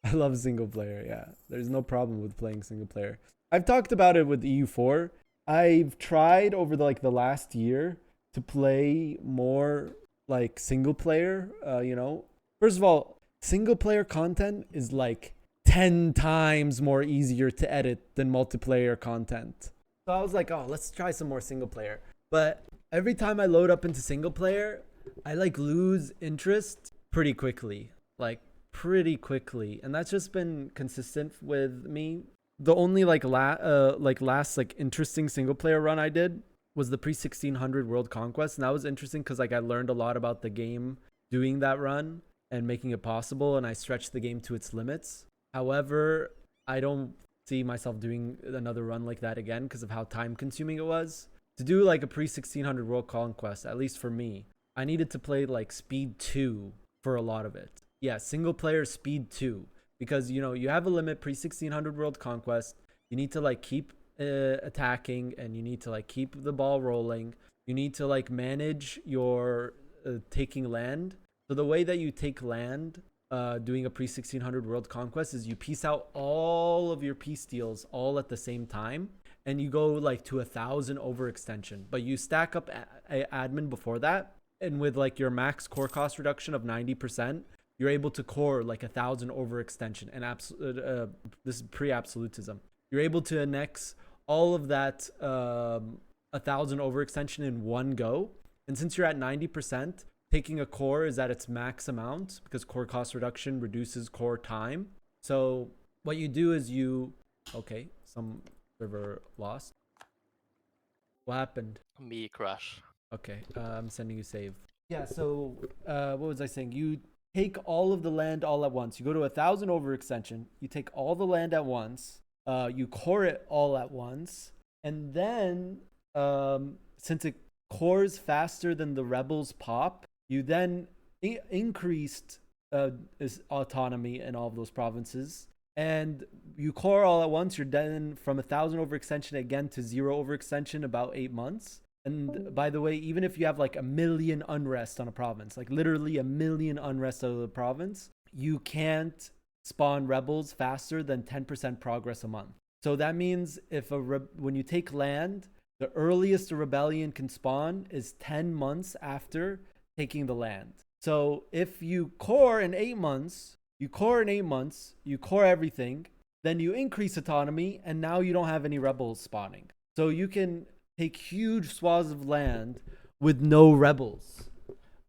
I love single player. Yeah, there's no problem with playing single player. I've talked about it with EU4. I've tried over the last year to play more like single player. You know, first of all, single player content is like 10 times more easier to edit than multiplayer content. So I was like, oh, let's try some more single player. But every time I load up into single player, I like lose interest pretty quickly. And that's just been consistent with me. The only last interesting single player run I did was the pre 1600 world conquest, and that was interesting because like I learned a lot about the game doing that run and making it possible, and I stretched the game to its limits. However, I don't see myself doing another run like that again because of how time consuming it was. To do like a pre 1600 world conquest, at least for me, I needed to play like speed 2 for a lot of it. Yeah, single player speed 2, because you know you have a limit pre 1600 world conquest. You need to like keep attacking, and you need to like keep the ball rolling. You need to like manage your taking land. So the way that you take land doing a pre 1600 world conquest is you piece out all of your peace deals all at the same time, and you go like to 1,000 overextension, but you stack up admin before that, and with like your max core cost reduction of 90%, you're able to core like 1,000 overextension. And this is pre-absolutism. You're able to annex all of that 1,000 overextension in one go. And since you're at 90%, taking a core is at its max amount because core cost reduction reduces core time. So what you do is okay, some server lost. What happened? Me crash. Okay, I'm sending you save. Yeah, so what was I saying? You take all of the land all at once. You go to 1,000 overextension. You take all the land at once. You core it all at once. And then, since it cores faster than the rebels pop, you then increased autonomy in all of those provinces. and you core all at once, you're then from 1,000 overextension again to 0 overextension about 8 months. And by the way, even if you have like 1,000,000 unrest on a province, like literally 1,000,000 unrest out of the province, you can't spawn rebels faster than 10% progress a month. So that means if when you take land, the earliest a rebellion can spawn is 10 months after taking the land. So if you core in 8 months, you core everything, then you increase autonomy, and now you don't have any rebels spawning. So you can take huge swaths of land with no rebels,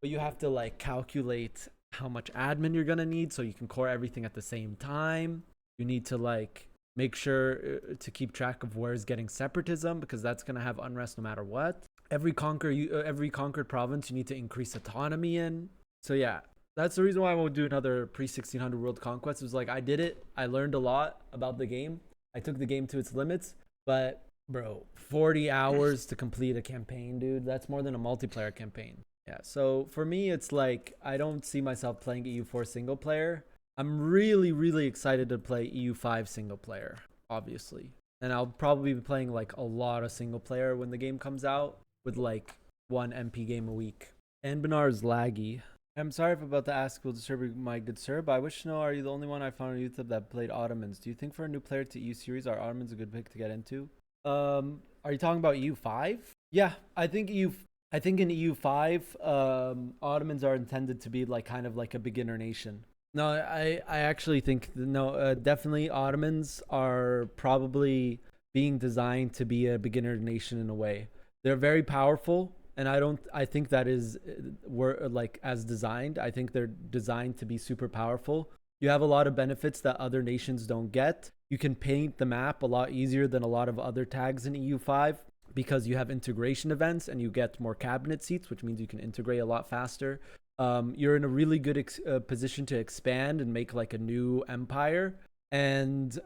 but you have to like calculate how much admin you're gonna need so you can core everything at the same time. You need to like make sure to keep track of where's getting separatism, because that's gonna have unrest no matter what. Every conquered province you need to increase autonomy in. So yeah, that's the reason why I won't do another pre-1600 world conquest. It was like I did it, I learned a lot about the game, I took the game to its limits, but bro, 40 hours to complete a campaign, dude. That's more than a multiplayer campaign. Yeah, so for me, it's like I don't see myself playing EU4 single player. I'm really, really excited to play EU5 single player, obviously. And I'll probably be playing like a lot of single player when the game comes out, with like 1 MP game a week. And Benar is laggy. I'm sorry if I'm about to ask, will disturb my good sir, but I wish to know, are you the only one I found on YouTube that played Ottomans? Do you think for a new player to EU series, are Ottomans a good pick to get into? Are you talking about EU5? Yeah, I think in EU5, Ottomans are intended to be like kind of like a beginner nation. No, I actually think definitely Ottomans are probably being designed to be a beginner nation in a way. They're very powerful, and I think that is like as designed. I think they're designed to be super powerful. You have a lot of benefits that other nations don't get. You can paint the map a lot easier than a lot of other tags in EU5 because you have integration events and you get more cabinet seats, which means you can integrate a lot faster. You're in a really good position to expand and make like a new empire. And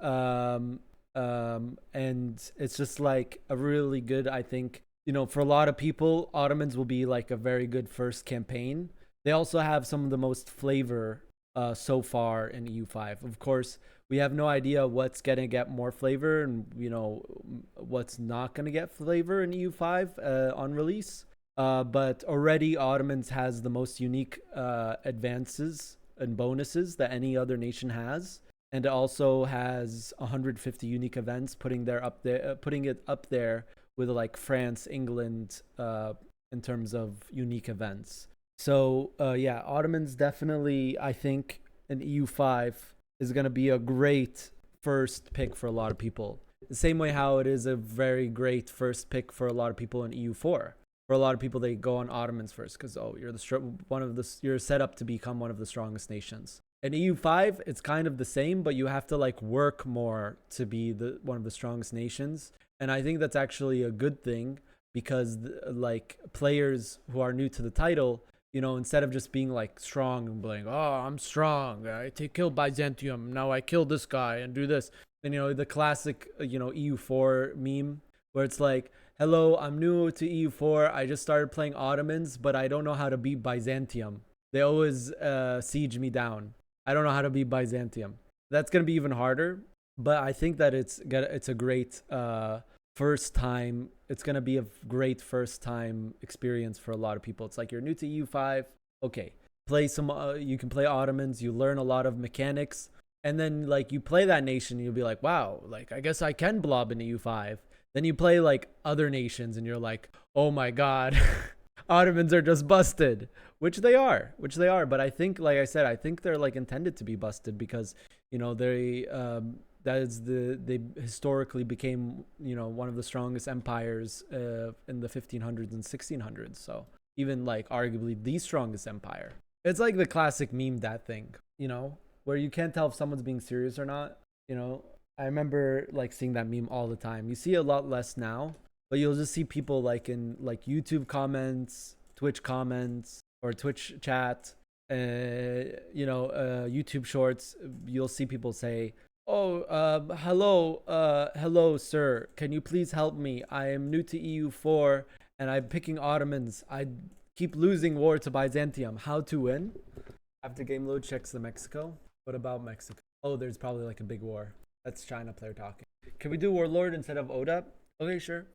it's just like a really good, I think, for a lot of people, Ottomans will be like a very good first campaign. They also have some of the most flavor so far in EU5. Of course, we have no idea what's going to get more flavor and, what's not going to get flavor in EU5 on release. But already Ottomans has the most unique advances and bonuses that any other nation has. And it also has 150 unique events, putting it up there with like France, England, in terms of unique events. So yeah, Ottomans definitely, I think, in EU5 is going to be a great first pick for a lot of people. The same way how it is a very great first pick for a lot of people in EU4. For a lot of people, they go on Ottomans first because you're set up to become one of the strongest nations. In EU5, it's kind of the same, but you have to like work more to be one of the strongest nations. And I think that's actually a good thing because like players who are new to the title, instead of just being like strong and being, oh, I'm strong, I killed Byzantium, now I kill this guy and do this. And the classic, EU4 meme where it's like, hello, I'm new to EU4, I just started playing Ottomans, but I don't know how to beat Byzantium. They always siege me down. I don't know how to beat Byzantium. That's going to be even harder, but I think that it's a great first time. It's going to be a great first time experience for a lot of people. It's like you're new to EU5. Okay, you can play Ottomans. You learn a lot of mechanics. And then like you play that nation, you'll be like, wow, like I guess I can blob in EU5. Then you play like other nations and you're like, oh my God, Ottomans are just busted, which they are. But I think, like I said, I think they're like intended to be busted because, they historically became, one of the strongest empires in the 1500s and 1600s. So even like arguably the strongest empire. It's like the classic meme that thing, where you can't tell if someone's being serious or not. I remember like seeing that meme all the time. You see it a lot less now, but you'll just see people like in like YouTube comments, Twitch comments, or Twitch chat, YouTube shorts. You'll see people say, oh, hello, sir. Can you please help me? I am new to EU4 and I'm picking Ottomans. I keep losing war to Byzantium. How to win? After game load checks the Mexico. What about Mexico? Oh, there's probably like a big war. That's China player talking. Can we do Warlord instead of Oda? Okay, sure.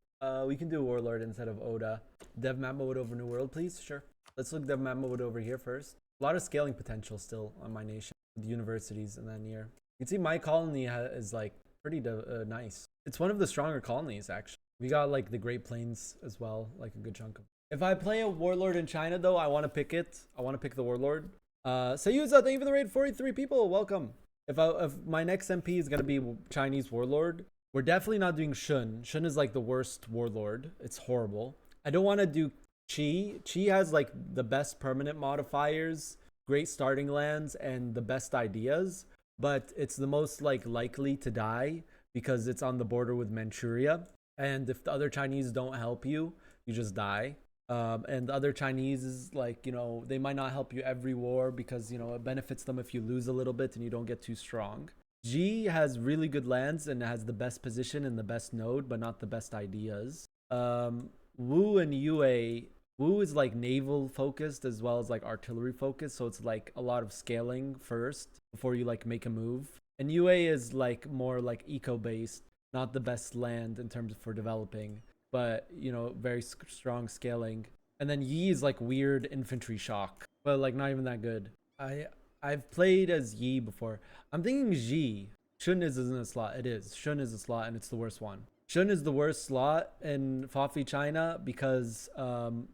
We can do Warlord instead of Oda. Dev map mode over New World, please. Sure. Let's look dev map mode over here first. A lot of scaling potential still on my nation with universities in that year. You can see my colony is like pretty nice. It's one of the stronger colonies actually. We got like the Great Plains as well, like a good chunk of. If I play a Warlord in China though, I want to pick it. I want to pick the Warlord. Sayuza, thank you for the raid. 43 people, welcome. If my next MP is gonna be Chinese Warlord, we're definitely not doing Shun. Shun is like the worst Warlord. It's horrible. I don't want to do Qi. Qi has like the best permanent modifiers, great starting lands, and the best ideas, but it's the most like likely to die because it's on the border with Manchuria. And if the other Chinese don't help you, you just die. And the other Chinese is like, you know, they might not help you every war because, you know, it benefits them if you lose a little bit and you don't get too strong. G has really good lands and has the best position and the best node, but not the best ideas. Wu and Yue, Wu is like naval focused as well as like artillery focused. So it's like a lot of scaling first before you like make a move. And Yue is like more like eco based, not the best land in terms of for developing, but you know, very strong scaling. And then Yi is like weird infantry shock, but like not even that good. I've played as Yi before. I'm thinking Ji. Shun isn't a slot. It is. Shun is a slot and it's the worst one. Shun is the worst slot in Fafi China because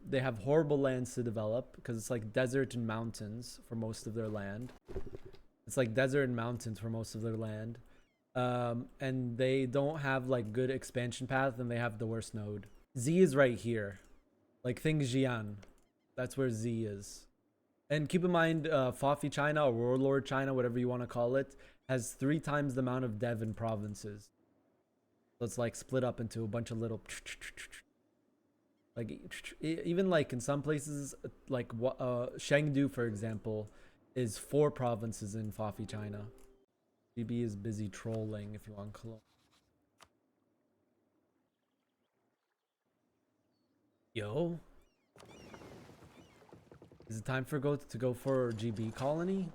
they have horrible lands to develop because it's like desert and mountains for most of their land. It's like desert and mountains for most of their land. And they don't have like good expansion path and they have the worst node. Z is right here. Like think Xi'an. That's where Z is. And keep in mind, Fafi China or Warlord China, whatever you want to call it, has 3 times the amount of dev in provinces. So it's like split up into a bunch of little, like even like in some places, like Chengdu, for example, is 4 provinces in Fafi China. GB is busy trolling if you want clone. Yo. Is it time for to go for GB colony?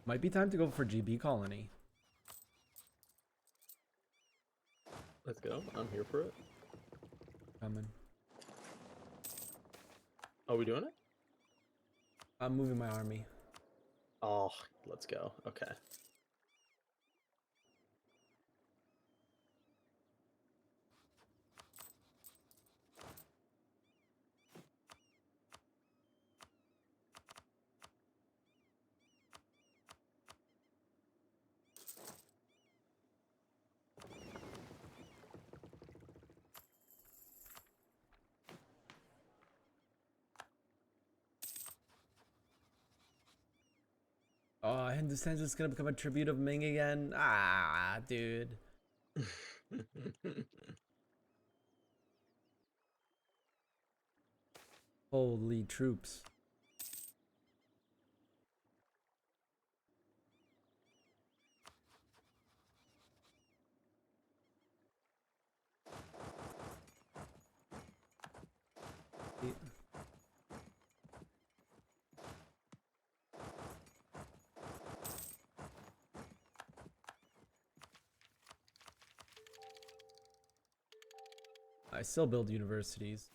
Might be time to go for GB colony. Let's go. I'm here for it. Coming. Are we doing it? I'm moving my army. Oh, let's go. Okay. Oh, Hindustan's just gonna become a tribute of Ming again. Ah, dude. Holy troops. I still build universities.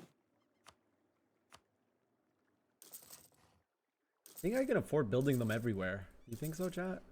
I think I can afford building them everywhere. You think so, chat?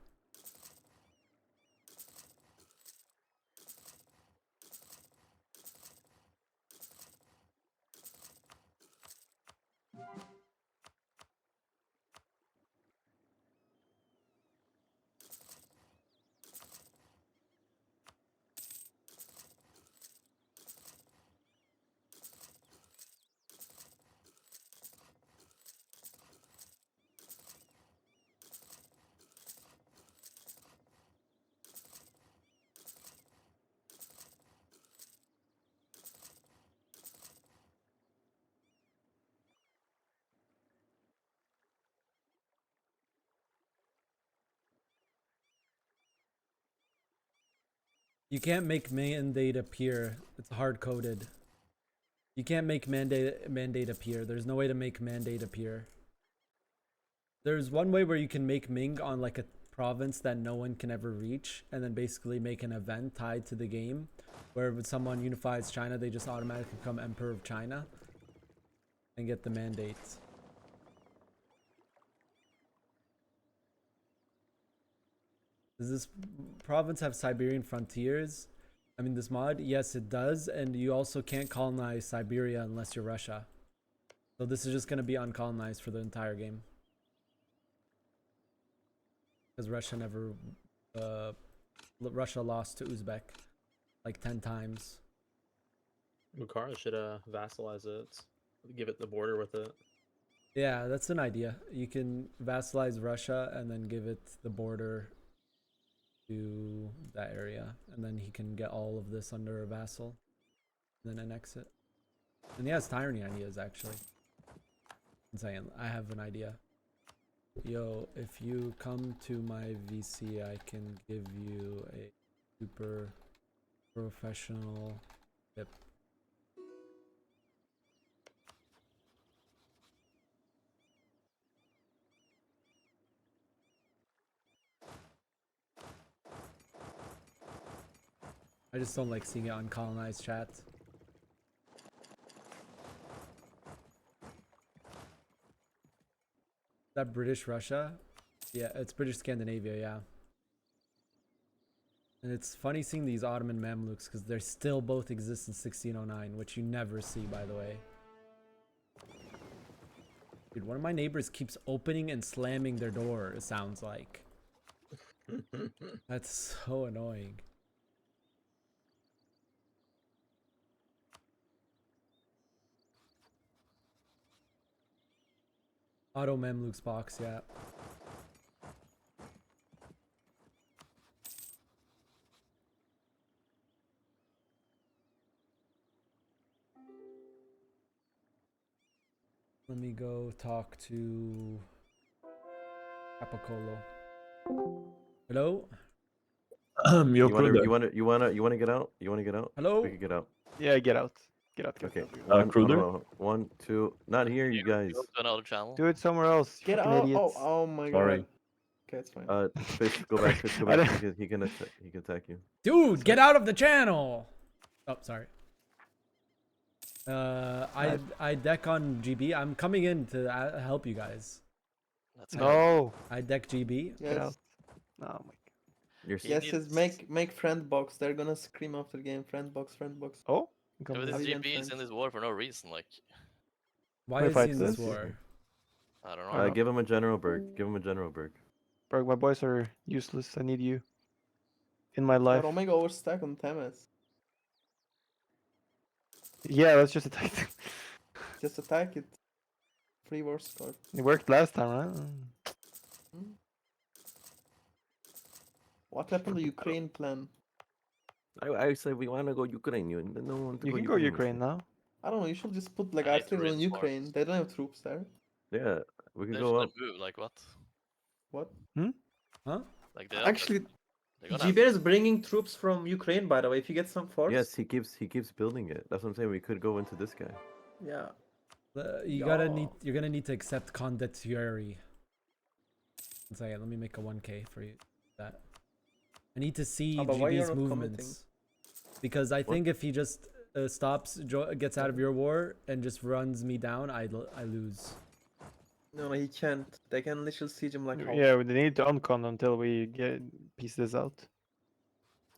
You can't make mandate appear. It's hard coded. You can't make mandate appear. There's no way to make mandate appear. There's one way where you can make Ming on like a province that no one can ever reach, and then basically make an event tied to the game, where when someone unifies China, they just automatically become Emperor of China and get the mandate. Does this province have Siberian frontiers? I mean, this mod, yes, it does, and you also can't colonize Siberia unless you're Russia. So this is just going to be uncolonized for the entire game. Because Russia never, Russia lost to Uzbek like 10 times. Bukhara should vassalize it, give it the border with it. Yeah, that's an idea. You can vassalize Russia and then give it the border to that area, and then he can get all of this under a vassal, and then annex it. And he has tyranny ideas, actually. I'm saying, I have an idea. Yo, if you come to my VC, I can give you a super professional tip. I just don't like seeing it on colonized chat. Is that British Russia? Yeah, it's British Scandinavia, yeah. And it's funny seeing these Ottoman Mamluks because they still both exist in 1609, which you never see, by the way. Dude, one of my neighbors keeps opening and slamming their door, it sounds like. That's so annoying. Auto Mamluks box, yeah. Let me go talk to Capocolo. Hello? You wanna get out? You wanna get out? Hello? We can get out. Yeah, get out. Get out. Get Okay. out. Kruder? 1, 2. Not here, you guys. Go to another channel. Do it somewhere else. Get fucking out! idiots. Oh my Sorry. god. Okay, it's fine. Fish, go back. Fish, go I back. don't- He can attack you. Dude, get out of the channel! Oh, sorry. I deck on GB. I'm coming in to help you guys. That's No. I deck GB. Yes. Get out. Oh my god. You're You Yes, need- yes, make friend box. They're gonna scream after game. Friend box, friend box. Oh. Yeah, Come but on. this Have you GB been is in friends? this war for no reason. Like, Why Wait, is fight he in this this? war? I don't know. Give him a general berg. Give him a general berg. Berg, my boys are useless. I need you. In my life. But Omega overstack on Temes. Yeah, let's just attack them. Just attack it. Free war score. It worked last time, right? What happened to Ukraine plan? I said we wanna go Ukraine. You no one. You can go Ukraine now. I don't know. You should just put like I hate artillery on Korean Ukraine. force. They don't have troops there. Yeah, we can They're go just up. gonna move. Like what? What? Huh? Like they Actually, they're gonna GBR is bringing troops from Ukraine. By the way, if you get some force. Yes, he keeps building it. That's what I'm saying. We could go into this guy. Yeah. You're gonna need to accept condottieri. One second, let me make a 1K for you. That I need to see Oh, but why you're GB's not movements because I think if he just gets out of your war and just runs me down, I lose. No, he can't. They can literally siege him like hell. Yeah, they need to uncon until we get piece this out.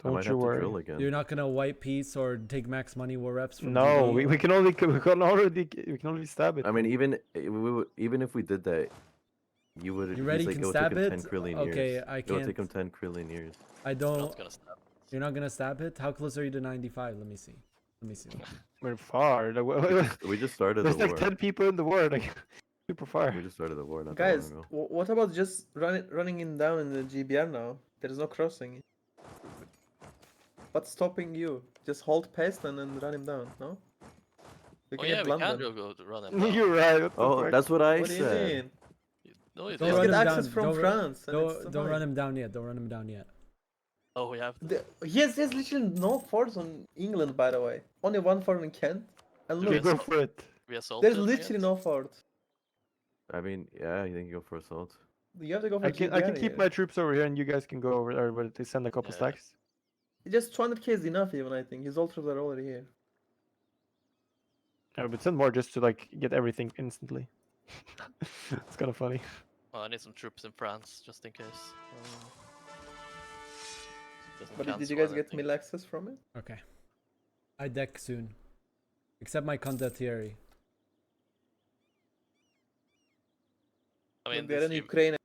I might Don't you have to worry. drill again. You're not gonna wipe peace or take max money war reps from No, GB? we can only stab it. I mean, even if we did that, you would. You ready? Like, Can it would stab take him it? 10 trillion Okay, years. I It would take him can't. 10 trillion years. I I'm don't. not gonna stab. You're not gonna stab it? How close are you to 95? Let me see. Let me see. We're far. Like, We just started there's the like war. 10 people in the war. Like, super far. We just started the war. Not Guys, that long ago. what about just running him down in the GBR now? There is no crossing. What's stopping you? Just hold past and then run him down, no? We Oh can yeah, get we can London. go to run him. You're right. what the Oh, fuck? that's what I What do you said. mean? No, you Don't Just run get him access down. from Don't France. and it's Don't run fine. him down yet. Don't run him down yet. Oh, we have to. He has literally no force on England, by the way. Only one force in Kent. And Do Okay, look, go assault- for it. we assault there's building literally it? no fort. I mean, yeah, you think you go for assault? You have to go for I can keep here. my troops over here, and you guys can go over there. But they send a couple Yeah. stacks. Just 200k is enough, even I think. His ultras are already here. But send more just to like get everything instantly. It's kind of funny. Well, I need some troops in France just in case. Doesn't But did you cancel guys get anything. mill access from it? Okay. I deck soon. Except my condottieri. I mean, Look, they're in this Ukraine.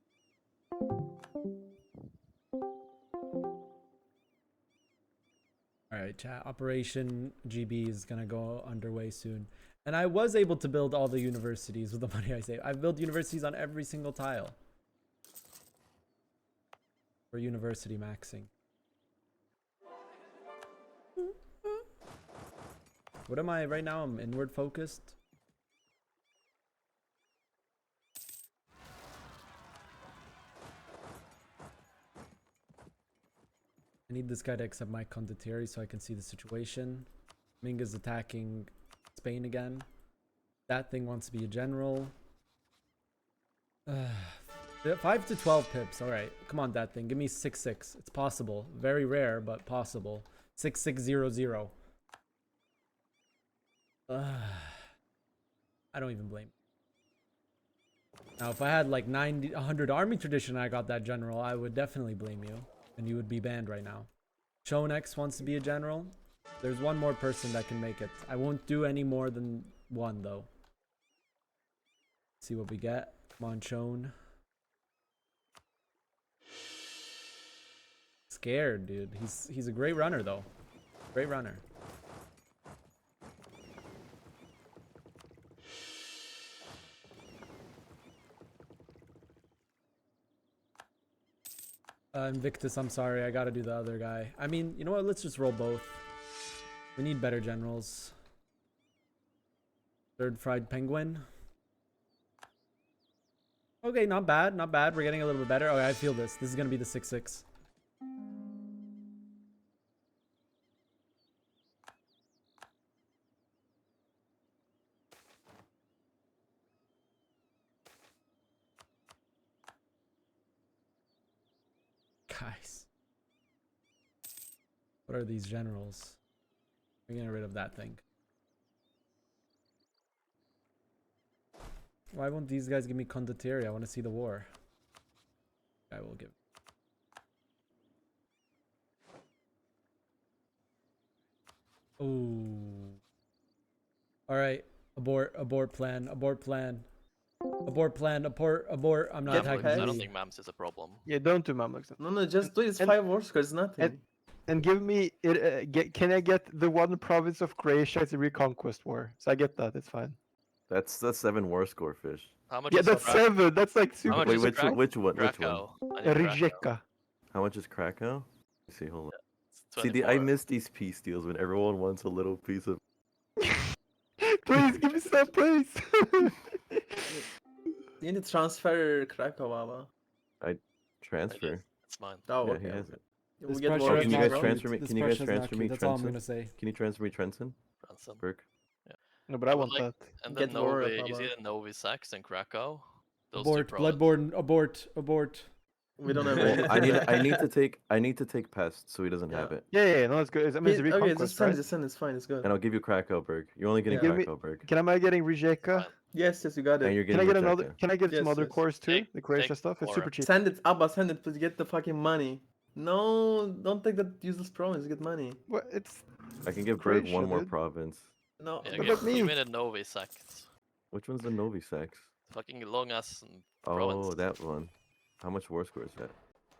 Alright, chat. Operation GB is gonna go underway soon. And I was able to build all the universities with the money I saved. I've built universities on every single tile. For university maxing. What am I right now? I'm inward focused. I need this guy to accept my condottieri so I can see the situation. Minga's attacking Spain again. That thing wants to be a general. 5 to 12 pips. Alright. Come on, that thing. Give me 6-6. It's possible. Very rare, but possible. 6-6-0-0. I don't even blame. Now, if I had like 100 army tradition and I got that general, I would definitely blame you. And you would be banned right now. Chonex wants to be a general. There's one more person that can make it. I won't do any more than one, though. See what we get. Come on, Chone. Scared, dude. He's a great runner, though. Great runner. Invictus, I'm sorry. I gotta do the other guy. I mean, you know what? Let's just roll both. We need better generals. Third fried penguin. Okay, not bad. Not bad. We're getting a little bit better. Okay, I feel this. This is gonna be the 6-6. Guys. What are these generals? We're getting rid of that thing. Why won't these guys give me condottieri? I want to see the war. I will give. Ooh. Alright. Abort plan. Abort plan. Abort plan. Abort. I'm not Get attacking okay. I don't you. think Mams is a problem. Yeah, don't do Mamluks. No, just do it. It's And- 5 war scores, nothing. And give me it. Can I get the one province of Croatia as a reconquest war? So I get that. It's fine. That's 7 war score fish. How much Yeah, is that's Krak- 7. That's like How super. much Wait, is which Krak- one? Which one? Krakow? I need Krakow. Rijeka. How much is Krakow? Let me see, hold on. It's See, I 24. miss these peace deals when everyone wants a little piece of. Please give me some, please. You need to transfer Krakow, Baba. Transfer. It's mine. Oh, Yeah, okay. he has okay. it. We'll This get pressure war is Can you not guys bro. transfer cute. me? This Can you guys pressure is not transfer cute. me That's all I'm Trenton? gonna say. Can you transfer me Trenton? Ransom. Burke? No, but I would want like- that. And then Get war, Novi, you Baba. see the Novi Sax and Krakow? Those Abort. two provinces. Bloodborne. Abort. Abort. We don't have Well, anything. I need to take Pest, so he doesn't have Yeah. it. Yeah, no, it's good. I mean, it's a Okay, reconquest, just send right? it, just send it. It's fine, it's good. And I'll give you Krakow, Burke. You're only getting Yeah. Give me- Krakow, Burke. Am I getting Rijeka? Fine. Yes, you got And it. you're Can I getting get another? Rijeka. Can I get some Yes, other yes. cores too? Take- The Croatia take stuff. It's more. super cheap. Send it, Abba, send it, please get the fucking money. No, don't take that useless province, get money. What? It's I can give Burke Croatia, one more dude. province. No, Yeah, What give, about me? give me the Novi Sax. Which one's the Novi Sax? Fucking long ass Oh, province. that one. How much war score is that?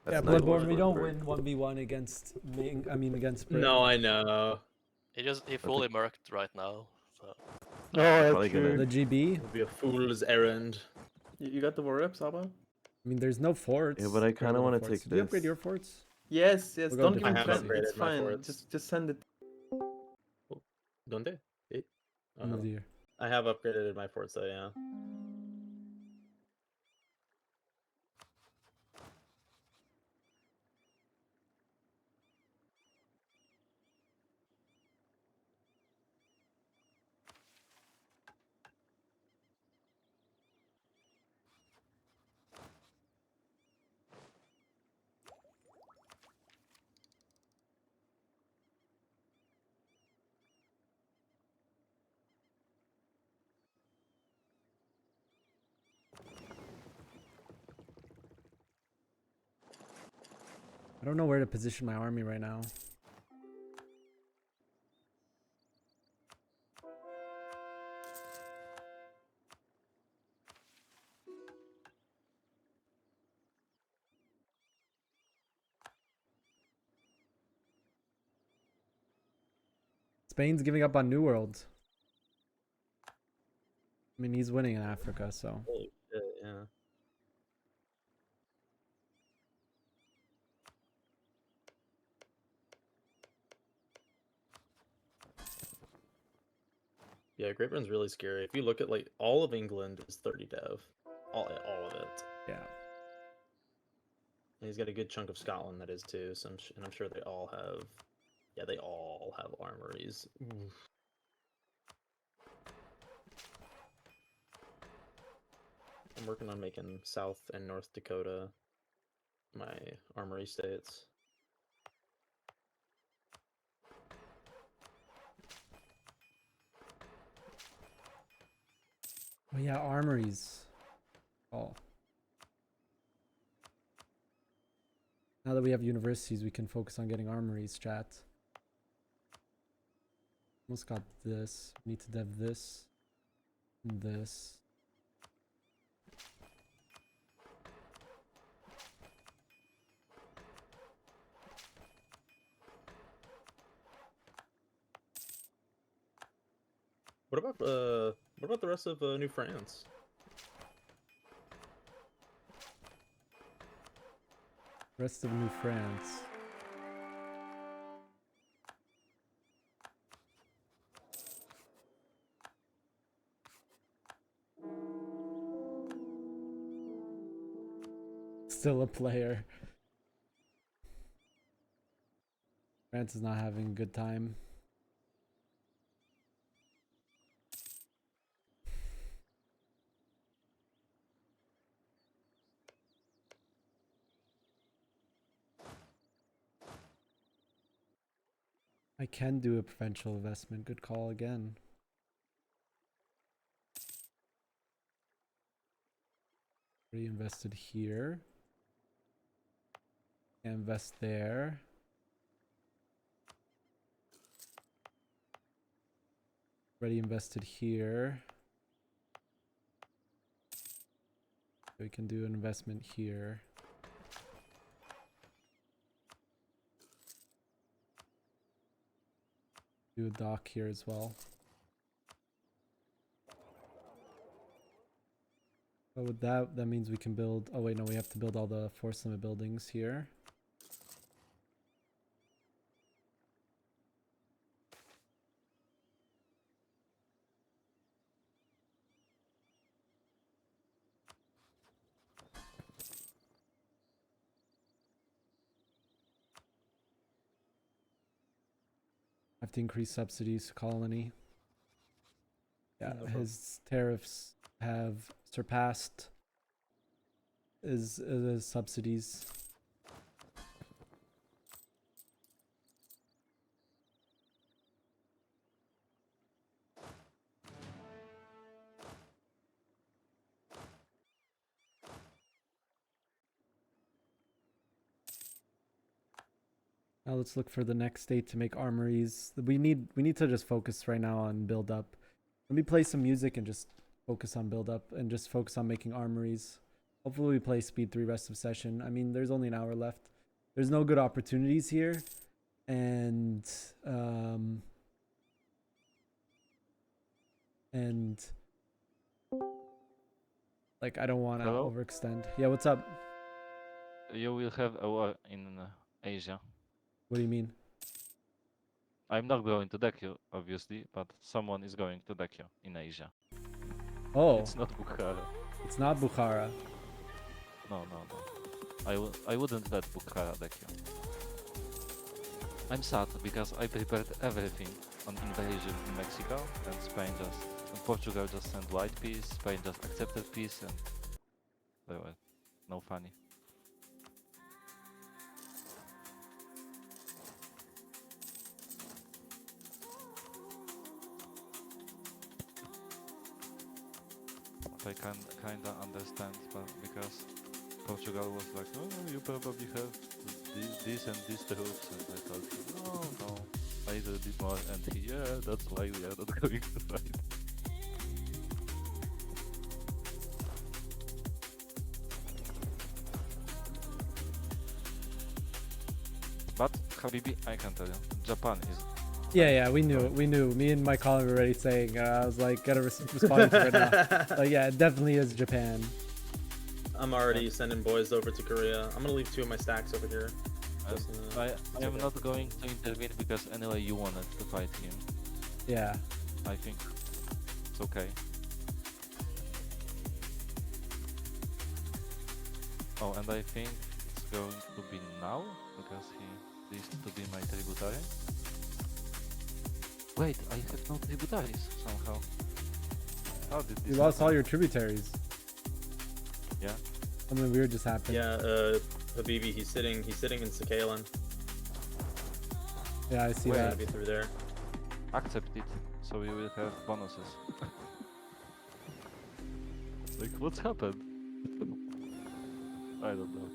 Yeah, That's 9 war Bloodborne. We score, don't Burke. win 1v1 against Ming. I mean, against Britain. No, I know. He fully murked right now. So Oh, Probably that's gonna- true. The GB. It'll be a fool's errand. you got the war reps, Abba? I mean, there's no forts. Yeah, but I kinda Upgrade wanna the forts. take Did you upgrade this. your forts? Yes, We'll go don't give different me I have credit, upgraded it's my fine. forts. Just send it. Donde? Eh? End of the year. I have upgraded my forts, so yeah. I don't know where to position my army right now. Spain's giving up on New World. I mean, he's winning in Africa, so. Holy shit, yeah. Yeah, Great Britain's really scary. If you look at like all of England is 30 dev, all of it. Yeah. And he's got a good chunk of Scotland that is too. So and I'm sure they all have, yeah, they all have armories. Oof. I'm working on making South and North Dakota my armory states. Oh yeah, armories. Oh. Now that we have universities, we can focus on getting armories, chat. Almost got this. We need to dev this. And this. What about the rest of New France? Rest of New France. Still a player. France is not having a good time. I can do a provincial investment. Good call again. Already invested here. Invest there. Already invested here. We can do an investment here. Do a dock here as well. But with that means we can build. Oh wait, no, we have to build all the force limit buildings here. Have to increase subsidies to colony. Yeah, his tariffs have surpassed his subsidies. Now let's look for the next state to make armories. We need to just focus right now on build up. Let me play some music and just focus on build up and just focus on making armories. Hopefully we play speed 3 rest of session. I mean, there's only an hour left. There's no good opportunities here. And like I don't want to Hello? overextend. Yeah, what's up? You will have a war in Asia. What do you mean? I'm not going to deck you, obviously, but someone is going to deck you in Asia. Oh, It's not Bukhara. it's not Bukhara. No, no, no. I wouldn't let Bukhara deck you. I'm sad because I prepared everything on invasion in Mexico, and Spain and Portugal just sent white peace, Spain just accepted peace, and well, no funny. I can kinda understand, but because Portugal was like, oh, you probably have this and these troops, and I told him, no, I need a bit more, and he, yeah, that's why we are not going to fight. But Habibi, I can tell you, Japan is. Yeah, we knew it. We knew. Me and my colleague were already saying. I was like, gotta respond to it now. Like, yeah, it definitely is Japan. I'm already sending boys over to Korea. I'm gonna leave 2 of my stacks over here. Just, I am not going to intervene because anyway you wanted to fight him. Yeah. I think it's okay. Oh, and I think it's going to be now because he used to be my tributary. Wait, I have no tributaries somehow. How did this You lost all happen? your tributaries. Yeah. Something weird just happened. yeah, Habibi, he's sitting in Sakhalin. Yeah, I see He's that. gonna be through there. Accept it, so we will have bonuses. Like, what's happened? I don't know.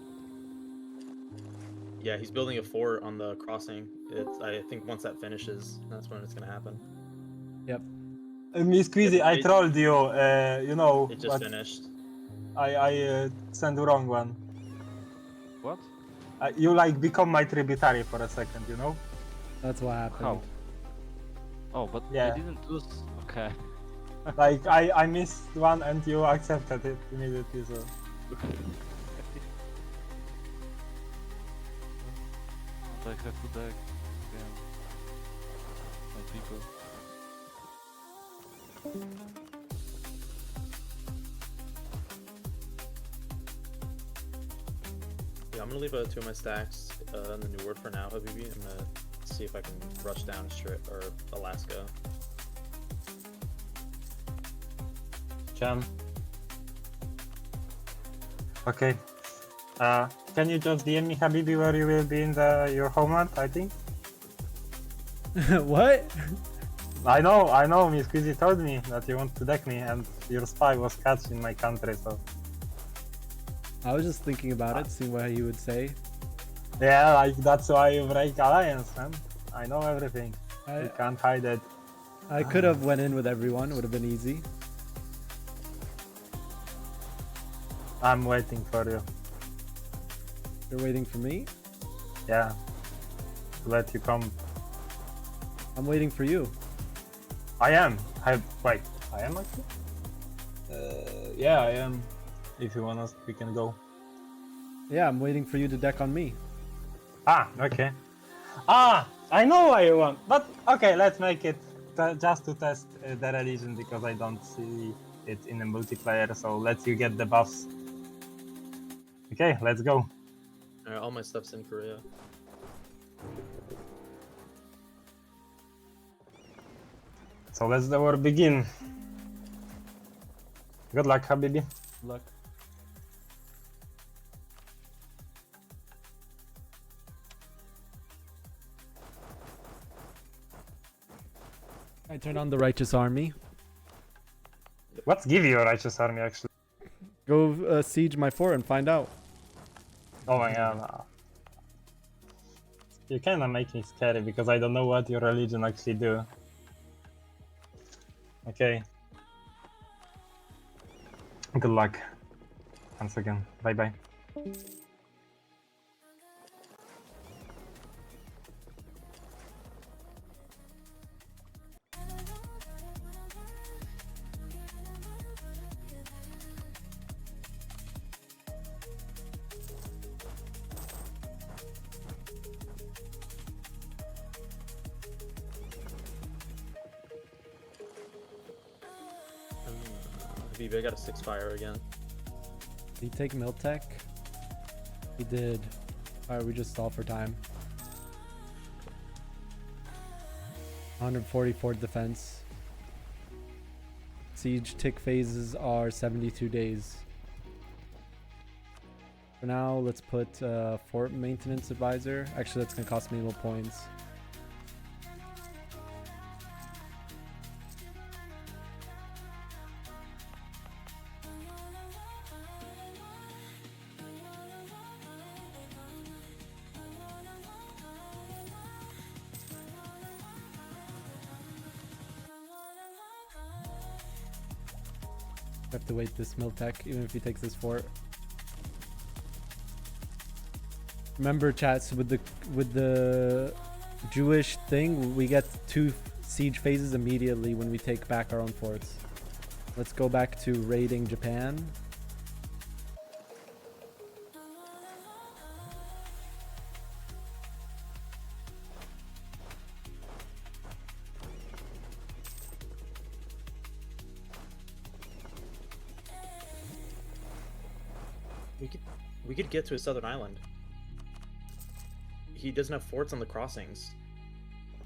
Yeah, he's building a fort on the crossing. I think once that finishes, that's when it's gonna happen. Yep. Miss Quizzy, Yeah, I it- trolled you, you know, It just but finished. I sent the wrong one. What? You like become my tributary for a second, you know? That's what happened. How? Oh, but Yeah. I didn't lose. Okay. Like I missed one and you accepted it immediately, so. I have to deck again. My people. Yeah, I'm gonna leave 2 of my stacks in the new word for now, Habibi. I'm gonna see if I can rush down Strip or Alaska. Jam. Okay. Can you just DM me, Habibi, where you will be in your homeland, I think? What? I know, Miss Quizzy told me that you want to deck me and your spy was catched in my country, so... I was just thinking about it, seeing what he would say. Yeah, like, that's why you break alliance, man. I know everything. You can't hide it. I could have went in with everyone. It would have been easy. I'm waiting for you. You're waiting for me? Yeah. Let you come. I'm waiting for you. I am. Wait, I am actually? Yeah, I am. If you want us, we can go. Yeah, I'm waiting for you to deck on me. Ah, okay. Ah, I know why you want. But okay, let's make it just to test the religion because I don't see it in the multiplayer. So let you get the buffs. Okay, let's go. Alright, all my stuff's in Korea. So let's the war begin. Good luck, Habibi. Good luck. I turn on the righteous army. What's give you a righteous army actually? Go siege my fort and find out. Oh my god. You kinda make me scary because I don't know what your religion actually do. Okay. Good luck. Once again. Bye bye. Habibi, I got a 6 fire again. Did he take Miltech? He did. Alright, we just stall for time. 144 defense. Siege tick phases are 72 days. For now, let's put fort maintenance advisor. Actually, that's gonna cost me more points. have to wait this Miltech, even if he takes this fort. Remember, chats, with the Jewish thing, we get 2 siege phases immediately when we take back our own forts. Let's go back to raiding Japan. We could get to a southern island. He doesn't have forts on the crossings.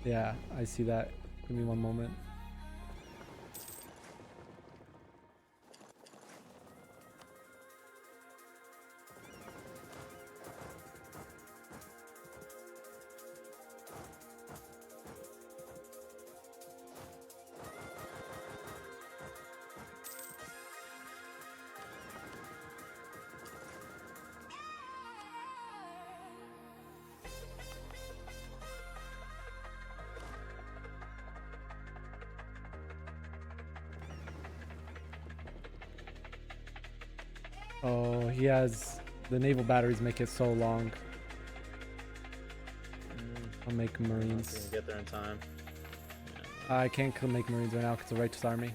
Yeah, I see that. Give me one moment. Oh, he has the naval batteries make it so long. I'll make Marines. We can get there in time. I can't make Marines right now because it's a righteous army.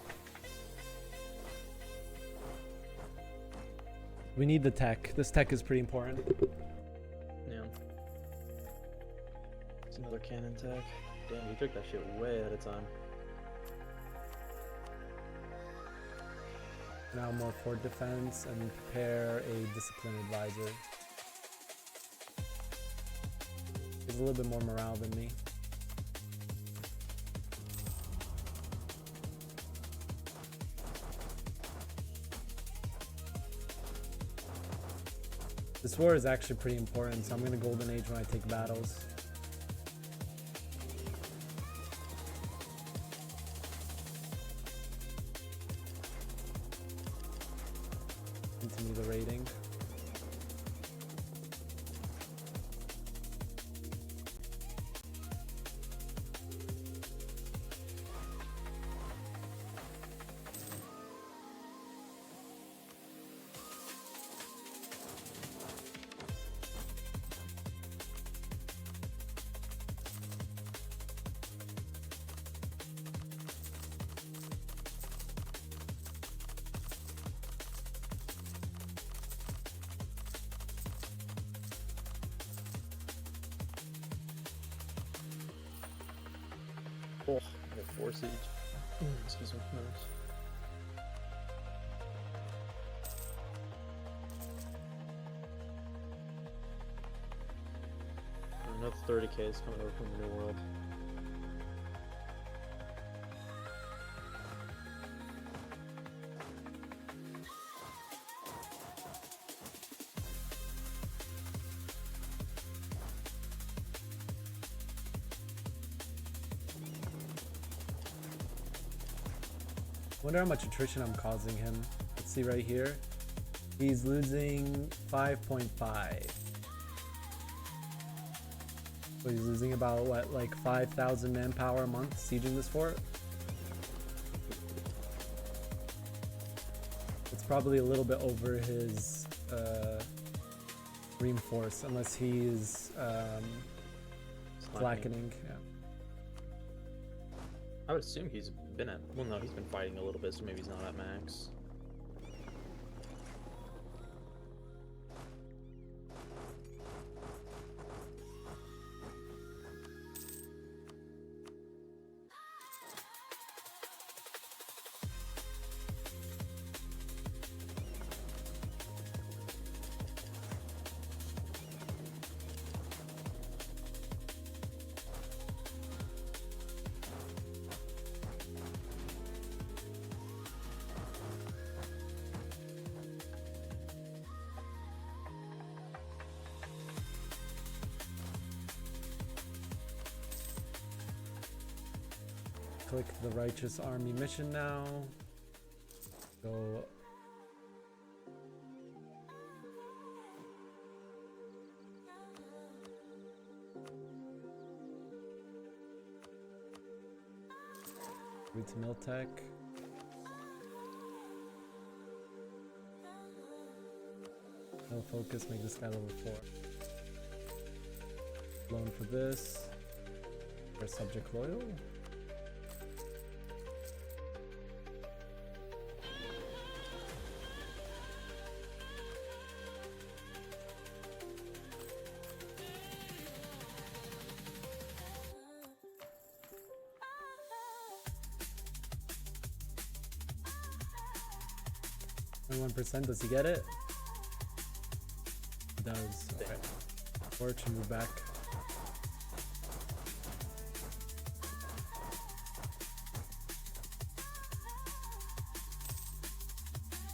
We need the tech. This tech is pretty important. Yeah. It's another cannon tech. Damn, you took that shit way ahead of time. Now more fort defense and prepare a discipline advisor. He's a little bit more morale than me. This war is actually pretty important, so I'm gonna golden age when I take battles. Continue the raiding. Oh, I got 4 siege. Excuse me. Nice. Another 30k is coming over from the New World. Wonder how much attrition I'm causing him. Let's see right here. He's losing 5.5. So he's losing about what, like 5,000 manpower a month sieging this fort? It's probably a little bit over his reinforce, unless he's slackening. Yeah. I would assume he's been at. Well, no, he's been fighting a little bit, so maybe he's not at max. Click the Righteous Army mission now. Go. Read to Miltech. No focus, make this guy level 4. Loan for this. For subject loyal. %, does he get it? He does. Okay. Fortune, move back.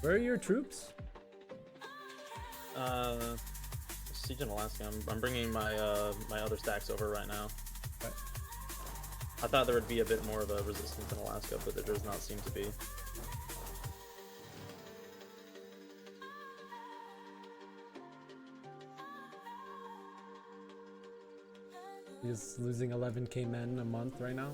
Where are your troops? Siege in Alaska. I'm bringing my my other stacks over right now. Okay. I thought there would be a bit more of a resistance in Alaska, but there does not seem to be. He's losing 11k men a month right now.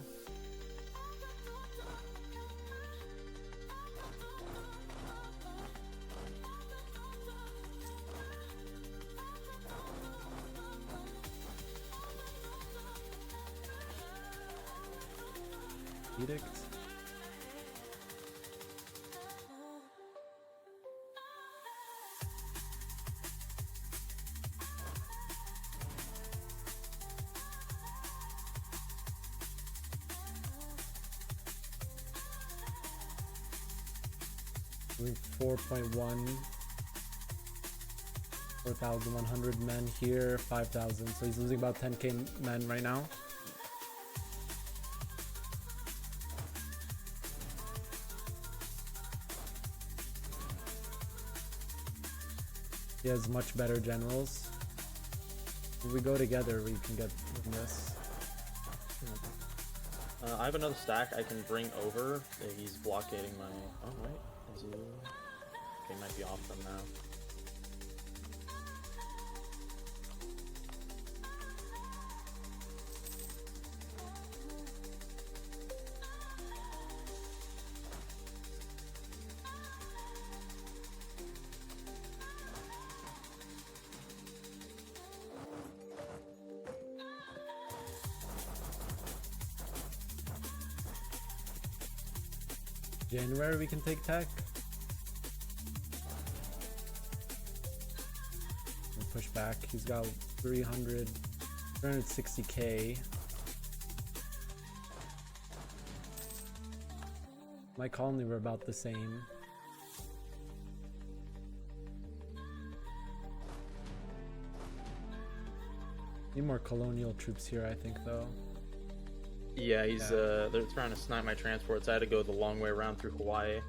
Edict. Doing 4.1. 4,100 men here, 5,000. So he's losing about 10k men right now. He has much better generals. If we go together, we can get this. I have another stack I can bring over. He's blockading my... Oh, wait. Is he... Okay, might be off from now. January we can take tech. We'll push back. He's got 360k. My colony were about the same. Need more colonial troops here, I think, though. Yeah, he's they're trying to snipe my transports. I had to go the long way around through Hawaii.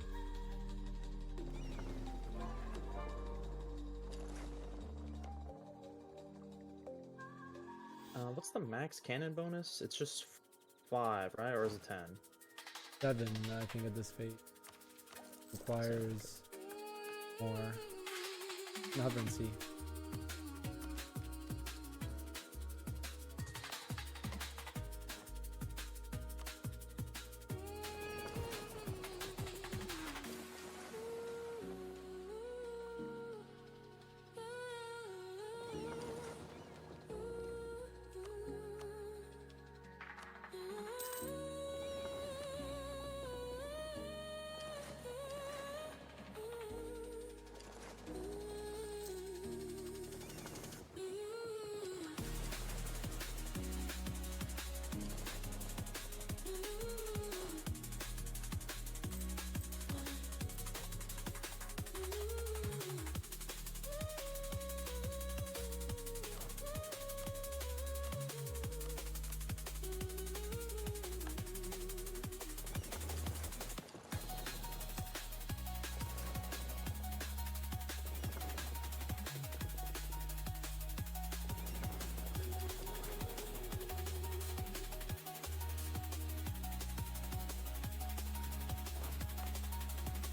What's the max cannon bonus? It's just 5, right? Or is it 10? 7, I think, at this fate. Requires more. Nothing, see.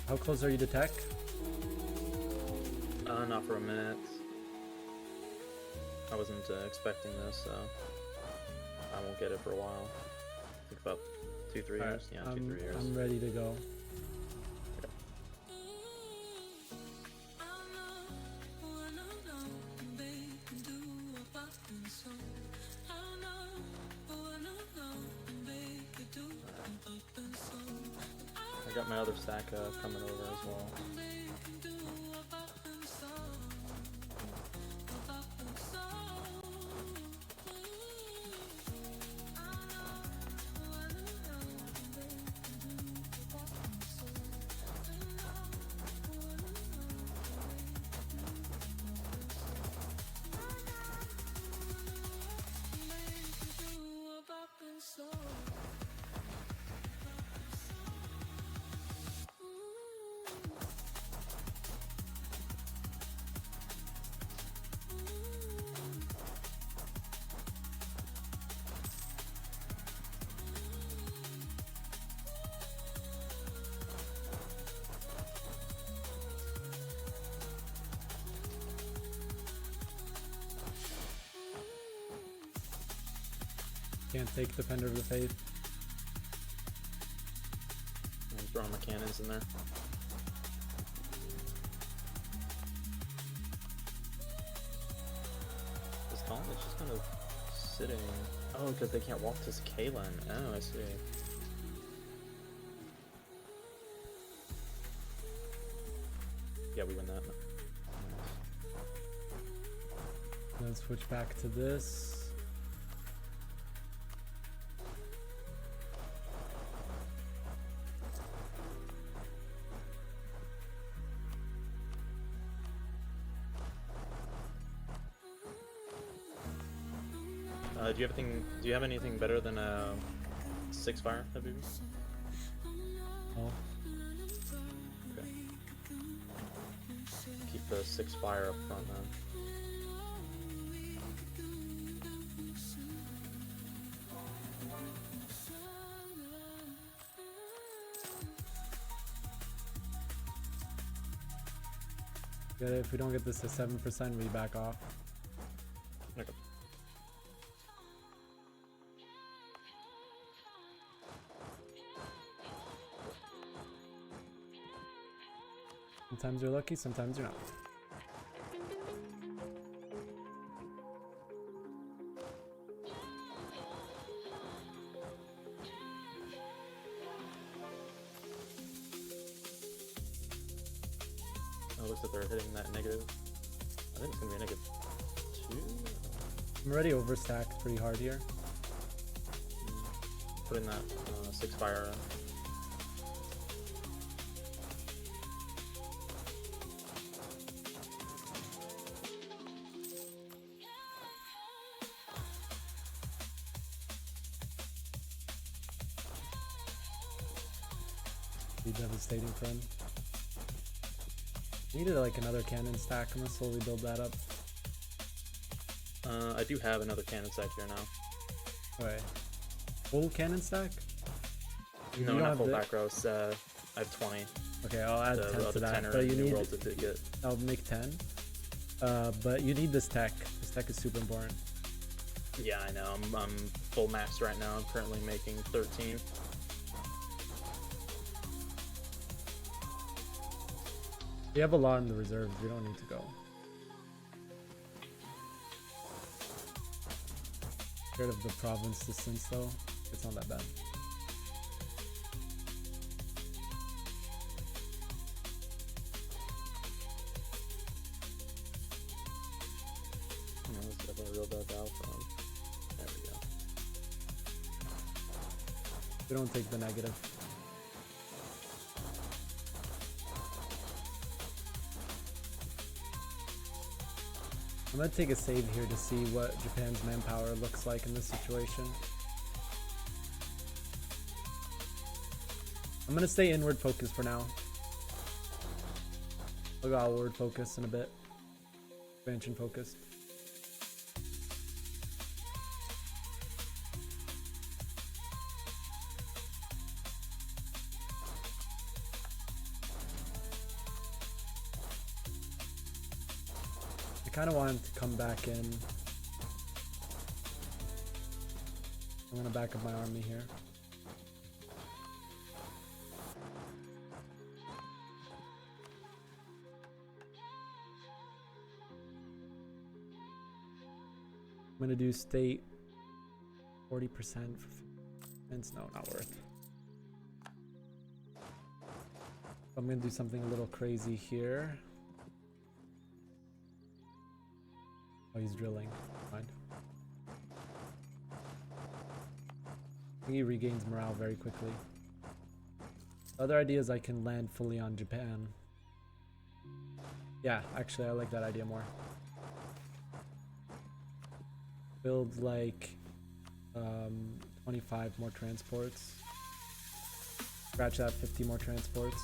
How close are you to tech? Not for a minute. I wasn't expecting this, so I won't get it for a while. I think about 2-3 years. Yeah, 2-3 years. I'm ready to go. got my other stack coming over as well. Can't take Defender of the Faith. I'm throwing my cannons in there. This column is just kind of sitting. Oh, because they can't walk to Kalen. Oh, I see. Yeah, we win that. Then switch back to this. Do you have anything better than a 6 fire, Habibi? Oh. Okay. Keep the 6 fire up front then. Good. If we don't get this to 7%, we back off. Okay. Sometimes you're lucky, sometimes you're not. Oh, it looks like they're hitting that negative. I think it's gonna be a -2. I'm already overstacked pretty hard here. Putting that 6 fire in. Be devastating for him. Needed like another cannon stack. I'm gonna slowly build that up. I do have another cannon stack here now. Wait. Full cannon stack? You No, don't not have full the- back rows. I have 20. Okay, I'll add The 10 to other that. 10 are But in you New need. World to get. I'll make 10. But you need this tech. This tech is super important. Yeah, I know. I'm full max right now. I'm currently making 13. We have a lot in the reserves. We don't need to go. Scared of the province distance though. It's not that bad. No, let's definitely real bad alpha. There we go. We don't take the negative. I'm gonna take a save here to see what Japan's manpower looks like in this situation. I'm gonna stay inward focus for now. I'll go outward focus in a bit. Expansion focused. I kind of want him to come back in. I'm gonna back up my army here. I'm gonna do state 40% for no, not worth. I'm gonna do something a little crazy here. Oh, he's drilling. Fine. I think he regains morale very quickly. The other idea is I can land fully on Japan. Yeah, actually I like that idea more. Build like 25 more transports. Scratch that, 50 more transports.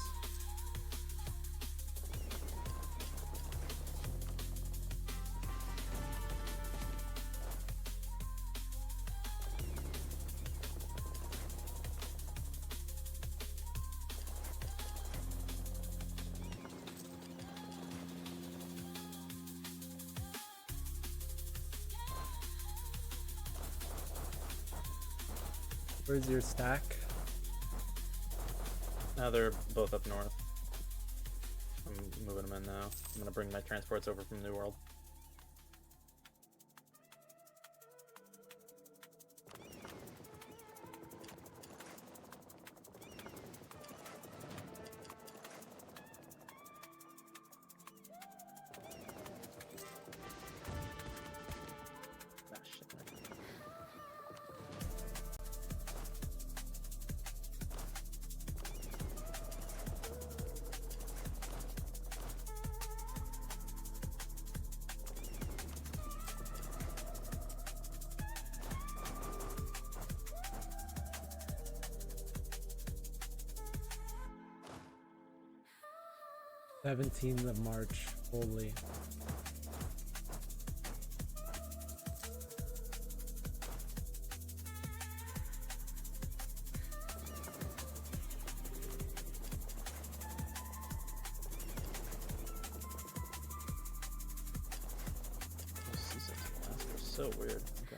Where's your stack? Now they're both up north. I'm moving them in now. I'm gonna bring my transports over from New World. Ah, shit. 17th of March, holy. So weird. Okay.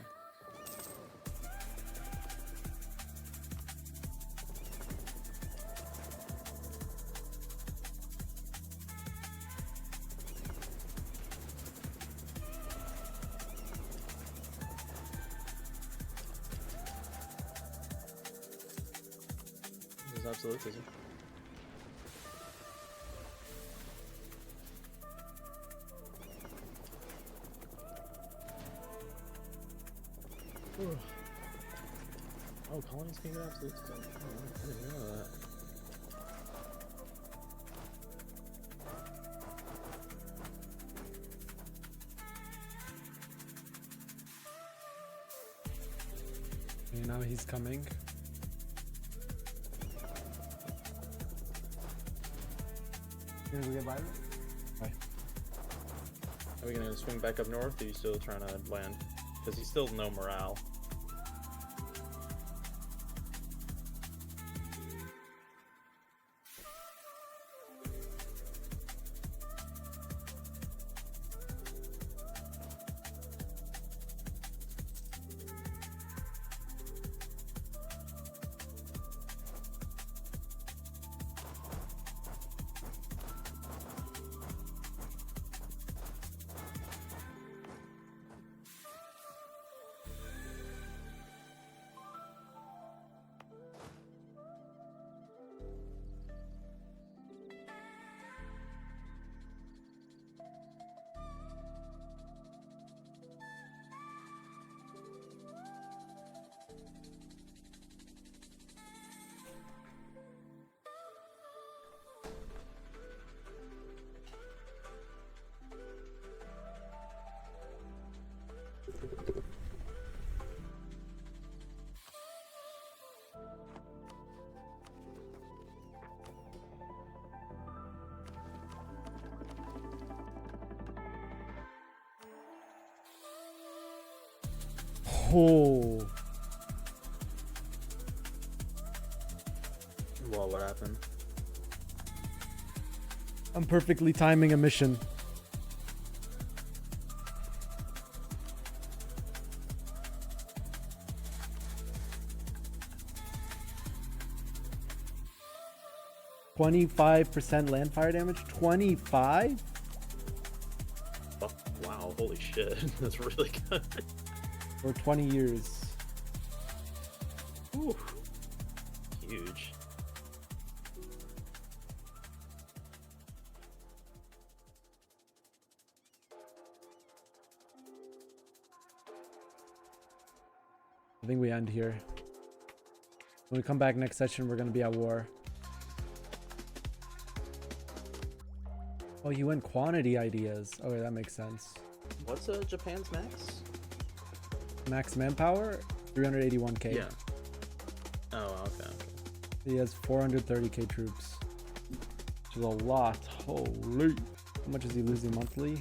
There's absolutism. Oh, colonies can get absolute stuff. I didn't know that. Okay, now he's coming. Gonna go get Byron? Bye. Are we gonna swing back up north, or are you still trying to land? Because he's still no morale. Oh, Well, what happened? I'm perfectly timing a mission. %25% land fire damage? 25? Oh, wow, holy shit. That's really good. For 20 years. Ooh. Huge. think we end here. When we come back next session, we're gonna be at war. Oh, you went quantity ideas. Okay, that makes sense. What's Japan's max? Max manpower, 381k. Yeah. Oh, okay. He has 430k troops, which is a lot. Holy. How much is he losing monthly?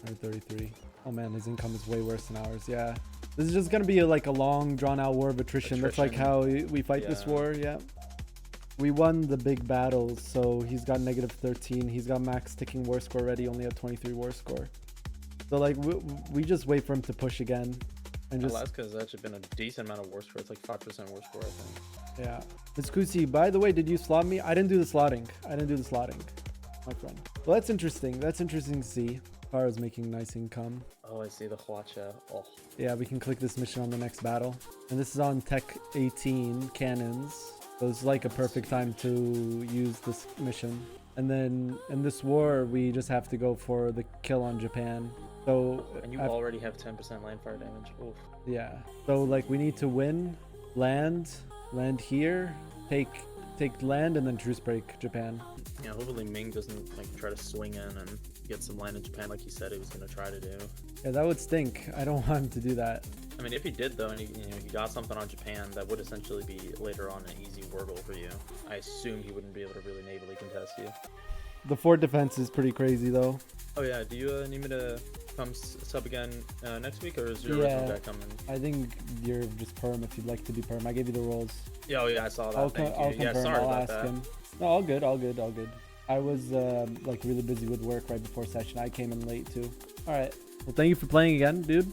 133. Oh man, his income is way worse than ours. Yeah. This is just gonna be like a long, drawn-out war of attrition. That's like how we fight this war. Yeah. We won the big battles, so he's got -13. He's got max ticking war score already, only at 23 war score. So like we just wait for him to push again, and just. Alaska's actually been a decent amount of war score. It's like 5% war score, I think. Yeah. Miss Kusi, by the way, did you slot me? I didn't do the slotting. My friend. Well, that's interesting. That's interesting to see. Kara's making nice income. Oh, I see the Hwacha. Oh. Yeah, we can click this mission on the next battle. And this is on Tech 18 cannons. So it's like a perfect time to use this mission. And then in this war, we just have to go for the kill on Japan. So And you already have 10% land fire damage. Oof. yeah. So like we need to win, land here, take land, and then truce break Japan. Yeah, hopefully Ming doesn't like try to swing in and get some land in Japan like he said he was gonna try to do. Yeah, that would stink. I don't want him to do that. I mean, if he did though, and he got something on Japan, that would essentially be later on an easy war goal for you. I assume he wouldn't be able to really navally contest you. The fort defense is pretty crazy though. Oh yeah, do you need me to come sub again next week, or is your original guy coming? I think you're just perm if you'd like to be perm. I gave you the rolls. Yeah, oh yeah, I saw that. I'll Thank I'll you. Yeah, confirm. sorry I'll about ask that. him. No, all good. I was like really busy with work right before session. I came in late too. All right. Well, thank you for playing again, dude.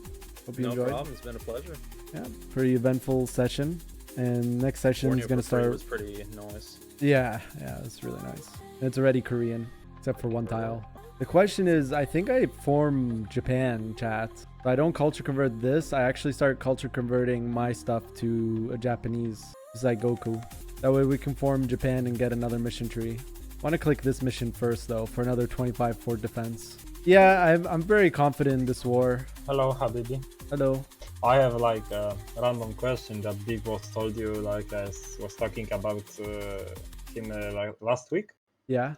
Hope you No enjoyed. problem. It's been a pleasure. Yeah, pretty eventful session. And next session is Borneo gonna for free start. was pretty nice. Yeah, it's really nice. And it's already Korean, except for one tile. The question is, I think I form Japan, chat. So I don't culture convert this. I actually start culture converting my stuff to a Japanese. It's like Goku. That way we can form Japan and get another mission tree. I want to click this mission first though for another 25 fort defense. Yeah, I'm very confident in this war. Hello, Habibi. Hello. I have like a random question that Big Boss told you, like I was talking about him like last week. Yeah.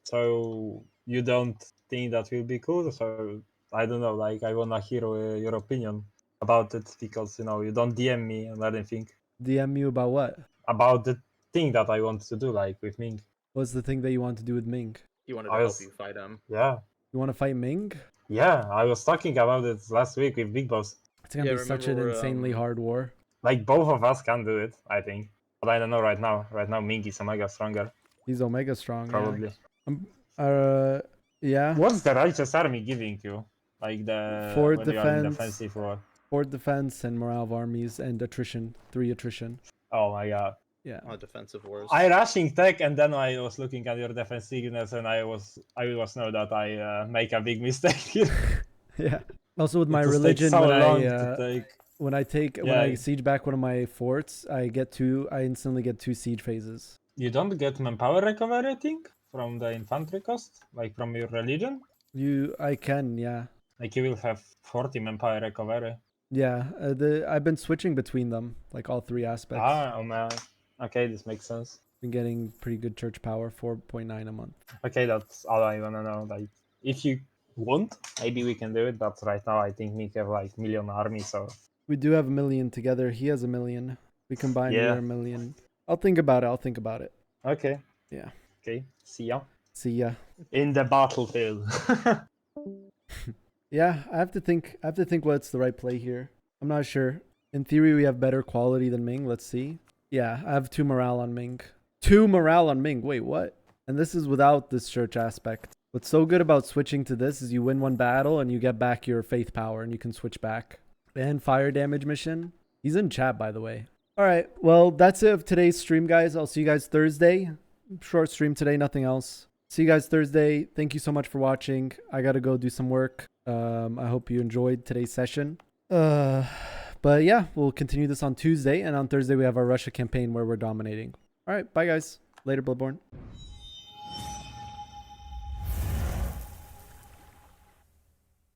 So you don't think that will be cool? So I don't know. Like I wanna hear your opinion about it because you don't DM me and anything. DM you about what? About the thing that I want to do, like with Ming. What's the thing that you want to do with Ming? He wanted to help you fight him. Yeah. You want to fight Ming? Yeah, I was talking about it last week with Big Boss. It's gonna be such an insanely hard war. Like both of us can do it, I think. But I don't know right now. Right now, Ming is omega stronger. He's omega strong. Probably. Yeah. Yeah. What's the righteous army giving you? Like the Fort when you are in defense, defensive war. fort defense, and morale of armies, and attrition. 3 attrition. Oh my god. Yeah. Defensive wars. I rushing tech and then I was looking at your defensiveness and I was know that I make a big mistake here. Yeah. Also with my It just takes religion, so when long to take. when I siege back one of my forts, I instantly get 2 siege phases. You don't get manpower recovery, I think, from the infantry cost, like from your religion. I can, yeah. Like you will have 40 manpower recovery. Yeah. I've been switching between them, like all 3 aspects. Oh man. Okay, this makes sense. Been getting pretty good church power, 4.9 a month. Okay, that's all I wanna know. Like, if you want, maybe we can do it. But right now, I think we have like million army, so We do have 1 million together. He has 1 million. We combine, we Yeah. are 1 million. I'll think about it. okay. Yeah. Okay. See ya See ya. in the battlefield. Yeah, I have to think what's the right play here. I'm not sure. In theory, we have better quality than Ming. Let's see. Yeah, I have 2 morale on Ming. 2 morale on Ming. Wait, what? And this is without this church aspect. What's so good about switching to this is you win 1 battle and you get back your faith power and you can switch back. And fire damage mission. He's in chat, by the way. All right. Well, that's it of today's stream, guys. I'll see you guys Thursday. Short stream today, nothing else. See you guys Thursday. Thank you so much for watching. I got to go do some work. I hope you enjoyed today's session. But yeah, we'll continue this on Tuesday. And on Thursday, we have our Russia campaign where we're dominating. All right. Bye, guys. Later, Bloodborne.